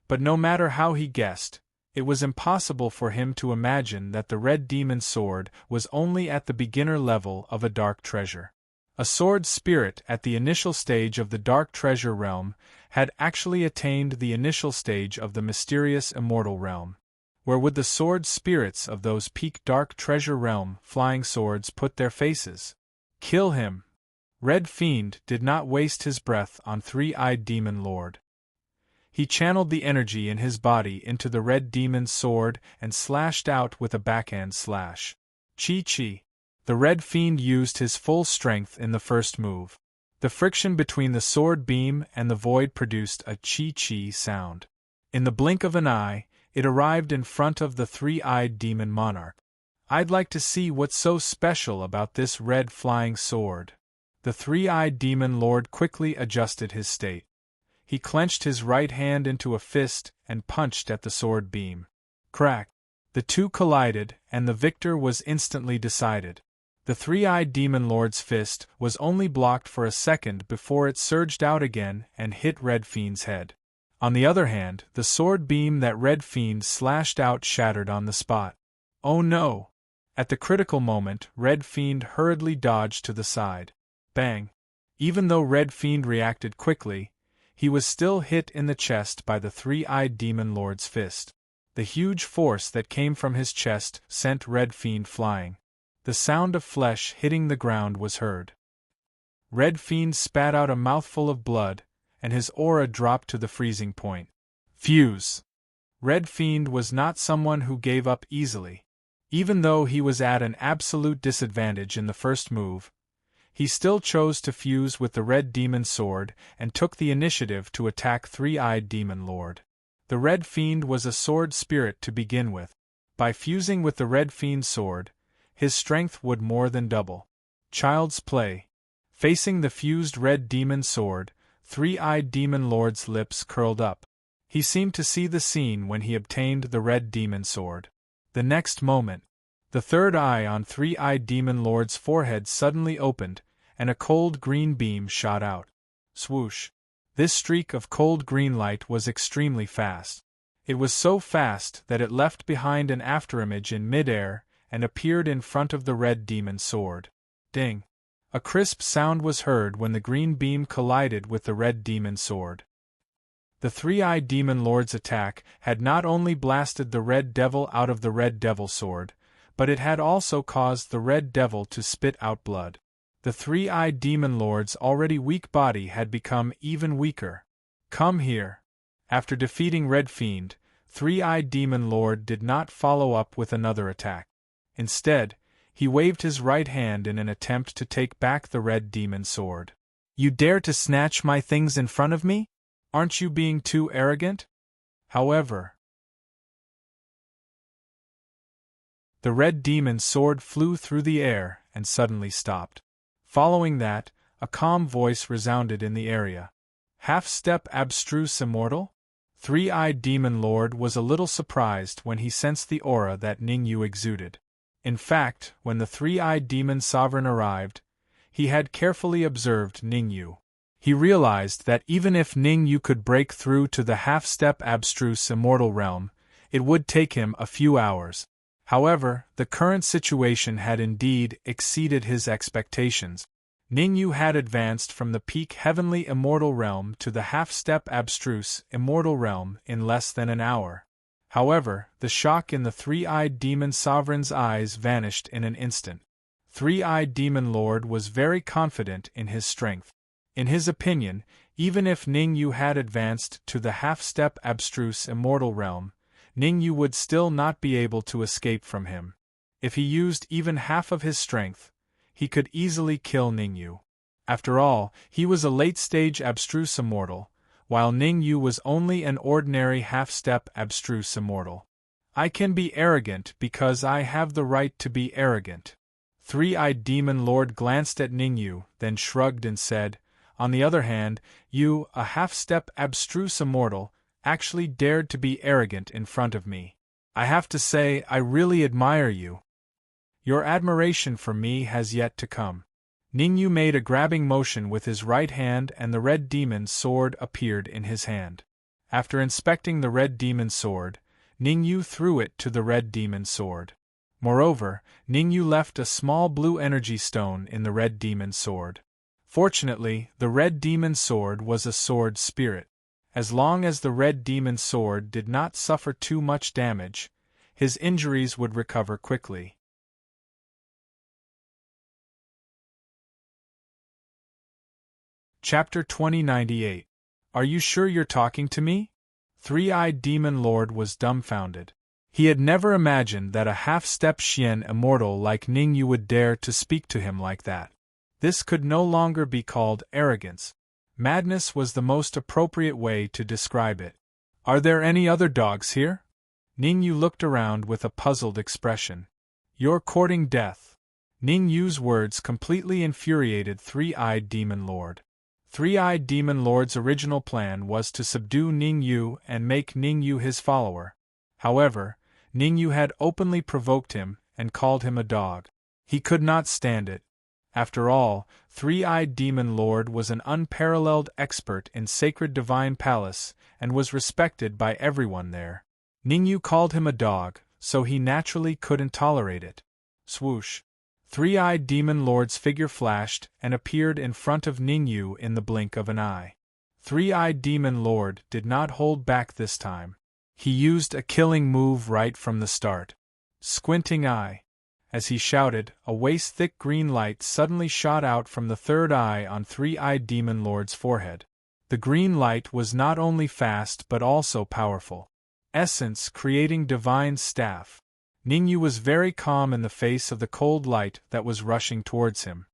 But no matter how he guessed, it was impossible for him to imagine that the red demon sword was only at the beginner level of a dark treasure. A sword spirit at the initial stage of the dark treasure realm had actually attained the initial stage of the mysterious immortal realm. Where would the sword spirits of those peak dark treasure realm flying swords put their faces? Kill him! Red Fiend did not waste his breath on three-eyed demon lord. He channeled the energy in his body into the red demon's sword and slashed out with a backhand slash. Chi-chi! The red fiend used his full strength in the first move. The friction between the sword beam and the void produced a chi-chi sound. In the blink of an eye, it arrived in front of the three-eyed demon monarch. "I'd like to see what's so special about this red flying sword." The three-eyed demon lord quickly adjusted his state. He clenched his right hand into a fist and punched at the sword beam. Crack! The two collided, and the victor was instantly decided. The three-eyed demon lord's fist was only blocked for a second before it surged out again and hit Red Fiend's head. On the other hand, the sword beam that Red Fiend slashed out shattered on the spot. Oh no! At the critical moment, Red Fiend hurriedly dodged to the side. Bang! Even though Red Fiend reacted quickly, he was still hit in the chest by the three-eyed demon lord's fist. The huge force that came from his chest sent Red Fiend flying. The sound of flesh hitting the ground was heard. Red Fiend spat out a mouthful of blood, and his aura dropped to the freezing point. Fuse! Red Fiend was not someone who gave up easily. Even though he was at an absolute disadvantage in the first move, he still chose to fuse with the red demon sword and took the initiative to attack three-eyed demon lord. The red fiend was a sword spirit to begin with. By fusing with the red fiend sword, his strength would more than double. Child's play. Facing the fused red demon sword, three-eyed demon lord's lips curled up. He seemed to see the scene when he obtained the red demon sword. The next moment, the third eye on three-eyed demon lord's forehead suddenly opened, and a cold green beam shot out. Swoosh! This streak of cold green light was extremely fast. It was so fast that it left behind an afterimage in midair and appeared in front of the red demon sword. Ding! A crisp sound was heard when the green beam collided with the red demon sword. The three-eyed demon lord's attack had not only blasted the red devil out of the red devil sword, but it had also caused the red devil to spit out blood. The three-eyed demon lord's already weak body had become even weaker. "Come here!" After defeating Red Fiend, Three-Eyed Demon Lord did not follow up with another attack. Instead, he waved his right hand in an attempt to take back the Red Demon Sword. "You dare to snatch my things in front of me? Aren't you being too arrogant?" However, the Red Demon Sword flew through the air and suddenly stopped. Following that, a calm voice resounded in the area. "Half-step abstruse immortal?" Three-Eyed Demon Lord was a little surprised when he sensed the aura that Ningyu exuded. In fact, when the Three-Eyed Demon Sovereign arrived, he had carefully observed Ningyu. He realized that even if Ningyu could break through to the half-step abstruse immortal realm, it would take him a few hours. However, the current situation had indeed exceeded his expectations. Ningyu had advanced from the peak heavenly immortal realm to the half-step abstruse immortal realm in less than an hour. However, the shock in the Three-Eyed Demon Sovereign's eyes vanished in an instant. Three-Eyed Demon Lord was very confident in his strength. In his opinion, even if Ningyu had advanced to the half-step abstruse immortal realm, Ningyu would still not be able to escape from him. If he used even half of his strength, he could easily kill Ningyu. After all, he was a late-stage abstruse immortal, while Ningyu was only an ordinary half-step abstruse immortal. "I can be arrogant because I have the right to be arrogant." Three-Eyed Demon Lord glanced at Ningyu, then shrugged and said, "On the other hand, you, a half-step abstruse immortal, actually dared to be arrogant in front of me. I have to say, I really admire you. Your admiration for me has yet to come." Ningyu made a grabbing motion with his right hand and the Red Demon's sword appeared in his hand. After inspecting the Red Demon's sword, Ningyu threw it to the Red Demon's sword. Moreover, Ningyu left a small blue energy stone in the Red Demon's sword. Fortunately, the Red Demon's sword was a sword spirit. As long as the Red Demon's sword did not suffer too much damage, his injuries would recover quickly. Chapter 2098. Are you sure you're talking to me? Three-Eyed Demon Lord was dumbfounded. He had never imagined that a half-step Xian immortal like Ningyu would dare to speak to him like that. This could no longer be called arrogance. Madness was the most appropriate way to describe it. "Are there any other dogs here?" Ningyu looked around with a puzzled expression. "You're courting death." Ningyu's words completely infuriated Three-Eyed Demon Lord. Three-Eyed Demon Lord's original plan was to subdue Ningyu and make Ningyu his follower. However, Ningyu had openly provoked him and called him a dog. He could not stand it. After all, Three-Eyed Demon Lord was an unparalleled expert in Sacred Divine Palace and was respected by everyone there. Ningyu called him a dog, so he naturally couldn't tolerate it. Swoosh! Three-Eyed Demon Lord's figure flashed and appeared in front of Ningyu in the blink of an eye. Three-Eyed Demon Lord did not hold back this time. He used a killing move right from the start. Squinting eye. As he shouted, a waist-thick green light suddenly shot out from the third eye on Three-Eyed Demon Lord's forehead. The green light was not only fast but also powerful. Essence creating divine staff. Ningyu was very calm in the face of the cold light that was rushing towards him.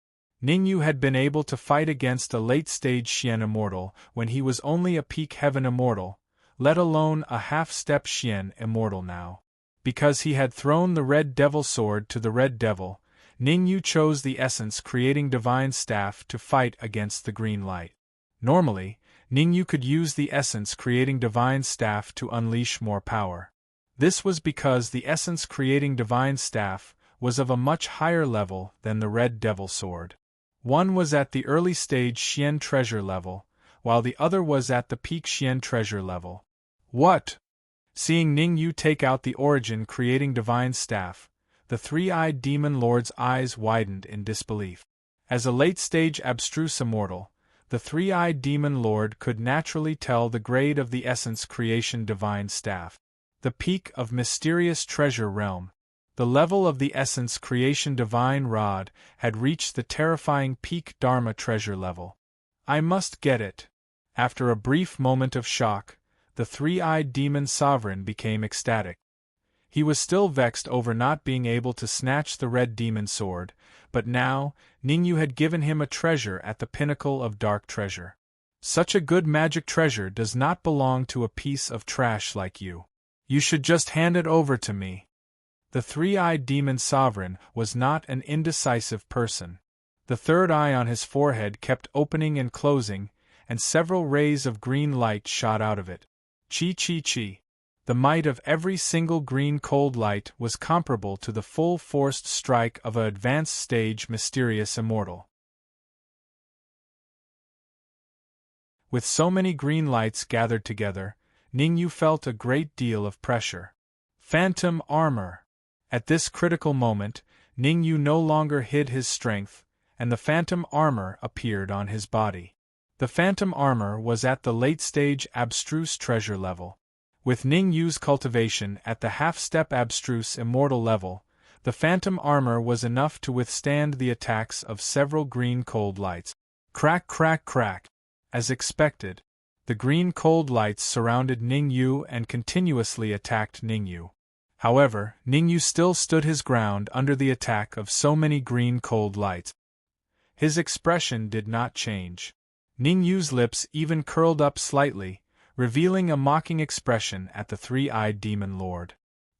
Ningyu had been able to fight against a late-stage Xian immortal when he was only a peak heaven immortal, let alone a half-step Xian immortal now. Because he had thrown the Red Devil Sword to the Red Devil, Ningyu chose the essence creating divine staff to fight against the green light. Normally, Ningyu could use the essence creating divine staff to unleash more power. This was because the essence creating divine staff was of a much higher level than the Red Devil Sword. One was at the early stage Xian treasure level, while the other was at the peak Xian treasure level. What? Seeing Ningyu take out the origin creating divine staff, the Three-Eyed Demon Lord's eyes widened in disbelief. As a late-stage abstruse immortal, the Three-Eyed Demon Lord could naturally tell the grade of the essence creation divine staff. The peak of mysterious treasure realm. The level of the essence creation divine rod had reached the terrifying peak Dharma treasure level. I must get it. After a brief moment of shock, the three-eyed demon sovereign became ecstatic. He was still vexed over not being able to snatch the red demon sword, but now, Ningyu had given him a treasure at the pinnacle of dark treasure. Such a good magic treasure does not belong to a piece of trash like you. You should just hand it over to me. The three-eyed demon sovereign was not an indecisive person. The third eye on his forehead kept opening and closing, and several rays of green light shot out of it. Chi. The might of every single green cold light was comparable to the full-forced strike of an advanced stage mysterious immortal. With so many green lights gathered together, Ningyu felt a great deal of pressure. Phantom armor! At this critical moment, Ningyu no longer hid his strength, and the phantom armor appeared on his body. The phantom armor was at the late-stage abstruse treasure level. With Ningyu's cultivation at the half-step abstruse immortal level, the phantom armor was enough to withstand the attacks of several green cold lights. Crack, crack, crack. As expected, the green cold lights surrounded Ningyu and continuously attacked Ningyu. However, Ningyu still stood his ground under the attack of so many green cold lights. His expression did not change. Ningyu's lips even curled up slightly, revealing a mocking expression at the three-eyed demon lord.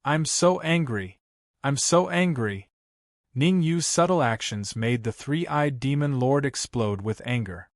I'm so angry. I'm so angry. Ningyu's subtle actions made the three-eyed demon lord explode with anger.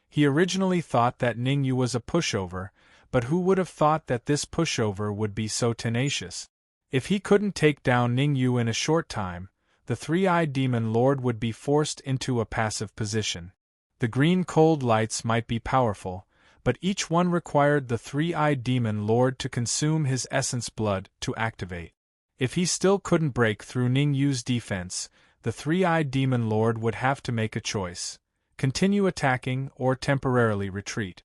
He originally thought that Ningyu was a pushover, but who would have thought that this pushover would be so tenacious? If he couldn't take down Ningyu in a short time, the three-eyed demon lord would be forced into a passive position. The green cold lights might be powerful, but each one required the three-eyed demon lord to consume his essence blood to activate. If he still couldn't break through Ningyu's defense, the three-eyed demon lord would have to make a choice: continue attacking or temporarily retreat.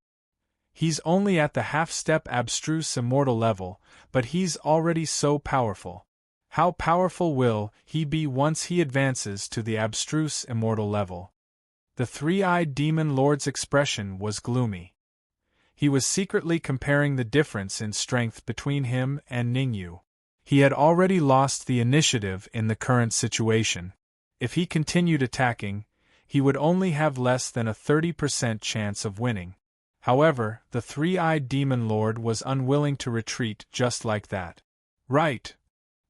He's only at the half-step abstruse immortal level, but he's already so powerful. How powerful will he be once he advances to the abstruse immortal level? The three-eyed demon lord's expression was gloomy. He was secretly comparing the difference in strength between him and Ningyu. He had already lost the initiative in the current situation. If he continued attacking, he would only have less than a 30% chance of winning. However, the three-eyed demon lord was unwilling to retreat just like that. Right!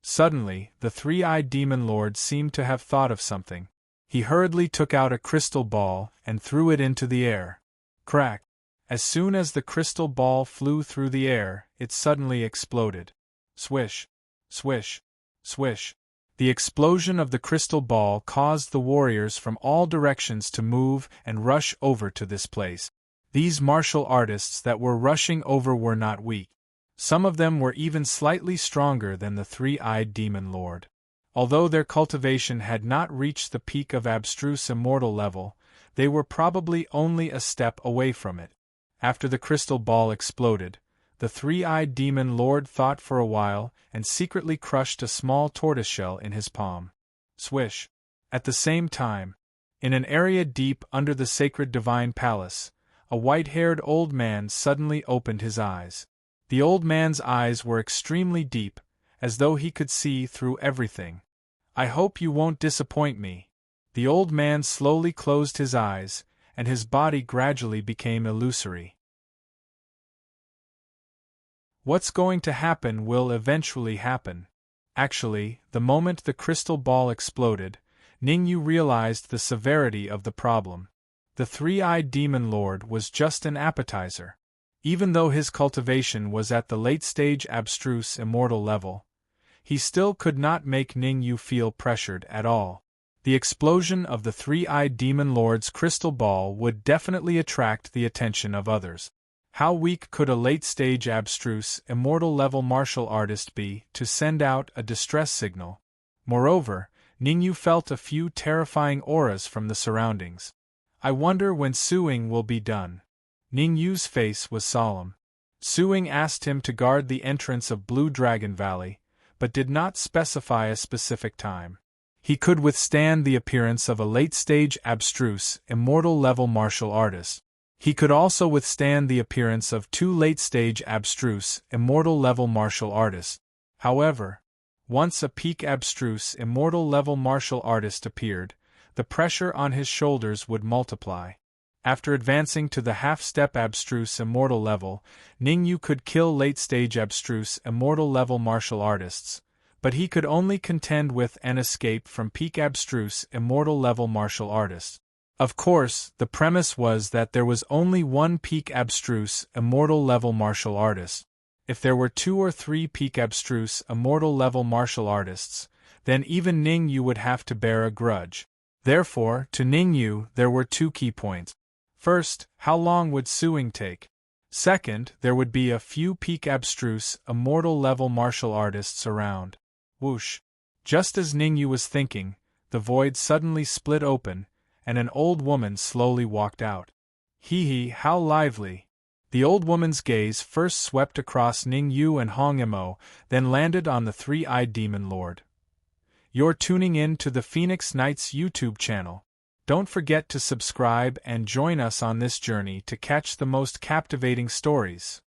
Suddenly, the three-eyed demon lord seemed to have thought of something. He hurriedly took out a crystal ball and threw it into the air. Crack! As soon as the crystal ball flew through the air, it suddenly exploded. Swish! Swish! Swish! The explosion of the crystal ball caused the warriors from all directions to move and rush over to this place. These martial artists that were rushing over were not weak. Some of them were even slightly stronger than the three-eyed demon lord. Although their cultivation had not reached the peak of abstruse immortal level, they were probably only a step away from it. After the crystal ball exploded, the three-eyed demon lord thought for a while and secretly crushed a small tortoiseshell in his palm. Swish! At the same time, in an area deep under the sacred divine palace, a white-haired old man suddenly opened his eyes. The old man's eyes were extremely deep, as though he could see through everything. I hope you won't disappoint me. The old man slowly closed his eyes, and his body gradually became illusory. What's going to happen will eventually happen. Actually, the moment the crystal ball exploded, Ningyu realized the severity of the problem. The three-eyed demon lord was just an appetizer. Even though his cultivation was at the late-stage abstruse immortal level, he still could not make Ningyu feel pressured at all. The explosion of the three-eyed demon lord's crystal ball would definitely attract the attention of others. How weak could a late-stage abstruse immortal level martial artist be to send out a distress signal? Moreover, Ningyu felt a few terrifying auras from the surroundings. I wonder when suing will be done. Ningyu's face was solemn. Suing asked him to guard the entrance of Blue Dragon Valley, but did not specify a specific time. He could withstand the appearance of a late-stage abstruse, immortal-level martial artist. He could also withstand the appearance of 2 late-stage abstruse, immortal-level martial artists. However, once a peak abstruse, immortal-level martial artist appeared, the pressure on his shoulders would multiply. After advancing to the half-step abstruse immortal level, Ningyu could kill late-stage abstruse immortal-level martial artists, but he could only contend with and escape from peak abstruse immortal-level martial artists. Of course, the premise was that there was only one peak abstruse immortal-level martial artist. If there were 2 or 3 peak abstruse immortal-level martial artists, then even Ningyu would have to bear a grudge. Therefore, to Ningyu, there were 2 key points. First, how long would suing take? Second, there would be a few peak abstruse, immortal-level martial artists around. Whoosh! Just as Ningyu was thinking, the void suddenly split open, and an old woman slowly walked out. Hee, how lively! The old woman's gaze first swept across Ningyu and Hong Imo, then landed on the 3-eyed demon lord. You're tuning in to the Phoenix Knights YouTube channel. Don't forget to subscribe and join us on this journey to catch the most captivating stories.